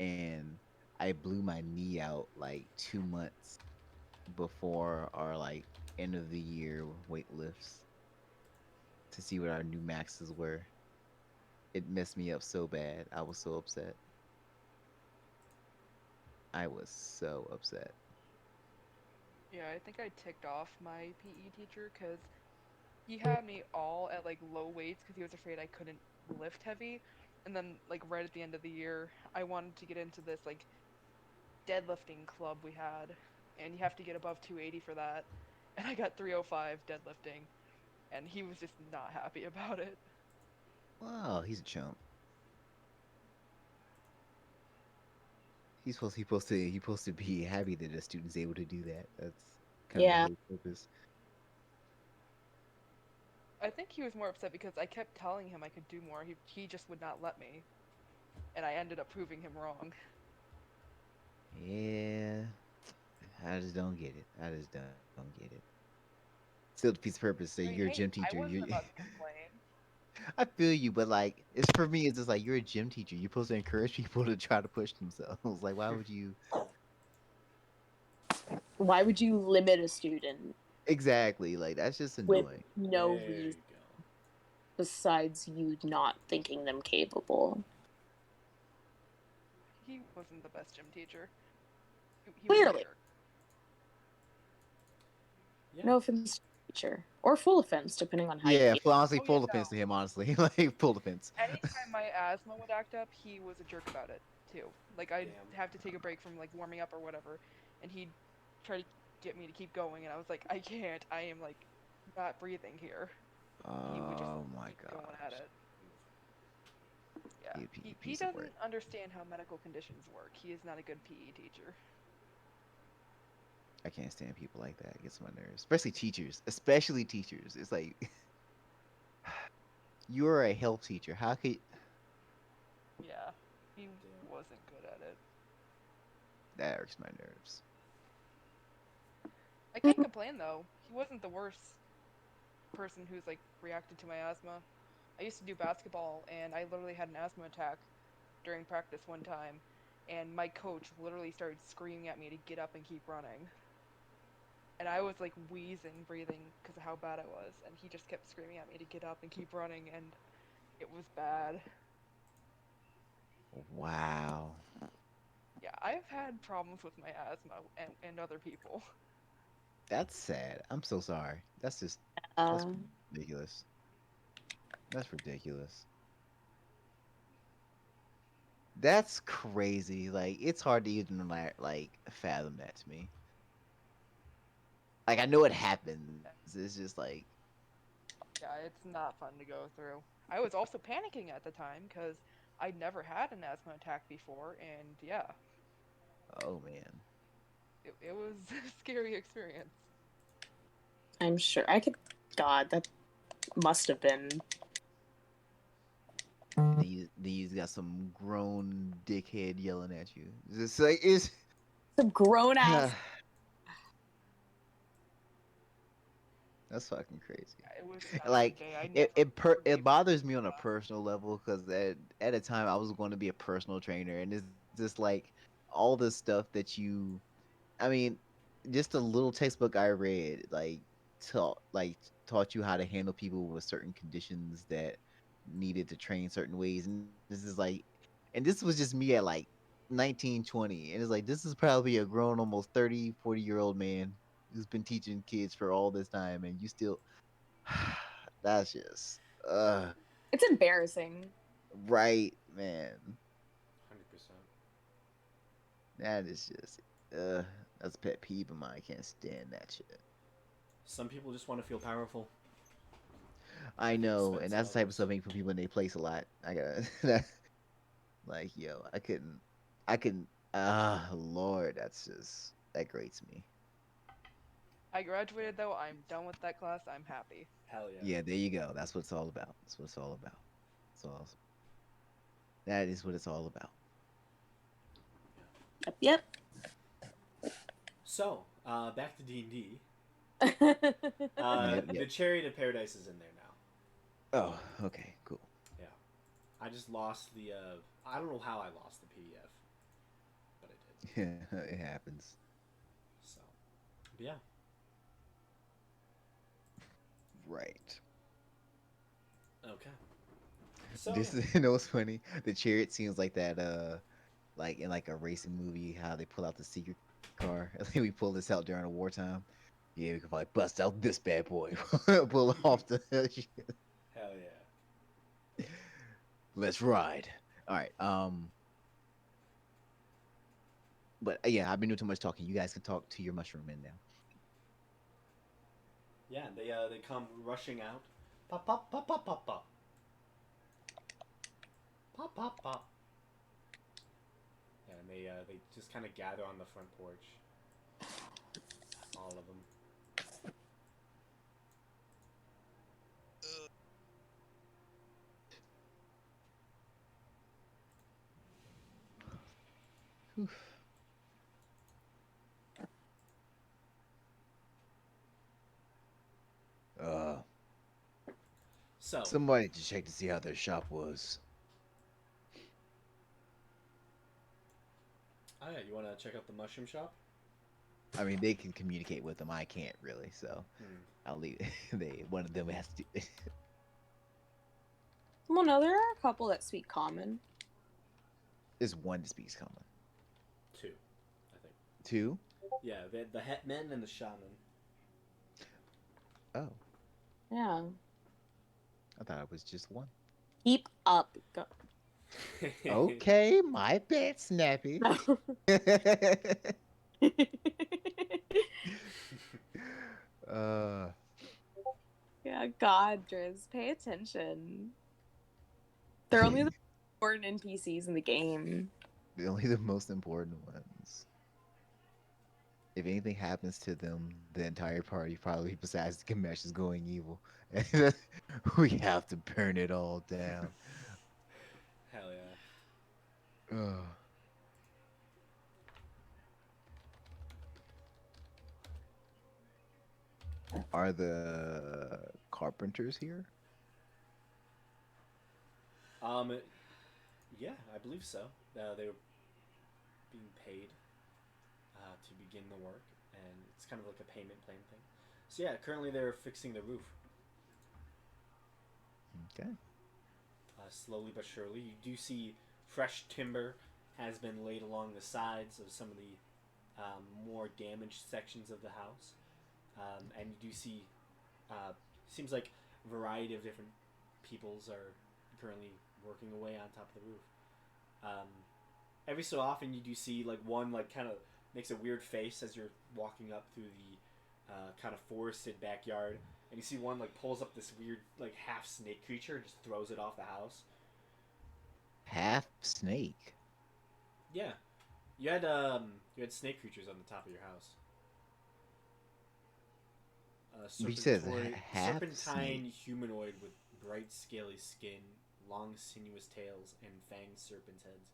and I blew my knee out like 2 months before our like end of the year weight lifts to see what our new maxes were. It messed me up so bad. I was so upset. I was so upset. Yeah, I think I ticked off my PE teacher because he had me all at like low weights because he was afraid I couldn't lift heavy. And then like right at the end of the year, I wanted to get into this like deadlifting club we had, and you have to get above 280 for that. And I got 305 deadlifting, and he was just not happy about it. Wow, he's a chump. He's supposed to be happy that the student's able to do that. That's kind of the Yeah. whole purpose. I think he was more upset because I kept telling him I could do more. He just would not let me, and I ended up proving him wrong. Yeah, I just don't get it. I just don't get it. Still defeats the purpose. Say I mean, you're a hey, gym I teacher. wasn't You, about to complain. I feel you, but like it's for me. It's just like you're a gym teacher. You're supposed to encourage people to try to push themselves. Like, why would you? Why would you limit a student Exactly. Like that's just with annoying. no There reason you go. besides you not thinking them capable? He wasn't the best gym teacher. He was a Clearly. jerk. Yeah. No offense to the teacher. Or full offense, depending on how you Yeah, feel. honestly, Oh yeah, full offense to him. Honestly, like full offense. anytime my asthma would act up, he was a jerk about it too. Like I'd Damn. have to take a break from like warming up or whatever, and he'd try to get me to keep going, and I was like, I can't. I am like not breathing here. He would just Oh my keep going at gosh. it. Yeah, You'd be a he piece of doesn't work. understand how medical conditions work. He is not a good PE teacher. I can't stand people like that. It gets on my nerves, especially teachers. Especially teachers. It's like you're a health teacher. How could Yeah, he wasn't good at it. that irks my nerves? I can't complain though. He wasn't the worst person who's like reacted to my asthma. I used to do basketball, and I literally had an asthma attack during practice one time, and my coach literally started screaming at me to get up and keep running. And I was like wheezing, breathing because of how bad it was, and he just kept screaming at me to get up and keep running, and it was bad. Wow. Yeah, I've had problems with my asthma and other people. That's sad. I'm so sorry. That's Uh, ridiculous. That's ridiculous. That's crazy. Like it's hard to even like fathom that to me. Like I know it happens. It's just like Yeah, it's not fun to go through. I was also panicking at the time because I'd never had an asthma attack before, and yeah, oh man. it was a scary experience. I'm sure I could. God, that must have been. These got some grown dickhead yelling at you. It's like it's Some grown ass. that's fucking crazy. Yeah, it was not a Like good day. I it never it forgave bothers me on a myself. personal level because at a time I was going to be a personal trainer and it's just like all the stuff that you I mean just a little textbook I read taught you how to handle people with certain conditions that needed to train certain ways and this is like and this was just me at like 19, 20 and it's like this is probably a grown almost 30, 40-year old man who's been teaching kids for all this time and you still that's just It's embarrassing. right, man. 100%. That is just uh that's a pet peeve of mine. I can't stand that shit. Some people just want to feel powerful I at the know, and expense of that's the type of others. stuff I make for people in their place a lot. I gotta like yo, I couldn't. I can. Lord, that grates me. I graduated though. I'm done with that class. I'm happy. Hell yeah. Yeah, there you go. That's what it's all about. That's what it's all about. That's all. That is what it's all about. Yep. So, back to D&D. Yep. Yep. The Chariot of Paradise is in there now. Oh, okay, cool. Yeah. I just lost the, I don't know how I lost the PDF. But I did. Yeah, it happens. So, but yeah. Right. Okay. So, This is, you know what's funny? The chariot seems like that like in like a racing movie, how they pull out the secret car. I think we pull this out during a wartime. Yeah, we can probably bust out this bad boy. Pull off the hell yeah. let's ride. Alright, but yeah, I've been doing too much talking. You guys can talk to your mushroom men now. Yeah, they come rushing out. Pop, pop, pop, pop, pop, pop. Pop, pop, pop. Yeah, and they just kind of gather on the front porch. All of them. Uh, So, somebody to check to see how their shop was. oh yeah, you want to check out the mushroom shop? I mean, they can communicate with them. I can't really, so Hmm. I'll leave. One of them has to do it. Well, no, there are a couple that speak common. There's one that speaks common. 2, I think. 2? Yeah, the hetman and the shaman. Oh, Yeah. I thought it was just one. Keep up. Go. Okay, my bad, Snappy. uh, Yeah, God, Driz, pay attention. They're only the important NPCs in the game. only the most important ones. If anything happens to them, the entire party, probably besides Gamesh, is going evil. We have to burn it all down. Hell yeah. Ugh. Are the carpenters here? Yeah, I believe so. They were being paid to begin the work, and it's kind of like a payment plan thing. So yeah, currently they're fixing the roof. Okay. Slowly but surely, you do see fresh timber has been laid along the sides of some of the more damaged sections of the house, and you do see seems like a variety of different peoples are currently working away on top of the roof. Every so often, you do see like one like kind of makes a weird face as you're walking up through the kind of forested backyard, and you see one like pulls up this weird like half snake creature and just throws it off the house. Half snake. Yeah, you had snake creatures on the top of your house. But you said it's a half Serpentine snake. humanoid with bright scaly skin, long sinuous tails, and fanged serpent's heads.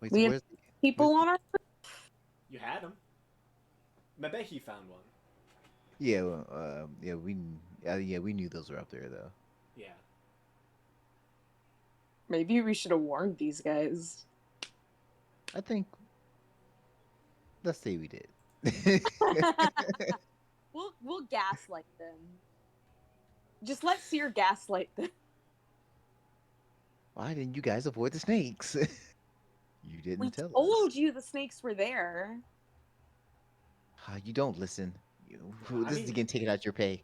Wait, We so have where's people where's- on our. You had him. I bet he found one. Yeah, well, yeah, we knew those were up there though. Yeah. Maybe we should have warned these guys. I think. Let's say we did. We'll gaslight them. Just let Seer gaslight them. Why didn't you guys avoid the snakes? You didn't We tell us. told you the snakes were there. You don't listen. I This is mean- again taking out your pay.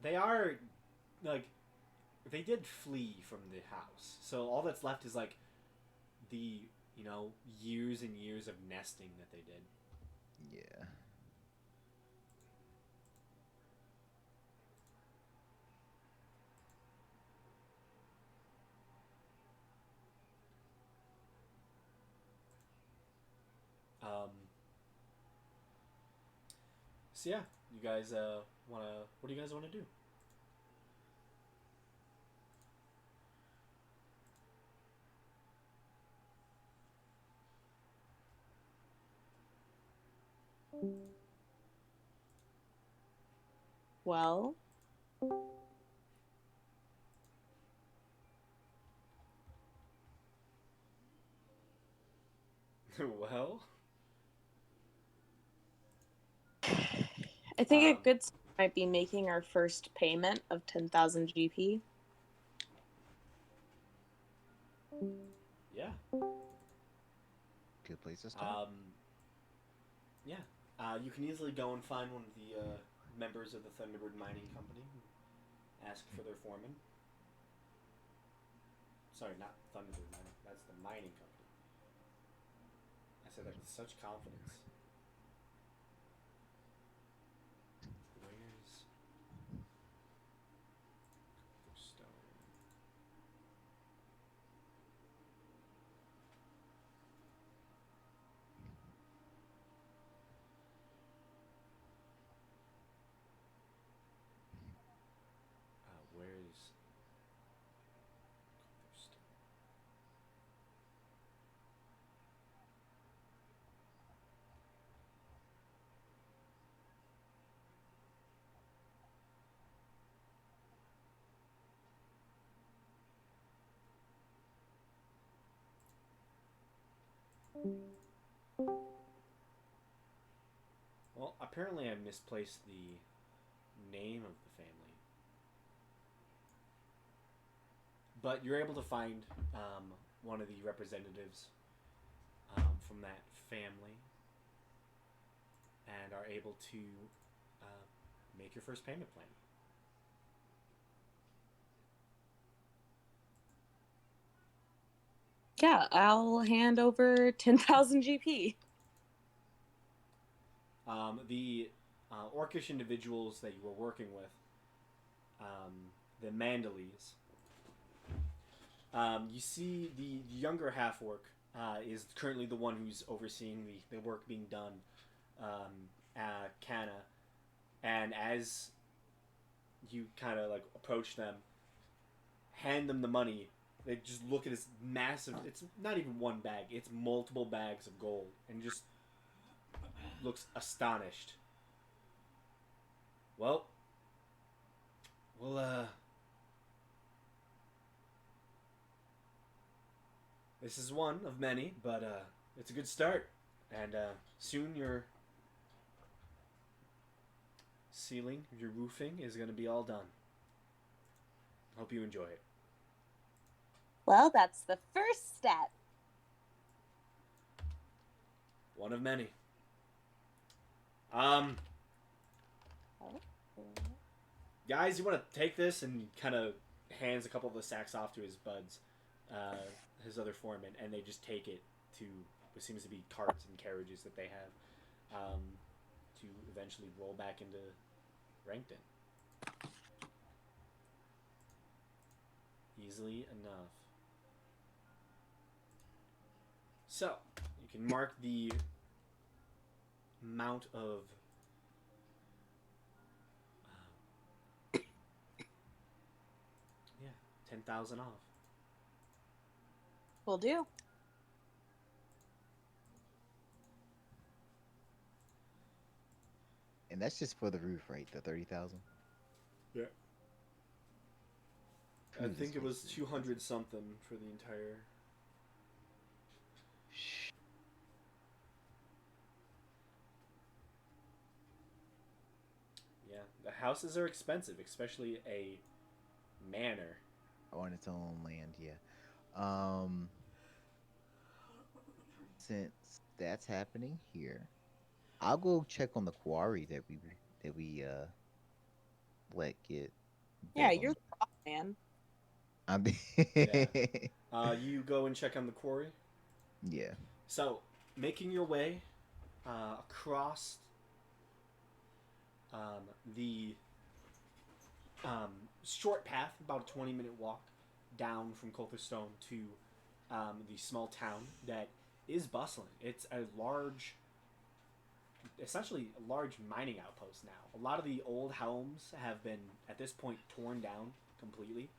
They are, like, they did flee from the house. So all that's left is, like, the, years and years of nesting that they did. Yeah. So yeah, you guys wanna? What do you guys want to do? Well, Well, I think a Um, good start might be making our first payment of 10,000 GP. yeah. Good place to start. Yeah. You can easily go and find one of the members of the Thunderbird Mining Company. Ask for their foreman. Sorry, not Thunderbird Mining. That's the mining company. I said that with such confidence. Where's Stone? Where's Stone? Well, apparently I misplaced the name of the family. But you're able to find one of the representatives from that family and are able to make your first payment plan. Yeah, I'll hand over 10,000 GP. The orcish individuals that you were working with, the Mandalese, you see the younger half orc is currently the one who's overseeing the work being done at Kana, and as you kind of like approach them, hand them the money, they just look at this massive, it's not even one bag, it's multiple bags of gold, and just looks astonished. Well, this is one of many, but it's a good start. And soon your ceiling, your roofing is going to be all done. Hope you enjoy it. Well, that's the first step. One of many. Guys, you want to take this, and kind of hands a couple of the sacks off to his buds, his other foreman, and they just take it to what seems to be carts and carriages that they have to eventually roll back into Rankton. Easily enough. So, you can mark the amount of yeah, 10,000 off. Will do. And that's just for the roof, right? The 30,000. Yeah. I think it was 200 something for the entire. Yeah, the houses are expensive, especially a manor. On its own land, yeah. Since that's happening here, I'll go check on the quarry that we let get. Yeah, built you're on. the boss, man. Yeah. You go and check on the quarry. Yeah. So, making your way across the short path, about a 20-minute walk down from Colthurstone to the small town that is bustling. It's a large essentially a large mining outpost now. A lot of the old homes have been, at this point, torn down completely.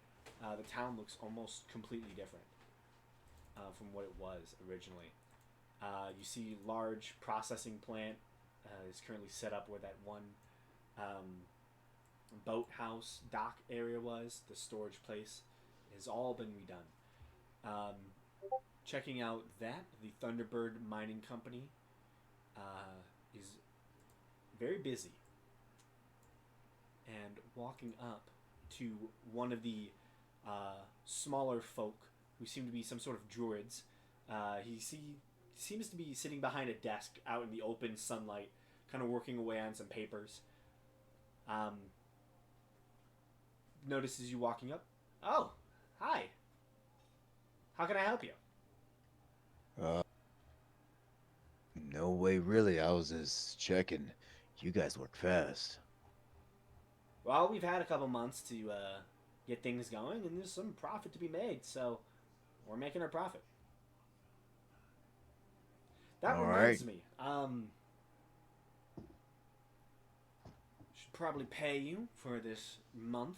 The town looks almost completely different from what it was originally. You see large processing plant is currently set up where that one boathouse dock area was. The storage place has all been redone. Checking out that, the Thunderbird Mining Company is very busy. And walking up to one of the smaller folk who seem to be some sort of druids, he seems to be sitting behind a desk out in the open sunlight, kind of working away on some papers. Notices you walking up. Oh, hi. How can I help you? No way, really. I was just checking. You guys work fast. Well, we've had a couple months to get things going, and there's some profit to be made, so we're making our profit. That All reminds right. me. Should probably pay you for this month.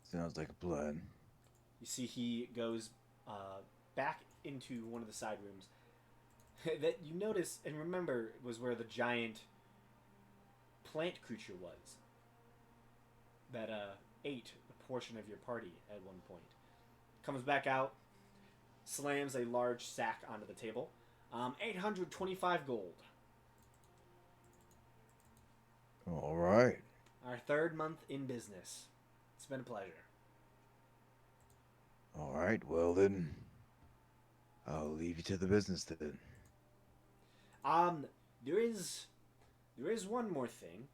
Sounds like a plan. You see, he goes back into one of the side rooms that you notice and remember was where the giant plant creature was that ate a portion of your party at one point. Comes back out, slams a large sack onto the table. 825 gold. All right. Our third month in business. It's been a pleasure. All right. Well, then, I'll leave you to the business then. There is one more thing.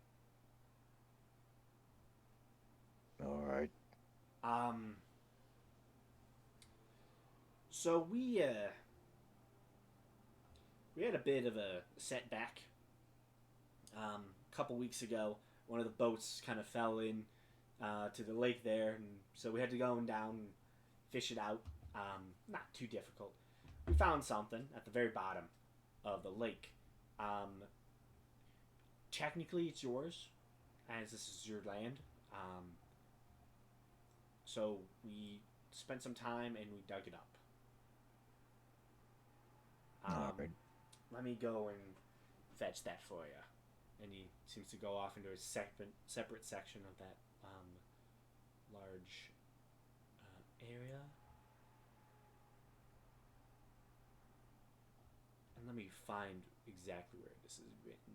All right. So we had a bit of a setback. A couple weeks ago, one of the boats kind of fell in to the lake there, and so we had to go down and fish it out. Not too difficult. We found something at the very bottom of the lake. Technically, it's yours, as this is your land. So we spent some time and we dug it up. All right. Let me go and fetch that for you. And he seems to go off into a separate section of that large area. And let me find exactly where this is written.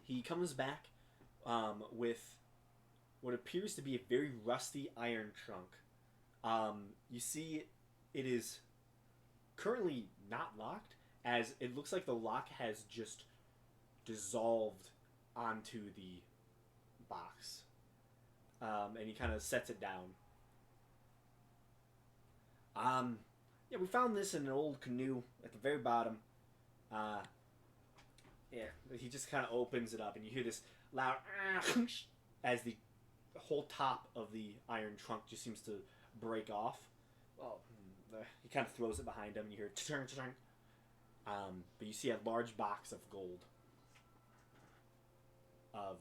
He comes back with what appears to be a very rusty iron trunk. You see, it is currently not locked, as it looks like the lock has just dissolved onto the box. And he kind of sets it down. Yeah, we found this in an old canoe at the very bottom. Yeah, he just kind of opens it up, and you hear this loud as the whole top of the iron trunk just seems to break off. Well, he kind of throws it behind him, and you hear cha-ching, cha-ching. But you see a large box of gold, of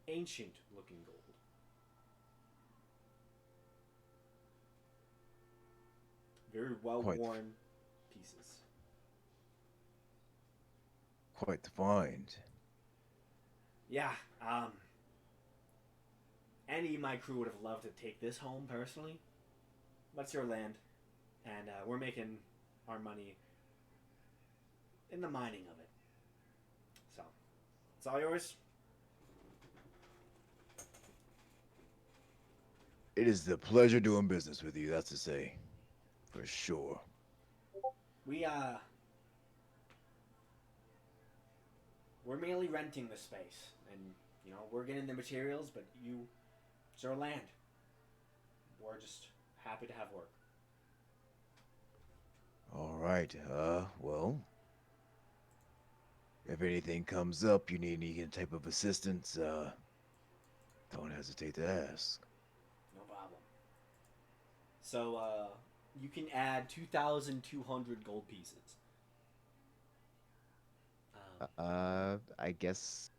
ancient-looking gold. Very well-worn pieces. Quite the find. Yeah, Andy and my crew would have loved to take this home personally. But it's your land, and we're making our money in the mining of it. So, it's all yours. It is the pleasure doing business with you, that's to say. For sure. We're merely renting the space, and we're getting the materials, but it's our land. We're just happy to have work. All right. Well, If anything comes up, you need any type of assistance, don't hesitate to ask. No problem. So, you can add 2,200 gold pieces. I guess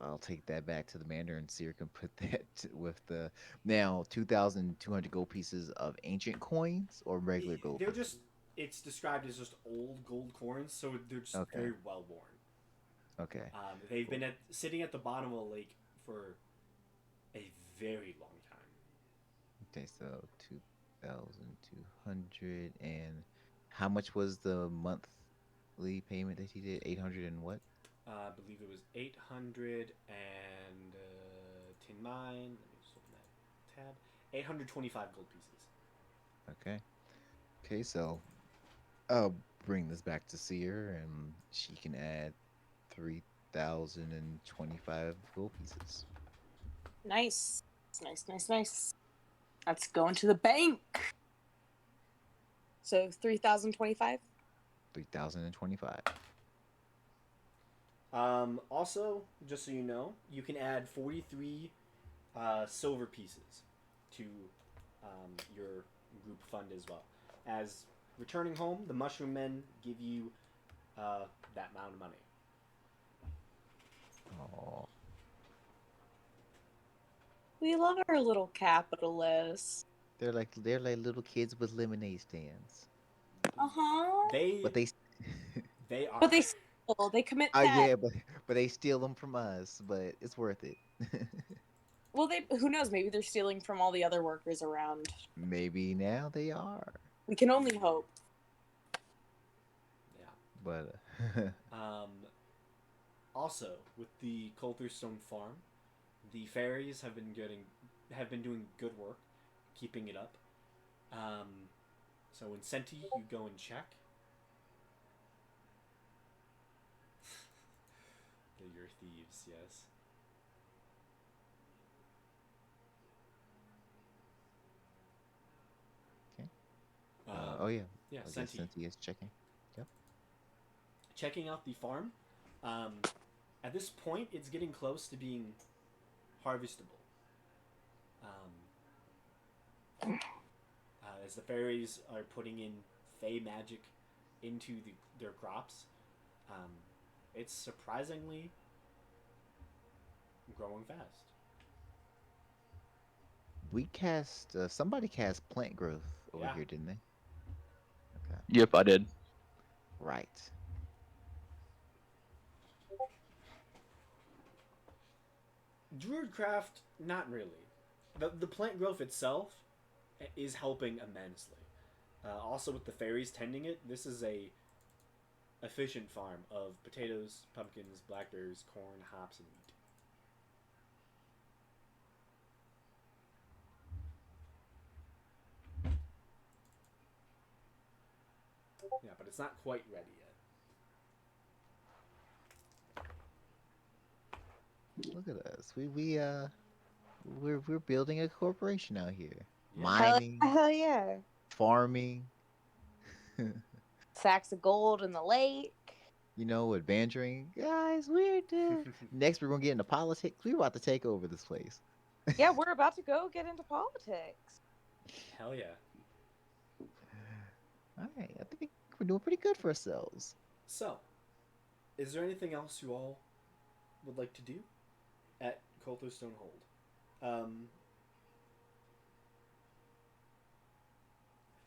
I'll take that back to the Mandarin Seer can put that with the now 2,200 gold pieces of ancient coins or regular gold They're pieces. just, it's described as just old gold coins, so they're just Okay. very well worn. Okay. They've been sitting at the bottom of a lake for a very long time. Okay, so 2,200 and how much was the monthly payment that he did? 800 and what? I believe it was 800 and 10 mine. Let me just open that tab. 825 gold pieces. Okay. Okay, so I'll bring this back to Seer and she can add 3,025 gold pieces. Nice. Nice. That's going to the bank. So 3,025. 3,025. Also, just so you know, you can add 43 silver pieces to your group fund as well. As returning home, the Mushroom Men give you that amount of money. Oh, We love our little capitalists. they're like little kids with lemonade stands. Uh-huh. But they They are. But they commit oh theft. yeah, but they steal them from us, but it's worth it. Well, who knows? Maybe they're stealing from all the other workers around. Maybe now they are. We can only hope. Yeah. But Also, with the Coulterstone farm, the fairies have been doing good work, keeping it up. So in Senti, you go and check. Your thieves, yes. okay. Oh yeah. Yeah, I guess Senti. Senti is checking. Yep. Checking out the farm. At this point, it's getting close to being harvestable. As the fairies are putting in Fey magic into their crops, it's surprisingly growing fast. We cast somebody cast plant growth over Yeah. here, didn't they? Okay. Yep, I did. Right. Druidcraft, not really. The plant growth itself is helping immensely. Also, with the fairies tending it, this is a efficient farm of potatoes, pumpkins, blackberries, corn, hops, and wheat. Yeah, but it's not quite ready yet. Look at us. We're building a corporation out here. Yeah. Mining, Hell yeah. farming. Sacks of gold in the lake. You know, adventuring. Guys, we're next we're gonna get into politics. We're about to take over this place. Yeah, we're about to go get into politics. Hell yeah. All right, I think we're doing pretty good for ourselves. So, is there anything else you all would like to do at Coulterstone Hold?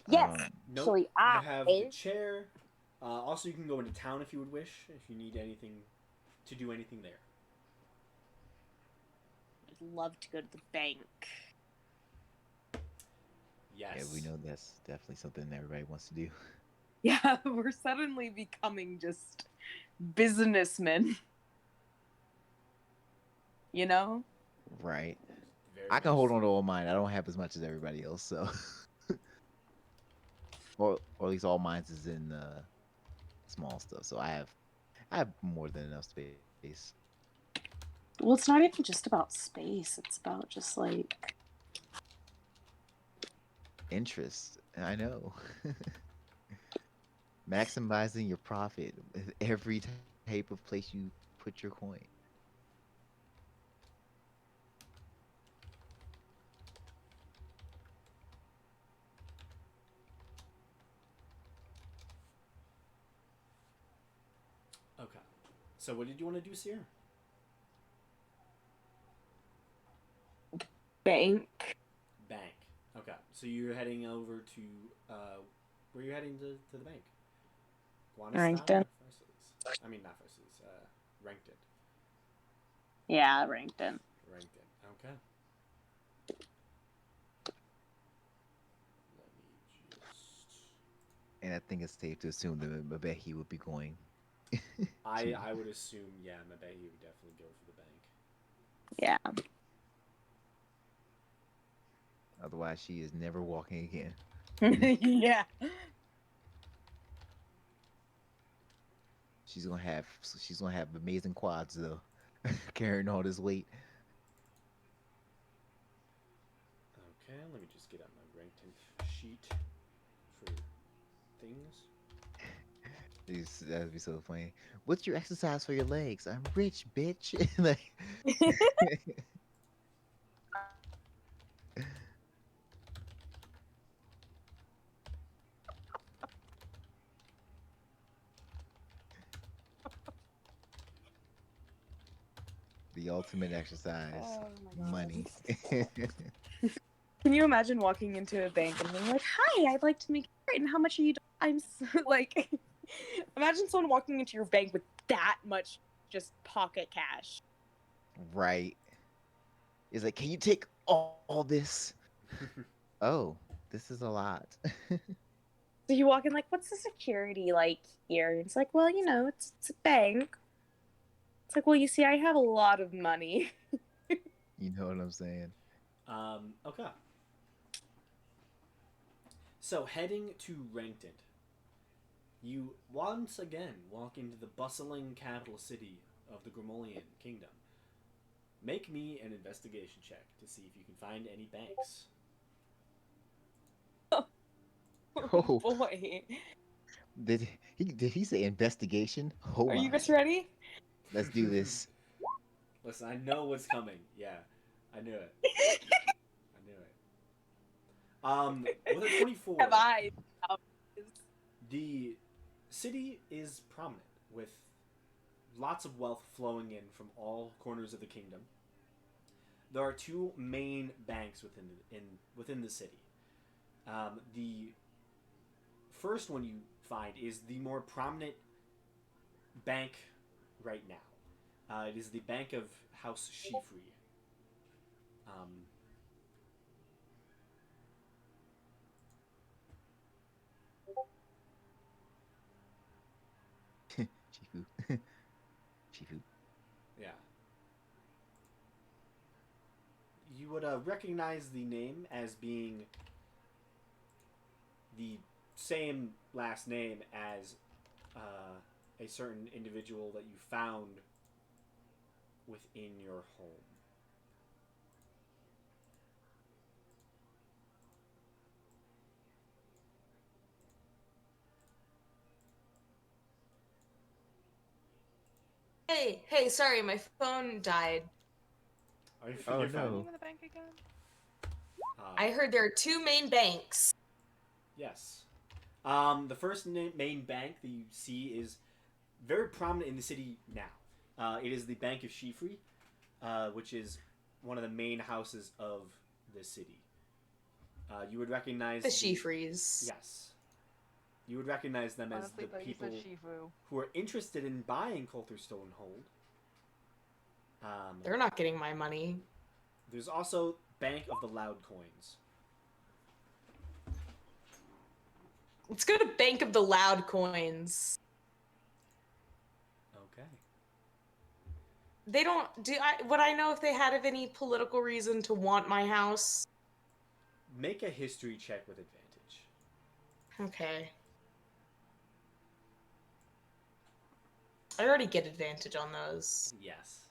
Yes. Nope. Actually, You have the chair. Also, you can go into town if you would wish, if you need anything to do anything there. I'd love to go to the bank. Yes. Yeah, we know that's definitely something everybody wants to do. Yeah, we're suddenly becoming just businessmen. You know? Right. Very I can much hold so. on to all mine. I don't have as much as everybody else, so or at least all mine is in small stuff. So I have more than enough space. Well, it's not even just about space. It's about just like Interest. I know. Maximizing your profit with every type of place you put your coin. Okay. So what did you want to do, Seer? Bank. Bank. Okay. So you're heading over to where are you heading to the bank? Rankton. I mean not Versus. Rankton. Yeah, Rankton. Rankton. Okay. Let me just. And I think it's safe to assume that Mabehi would be going. I would assume, yeah, Mabehi would definitely go for the bank. Yeah. Otherwise, she is never walking again. Yeah. She's gonna have amazing quads though, carrying all this weight. Okay, let me just get out my Rankton sheet for things. That'd be so funny. What's your exercise for your legs? I'm rich, bitch. Like, the ultimate exercise, Oh my God. money. Can you imagine walking into a bank and being like, "Hi, I'd like to make it. And how much are you?" I'm like, imagine someone walking into your bank with that much just pocket cash. Right. It's like, can you take all this? Oh, this is a lot. So you walk in like, "What's the security like here?" And it's like, "Well, it's a bank." It's like, "Well, you see, I have a lot of money." You know what I'm saying? Okay. So heading to Rankton, you once again walk into the bustling capital city of the Grimolian Kingdom. Make me an investigation check to see if you can find any banks. Oh. Boy. Did he say investigation? Oh Are you my. guys ready? Let's do this. Listen, I know what's coming. Yeah, I knew it. I knew it. With a 24, Have I? the city is prominent with lots of wealth flowing in from all corners of the kingdom. There are two main banks within the city. The first one you find is the more prominent bank right now. It is the Bank of House Shifri. Chifu. Chifu. Yeah. You would recognize the name as being the same last name as a certain individual that you found within your home. Hey, sorry, my phone died. Are you Oh, you're What's the fine. no. name of the bank again? I heard there are two main banks. Yes. The first main bank that you see is very prominent in the city now. It is the Bank of Shifri, which is one of the main houses of the city. You would recognize The Shifris. Yes. You would recognize them as Honestly, the thought you people said Shifu. who are interested in buying Coulterstone Hold. They're not getting my money. There's also Bank of the Loud Coins. Let's go to Bank of the Loud Coins. Okay. They don't would I know if they had any political reason to want my house? Make a history check with advantage. Okay. I already get advantage on those. Yes.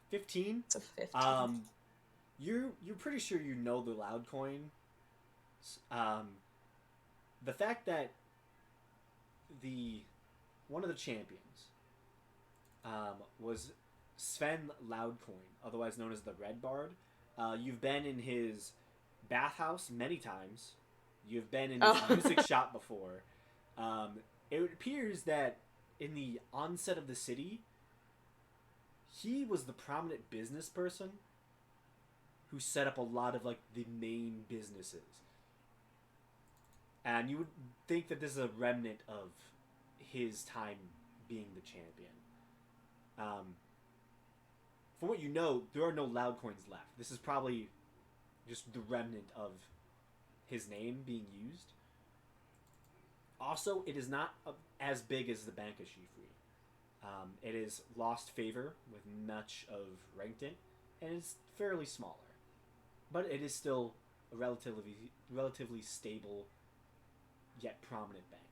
15. It's a 15. You're pretty sure you know the Loud Coin. The fact that the one of the champions was Sven Loudcoin, otherwise known as the Red Bard. You've been in his bathhouse many times. You've been in his music shop before. It appears that in the onset of the city, he was the prominent business person who set up a lot of like the main businesses. And you would think that this is a remnant of his time being the champion. From what you know, there are no loud coins left. This is probably just the remnant of his name being used. Also, it is not as big as the Bank of Shifri. It is lost favor with much of Rankton, and it's fairly smaller. But it is still a relatively stable, yet prominent bank.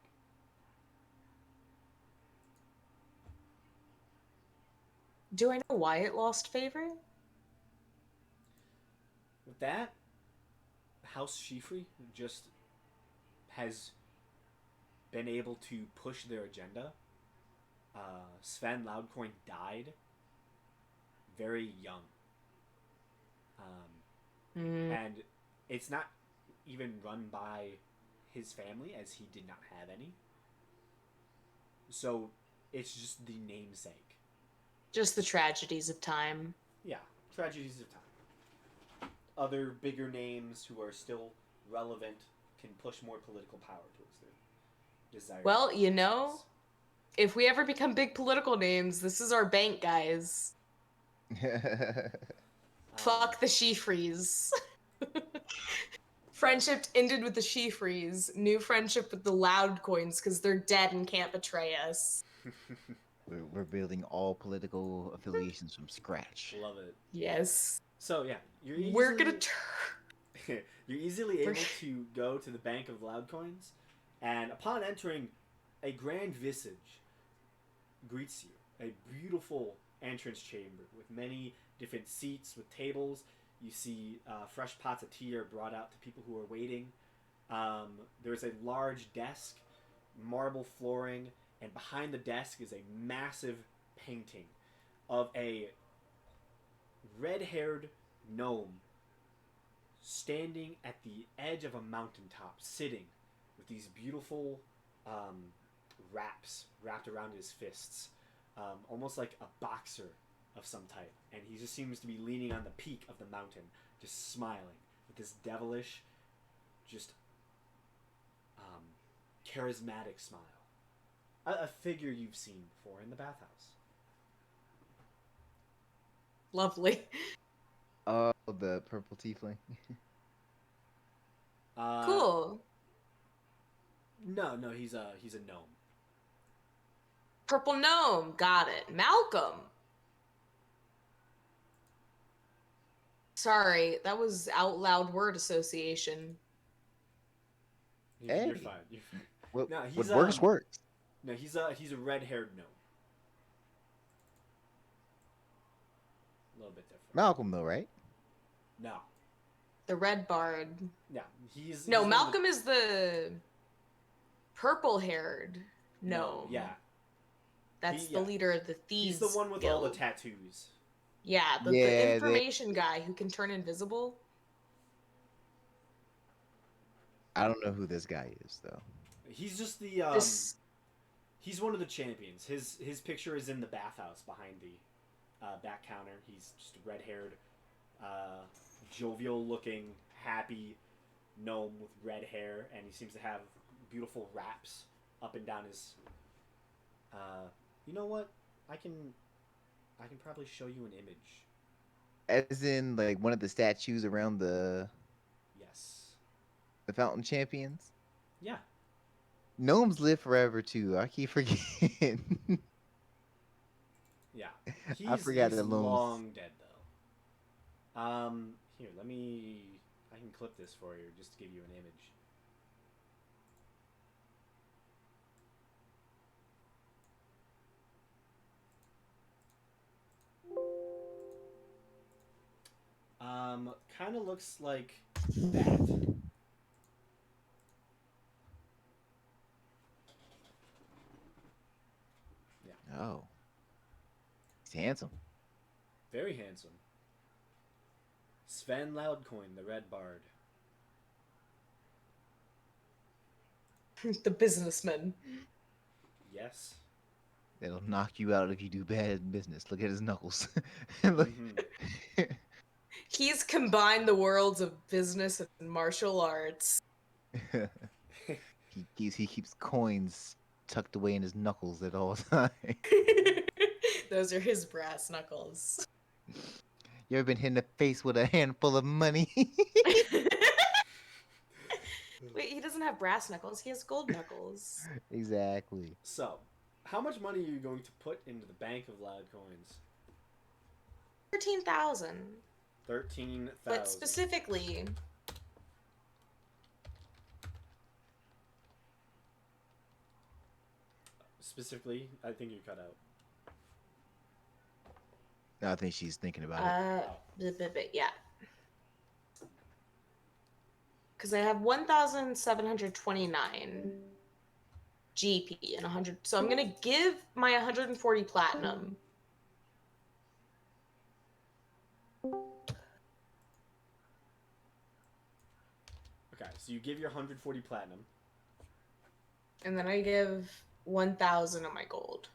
Do I know why it lost favor? With that, House Shifri just has been able to push their agenda. Sven Loudcoin died very young. And it's not even run by his family, as he did not have any. So it's just the namesake. Just the tragedies of time. Yeah, tragedies of time. Other bigger names who are still relevant can push more political power towards their desired. Well, you know, if we ever become big political names, this is our bank, guys. Fuck the Shifris. Friendship ended with the Shifris. New friendship with the Loud Coins because they're dead and can't betray us. We're building all political affiliations from scratch. Love it. Yes. So yeah, We're gonna you're easily able to go to the Bank of Loud Coins, and upon entering, a grand visage greets you. A beautiful entrance chamber with many different seats with tables. You see fresh pots of tea are brought out to people who are waiting. There's a large desk, marble flooring, and behind the desk is a massive painting of a red-haired gnome standing at the edge of a mountaintop, sitting with these beautiful wraps wrapped around his fists, almost like a boxer of some type. And he just seems to be leaning on the peak of the mountain, just smiling with this devilish, just charismatic smile. A figure you've seen before in the bathhouse. Lovely. Oh, the purple tiefling. Cool. No, he's a gnome. Purple gnome. Got it. Malcolm. Sorry, that was out loud word association. You're Hey. fine. You're fine. What, No, what he's works works. No, he's a red-haired gnome. A little bit different. Malcolm though, right? No. The red bard. Yeah, he's No, one of Malcolm is the purple-haired gnome. No, yeah. That's He- the yeah. leader of the thieves. He's the one with all the Guild. tattoos. Yeah, the Yeah, they- information guy who can turn invisible. I don't know who this guy is though. He's just the This he's one of the champions. His picture is in the bathhouse behind the back counter. He's just a red-haired, jovial-looking, happy gnome with red hair, and he seems to have beautiful wraps up and down his. You know what? I can probably show you an image. As in like one of the statues around the Yes. Fountain Champions. Yeah. Gnomes live forever too. I keep forgetting. Yeah. I forgot he's that gnomes. long dead though. Here, I can clip this for you just to give you an image. Kind of looks like that. Oh, he's handsome. Very handsome. Sven Loudcoin, the Red Bard. The businessman. Yes. That'll knock you out if you do bad in business. Look at his knuckles. Look. Mhm. He's combined the worlds of business and martial arts. he keeps coins tucked away in his knuckles at all times. Those are his brass knuckles. You ever been hit in the face with a handful of money? Wait, he doesn't have brass knuckles. He has gold knuckles. Exactly. So, how much money are you going to put into the Bank of Loud Coins? 13,000. 13,000. But specifically, Specifically, I think you cut out. I think she's thinking about it. yeah. Because I have 1,729 GP and 100. So I'm gonna give my 140 platinum. Okay, so you give your 140 platinum. And then I give 1,000 of my gold.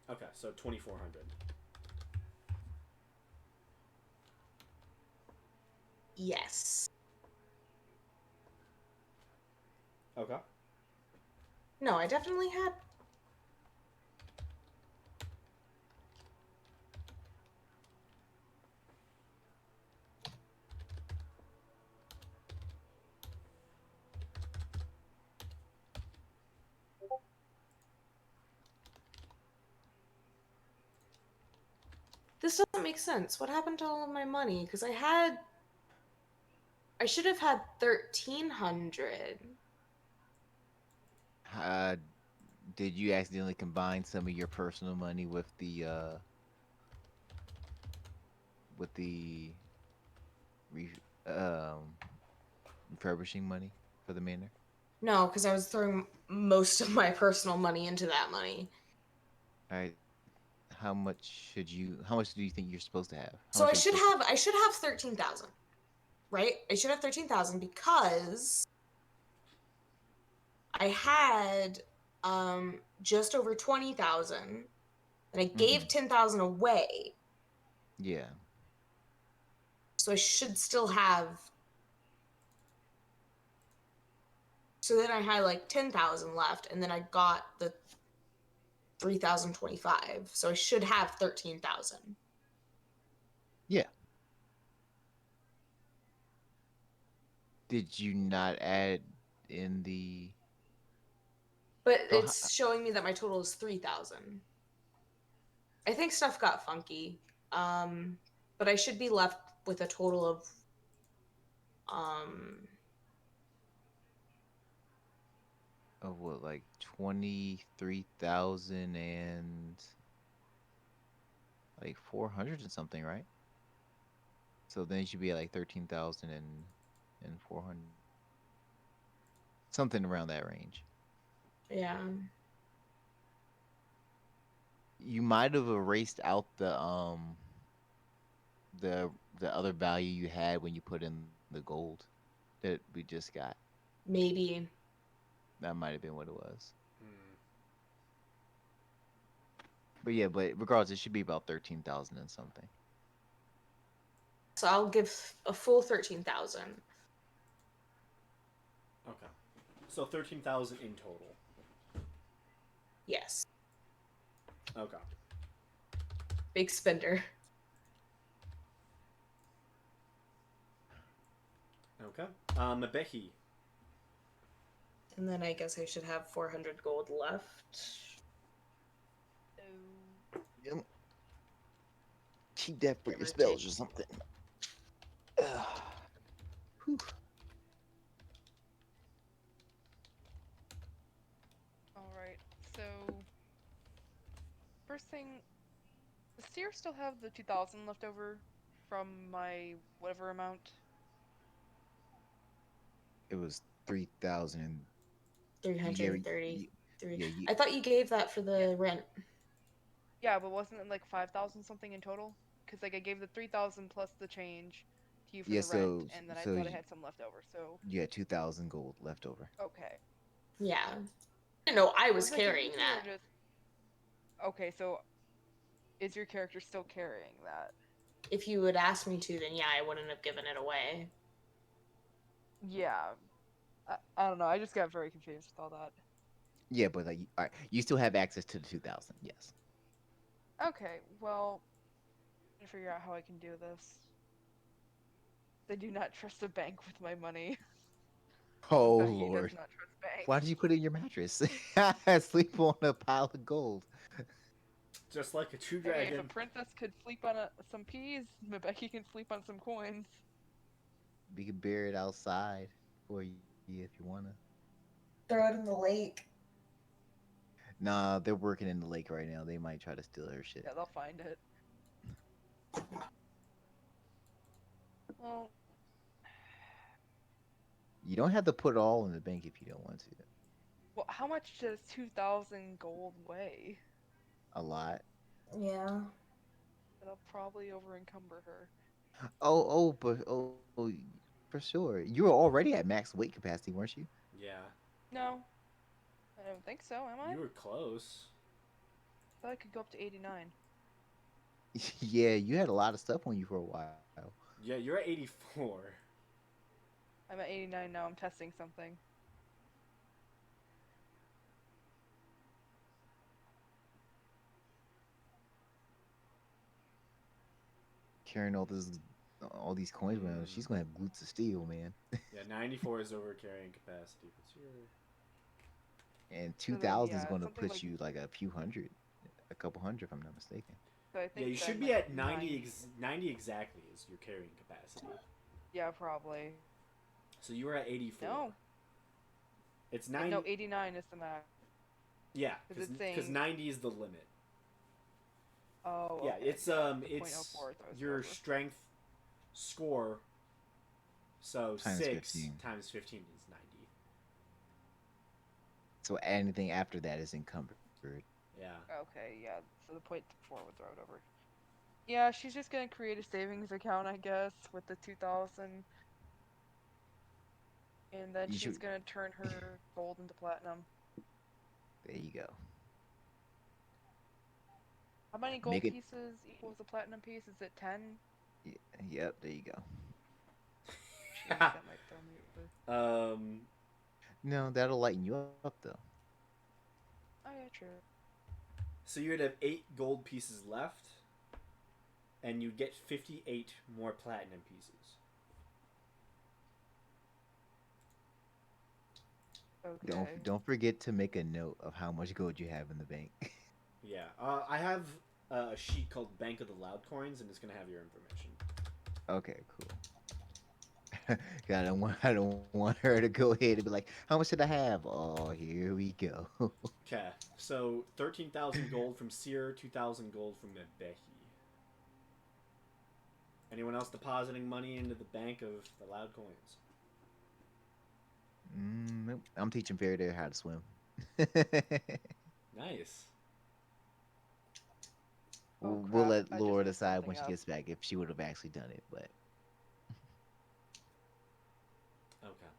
Okay, so 2,400. Yes. Okay. No, I definitely had. This doesn't make sense. What happened to all of my money? Because I should have had 1,300. Did you accidentally combine some of your personal money with the re- um refurbishing money for the manor? No, because I was throwing most of my personal money into that money. All right. How much do you think you're supposed to have? How So much I are you should supposed have 13,000. Right? I should have 13,000 because I had just over 20,000 and I gave 10,000 away. Yeah. So I should still have. So then I had like 10,000 left, and then I got the 3,025. So I should have 13,000. Yeah. Did you not add in the? But So it's showing me that my total is 3,000. I think stuff got funky. But I should be left with a total of what, like 23,000 and like 400 and something, right? So then it should be at like 13,000 and 400, something around that range. yeah. You might have erased out the other value you had when you put in the gold that we just got. Maybe. That might have been what it was. Hmm. But yeah, but regardless, it should be about 13,000 and something. So I'll give a full 13,000. Okay. So 13,000 in total. Yes. Okay. Big spender. Okay. Becky. And then I guess I should have 400 gold left. Yep. Keep that for Give your or spells take. or something. Whew. Alright, so first thing, does Seer still have the 2,000 left over from my whatever amount? It was 3,000. 330. 3. Yeah, you, I thought you gave that for the rent. Yeah, but wasn't it like 5,000 something in total? Because like I gave the 3,000 plus the change to you for yeah. the rent, So and then I so thought I you, had some left over. So you had 2,000 gold left over. okay. Yeah. I know I was Was I giving carrying it to you that. or just okay? So is your character still carrying that? If you had asked me to, then yeah, I wouldn't have given it away. Yeah. I don't know. I just got very confused with all that. Yeah, but like, all right, you still have access to the 2,000. Yes. Okay, well, I figure out how I can do this. I do not trust a bank with my money. Oh Becky does Lord, not trust banks. why did you put it in your mattress? Sleep on a pile of gold. Just like a true Hey, if a dragon. princess could sleep on some peas, Becky can sleep on some coins. We could bury it outside for you if you wanna. Throw it in the lake. Nah, they're working in the lake right now. They might try to steal her shit. Yeah, they'll find it. Well, You don't have to put it all in the bank if you don't want to. how much does 2,000 gold weigh? A lot. Yeah. That'll probably over encumber her. But for sure. You were already at max weight capacity, weren't you? Yeah. No, I don't think so. Am I? You were close. I thought I could go up to 89. Yeah, you had a lot of stuff on you for a while. Yeah, you're at 84. I'm at 89 now. I'm testing something. Carrying all these coins around, she's gonna have glutes of steel, man. Yeah, 94 is over carrying capacity. What's your... And So 2,000 is yeah, gonna something put like. you like a few hundred, a couple hundred, if I'm not mistaken. So I think Yeah, you then, should be like, at 90 exactly is your carrying capacity. Yeah, probably. So you were at 84. No. It's No, 90. 89 is the max. Yeah, 'Cause it's because saying- 90 is the limit. Oh. Yeah, okay. it's The it's 0.04 throws me your over. strength score. So Times 6 15. times 15 is 90. So anything after that is encumbered. Yeah. Okay, yeah. So the 0.4 would throw it over. Yeah, she's just gonna create a savings account, I guess, with the 2,000. And then You she's should- gonna turn her gold into platinum. There you go. How many gold Make it- pieces equals a platinum piece? Is it 10? Yep, there you go. Jeez, that might throw me over. No, that'll lighten you up though. Oh yeah, true. So you'd have 8 gold pieces left, and you'd get 58 more platinum pieces. Okay. Don't forget to make a note of how much gold you have in the bank. Yeah. I have a sheet called Bank of the Loud Coins, and it's gonna have your information. Okay, cool. I don't want her to go ahead and be like, how much did I have? Oh, here we go. Okay. So 13,000 gold from Seer, 2,000 gold from Mebehi. Anyone else depositing money into the Bank of the Loud Coins? Nope. I'm teaching Faraday how to swim. Nice. Oh, We'll crap, let I just Laura messed decide something when she up. gets back if she would have actually done it, but Okay.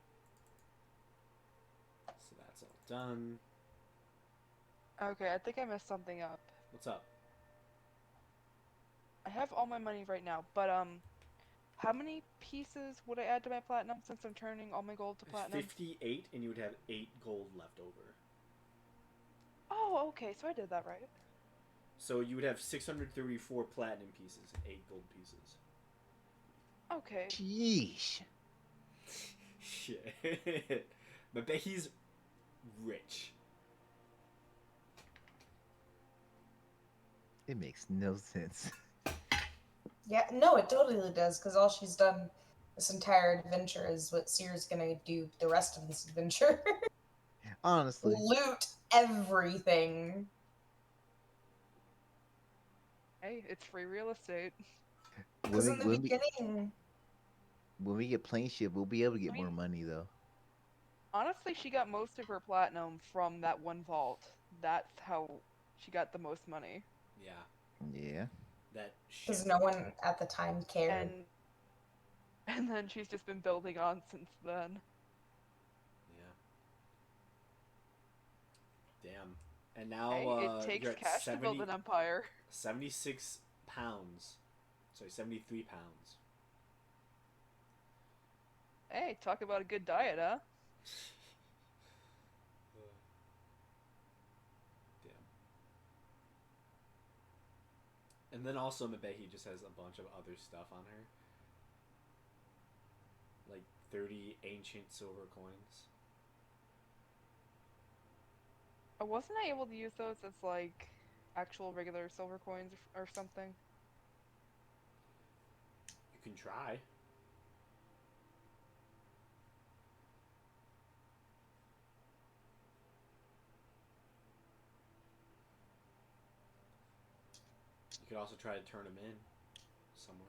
So that's all done. Okay, I think I messed something up. What's up? I have all my money right now, but how many pieces would I add to my platinum since I'm turning all my gold to platinum? 58, and you would have 8 gold left over. Oh, okay, so I did that right. So you would have 634 platinum pieces and 8 gold pieces. Okay. sheesh. Shit. But Becky's rich. It makes no sense. Yeah, no, it totally does, because all she's done this entire adventure is what Seer's gonna do the rest of this adventure. Honestly. Loot everything. Hey, it's free real estate. Because in the beginning, When we get plane ship, we'll be able to get I more mean- money though. Honestly, she got most of her platinum from that one vault. That's how she got the most money. Yeah. Yeah. That Because shit. no one at the time cared. And then she's just been building on since then. Yeah. Damn. And now Hey, it takes you're at cash to build an empire. 76 pounds. Sorry, 73 pounds. Hey, talk about a good diet, huh? Damn. And then also Mabehi just has a bunch of other stuff on her. Like 30 ancient silver coins. Wasn't I able to use those as like actual regular silver coins or something? You can try. You could also try to turn them in somewhere.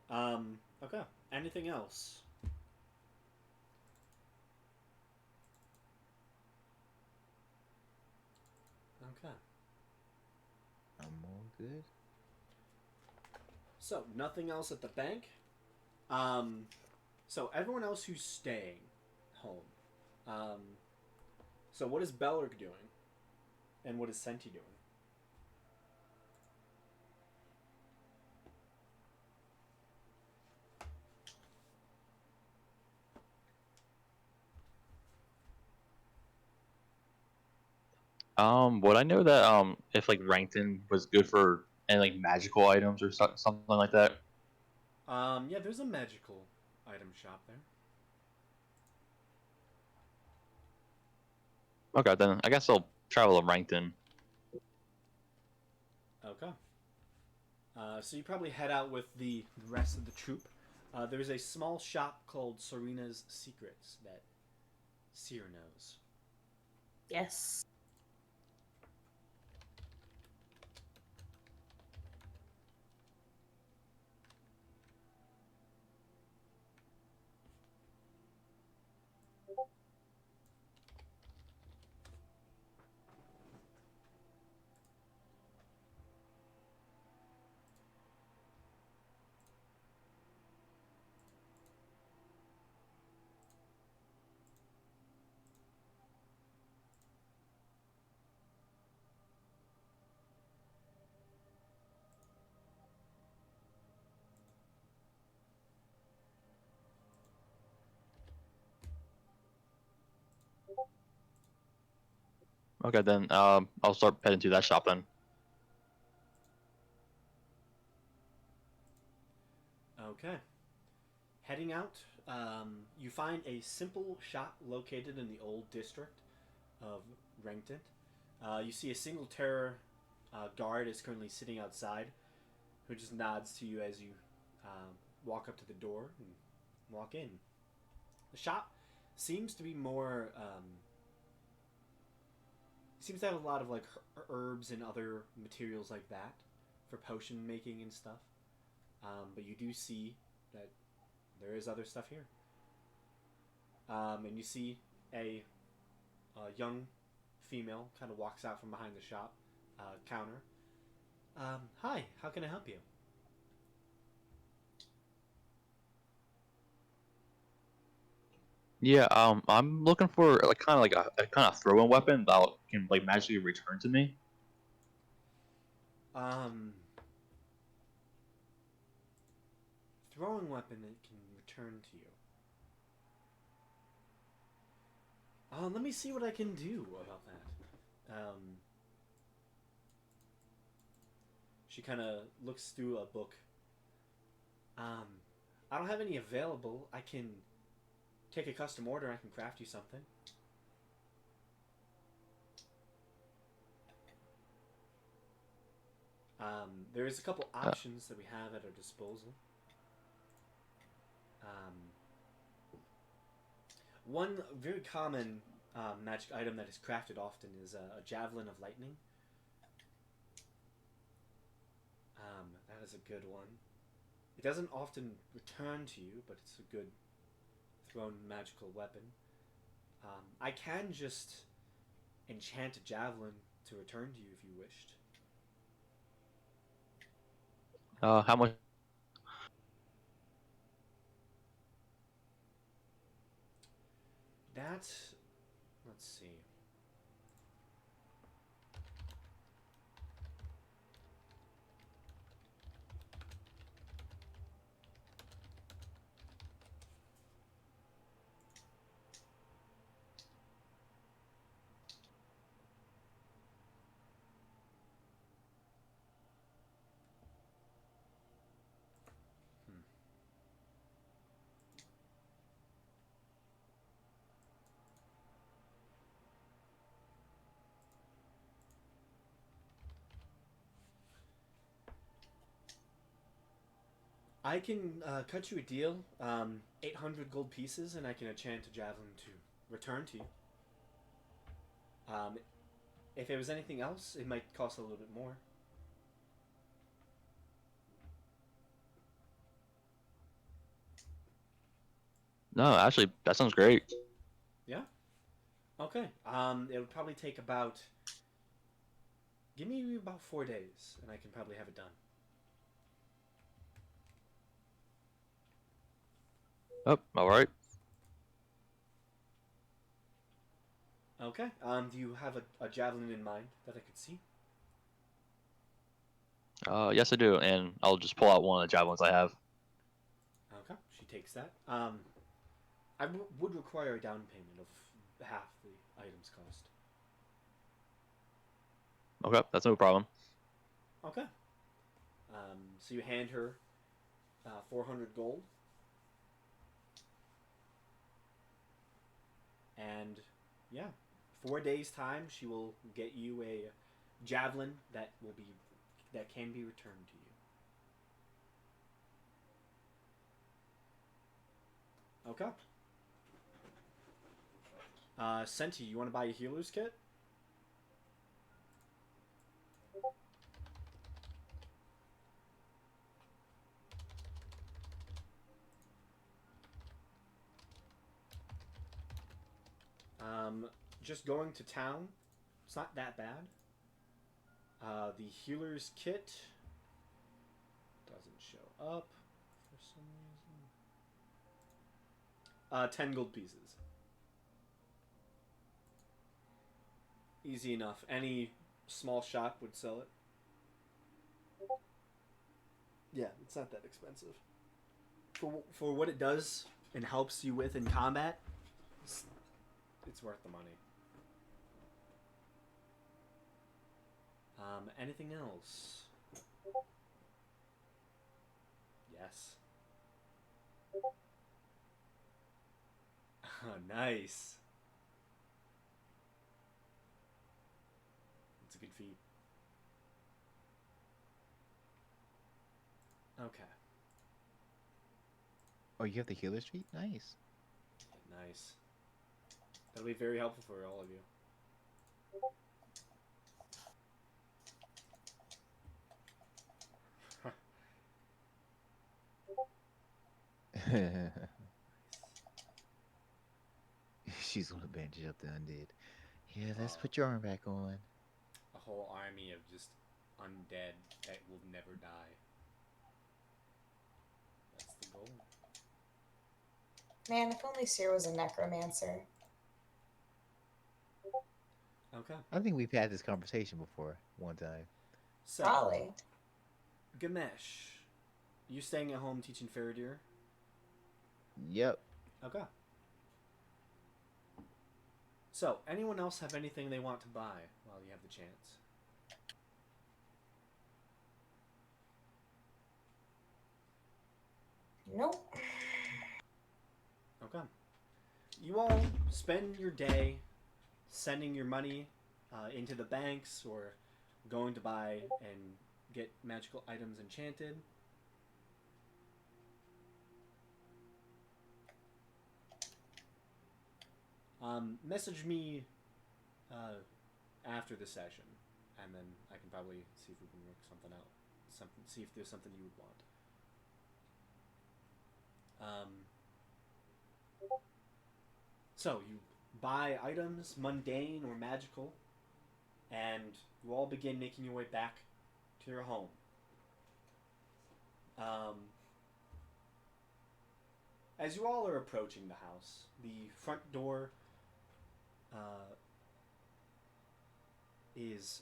Don't know. Okay. Anything else? Okay. I'm all good. So, nothing else at the bank. So everyone else who's staying home. So what is Belric doing? And what is Senti doing? Would I know that if like Rankton was good for any like magical items or something like that? Yeah, there's a magical item shop there. Okay, then I guess I'll travel to Rankton. Okay. So you probably head out with the rest of the troop. There's a small shop called Serena's Secrets that Seer knows. Yes. Okay, then I'll start heading to that shop then. Okay. Heading out, you find a simple shop located in the old district of Rankton. You see a single terror guard is currently sitting outside, who just nods to you as you walk up to the door and walk in. The shop seems to be more. Seems to have a lot of like herbs and other materials like that for potion making and stuff. But you do see that there is other stuff here. And you see a young female kind of walks out from behind the shop counter. Hi, how can I help you? Yeah, I'm looking for like kind of a kind of throw-in weapon that can like magically return to me. Throwing weapon that can return to you. Let me see what I can do about that. She kind of looks through a book. I don't have any available. I can take a custom order. I can craft you something. There's a couple options that we have at our disposal. One very common magic item that is crafted often is a javelin of lightning. That is a good one. It doesn't often return to you, but it's a good thrown magical weapon. I can just enchant a javelin to return to you if you wished. How much? That, let's see. I can cut you a deal, 800 gold pieces, and I can enchant a javelin to return to you. If it was anything else, it might cost a little bit more. No, actually, that sounds great. Yeah? Okay. It would probably take about... Give me about 4 days, and I can probably have it done. Oh, all right. Okay. Do you have a javelin in mind that I could see? Yes, I do, and I'll just pull out one of the javelins I have. Okay. She takes that. I would require a down payment of half the item's cost. Okay, that's no problem. Okay. So you hand her 400 gold. And yeah, 4 days time, she will get you a javelin that can be returned to you. Okay. Senti, you want to buy a healer's kit? Just going to town. It's not that bad. The healer's kit doesn't show up for some reason. 10 gold pieces. Easy enough. Any small shop would sell it. Yeah, it's not that expensive. For what it does and helps you with in combat, it's worth the money. Anything else? Yes. Oh, nice. It's a good feat. Okay. Oh, you have the healer street? Nice. Nice. That'll be very helpful for all of you. She's gonna bandage up the undead. Yeah, let's put your arm back on. A whole army of just undead that will never die. That's the goal. Man, if only Seer was a necromancer. Okay. I think we've had this conversation before one time. So, Probably. Gamesh, you staying at home teaching Faradir? Yep. Okay. So, anyone else have anything they want to buy while you have the chance? Nope. Okay. You all spend your day sending your money into the banks or going to buy and get magical items enchanted. Message me after the session, and then I can probably see if we can work something out. See if there's something you would want. So you buy items, mundane or magical, and you all begin making your way back to your home. As you all are approaching the house, the front door is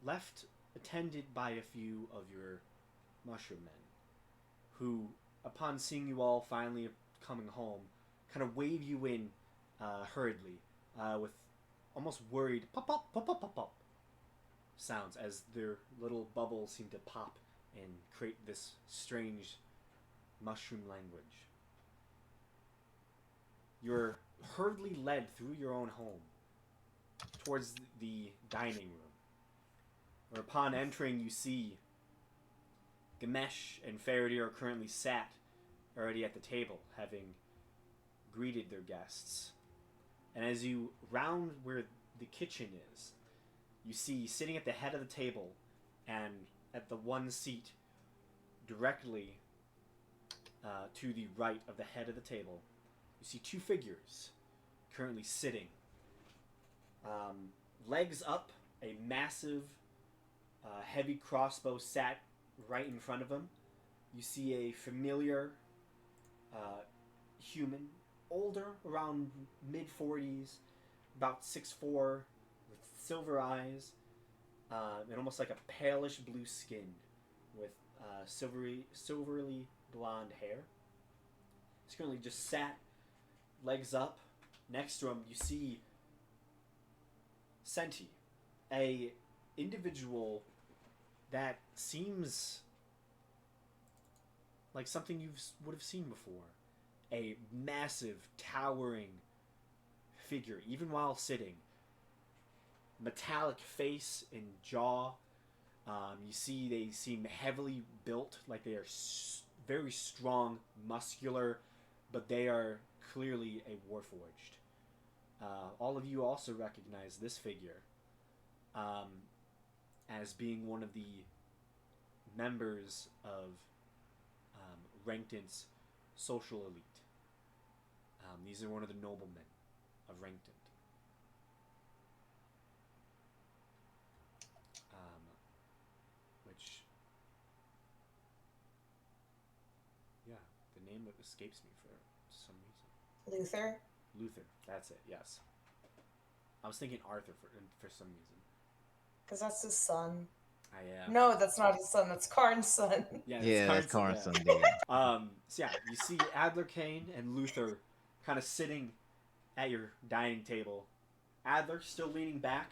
left attended by a few of your mushroom men, who, upon seeing you all finally coming home, kind of wave you in hurriedly, with almost worried pop pop pop pop pop pop sounds as their little bubbles seem to pop and create this strange mushroom language. You're hurriedly led through your own home towards the dining room, where upon entering you see Gamesh and Faraday are currently sat already at the table, having greeted their guests. And as you round where the kitchen is, you see sitting at the head of the table and at the one seat directly to the right of the head of the table, you see two figures currently sitting. Legs up, a massive heavy crossbow sat right in front of him. You see a familiar human, older, around mid-40s, about 6'4", with silver eyes, and almost like a palish blue skin, with silverly blonde hair. He's currently just sat, legs up. Next to him, you see Senti, a individual that seems like something you would have seen before. A massive, towering figure, even while sitting. Metallic face and jaw. You see they seem heavily built, like they are very strong, muscular, but they are clearly a warforged. All of you also recognize this figure as being one of the members of Rankton's social elite. These are one of the noblemen of Rankton. Which, yeah, the name escapes me for some reason. Luther, that's it, yes. I was thinking Arthur for some reason. Because that's his son. I No, that's not his son. That's Karn's son. Yeah, that's Karn's son. So yeah, you see Adler Kane and Luther kind of sitting at your dining table. Adler still leaning back.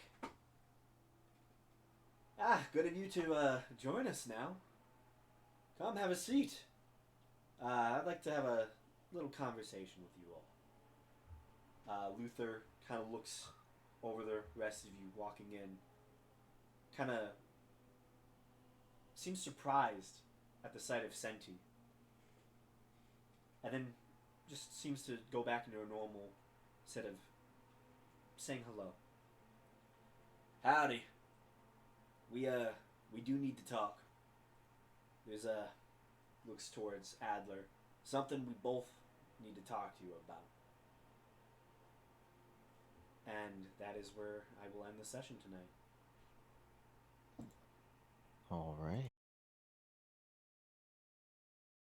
Good of you to join us now. Come, have a seat. I'd like to have a little conversation with you all. Luther kind of looks over the rest of you walking in. Kind of seems surprised at the sight of Senti. And then just seems to go back into a normal set of saying hello. Howdy. We do need to talk. There's looks towards Adler. Something we both need to talk to you about. And that is where I will end the session tonight. All right.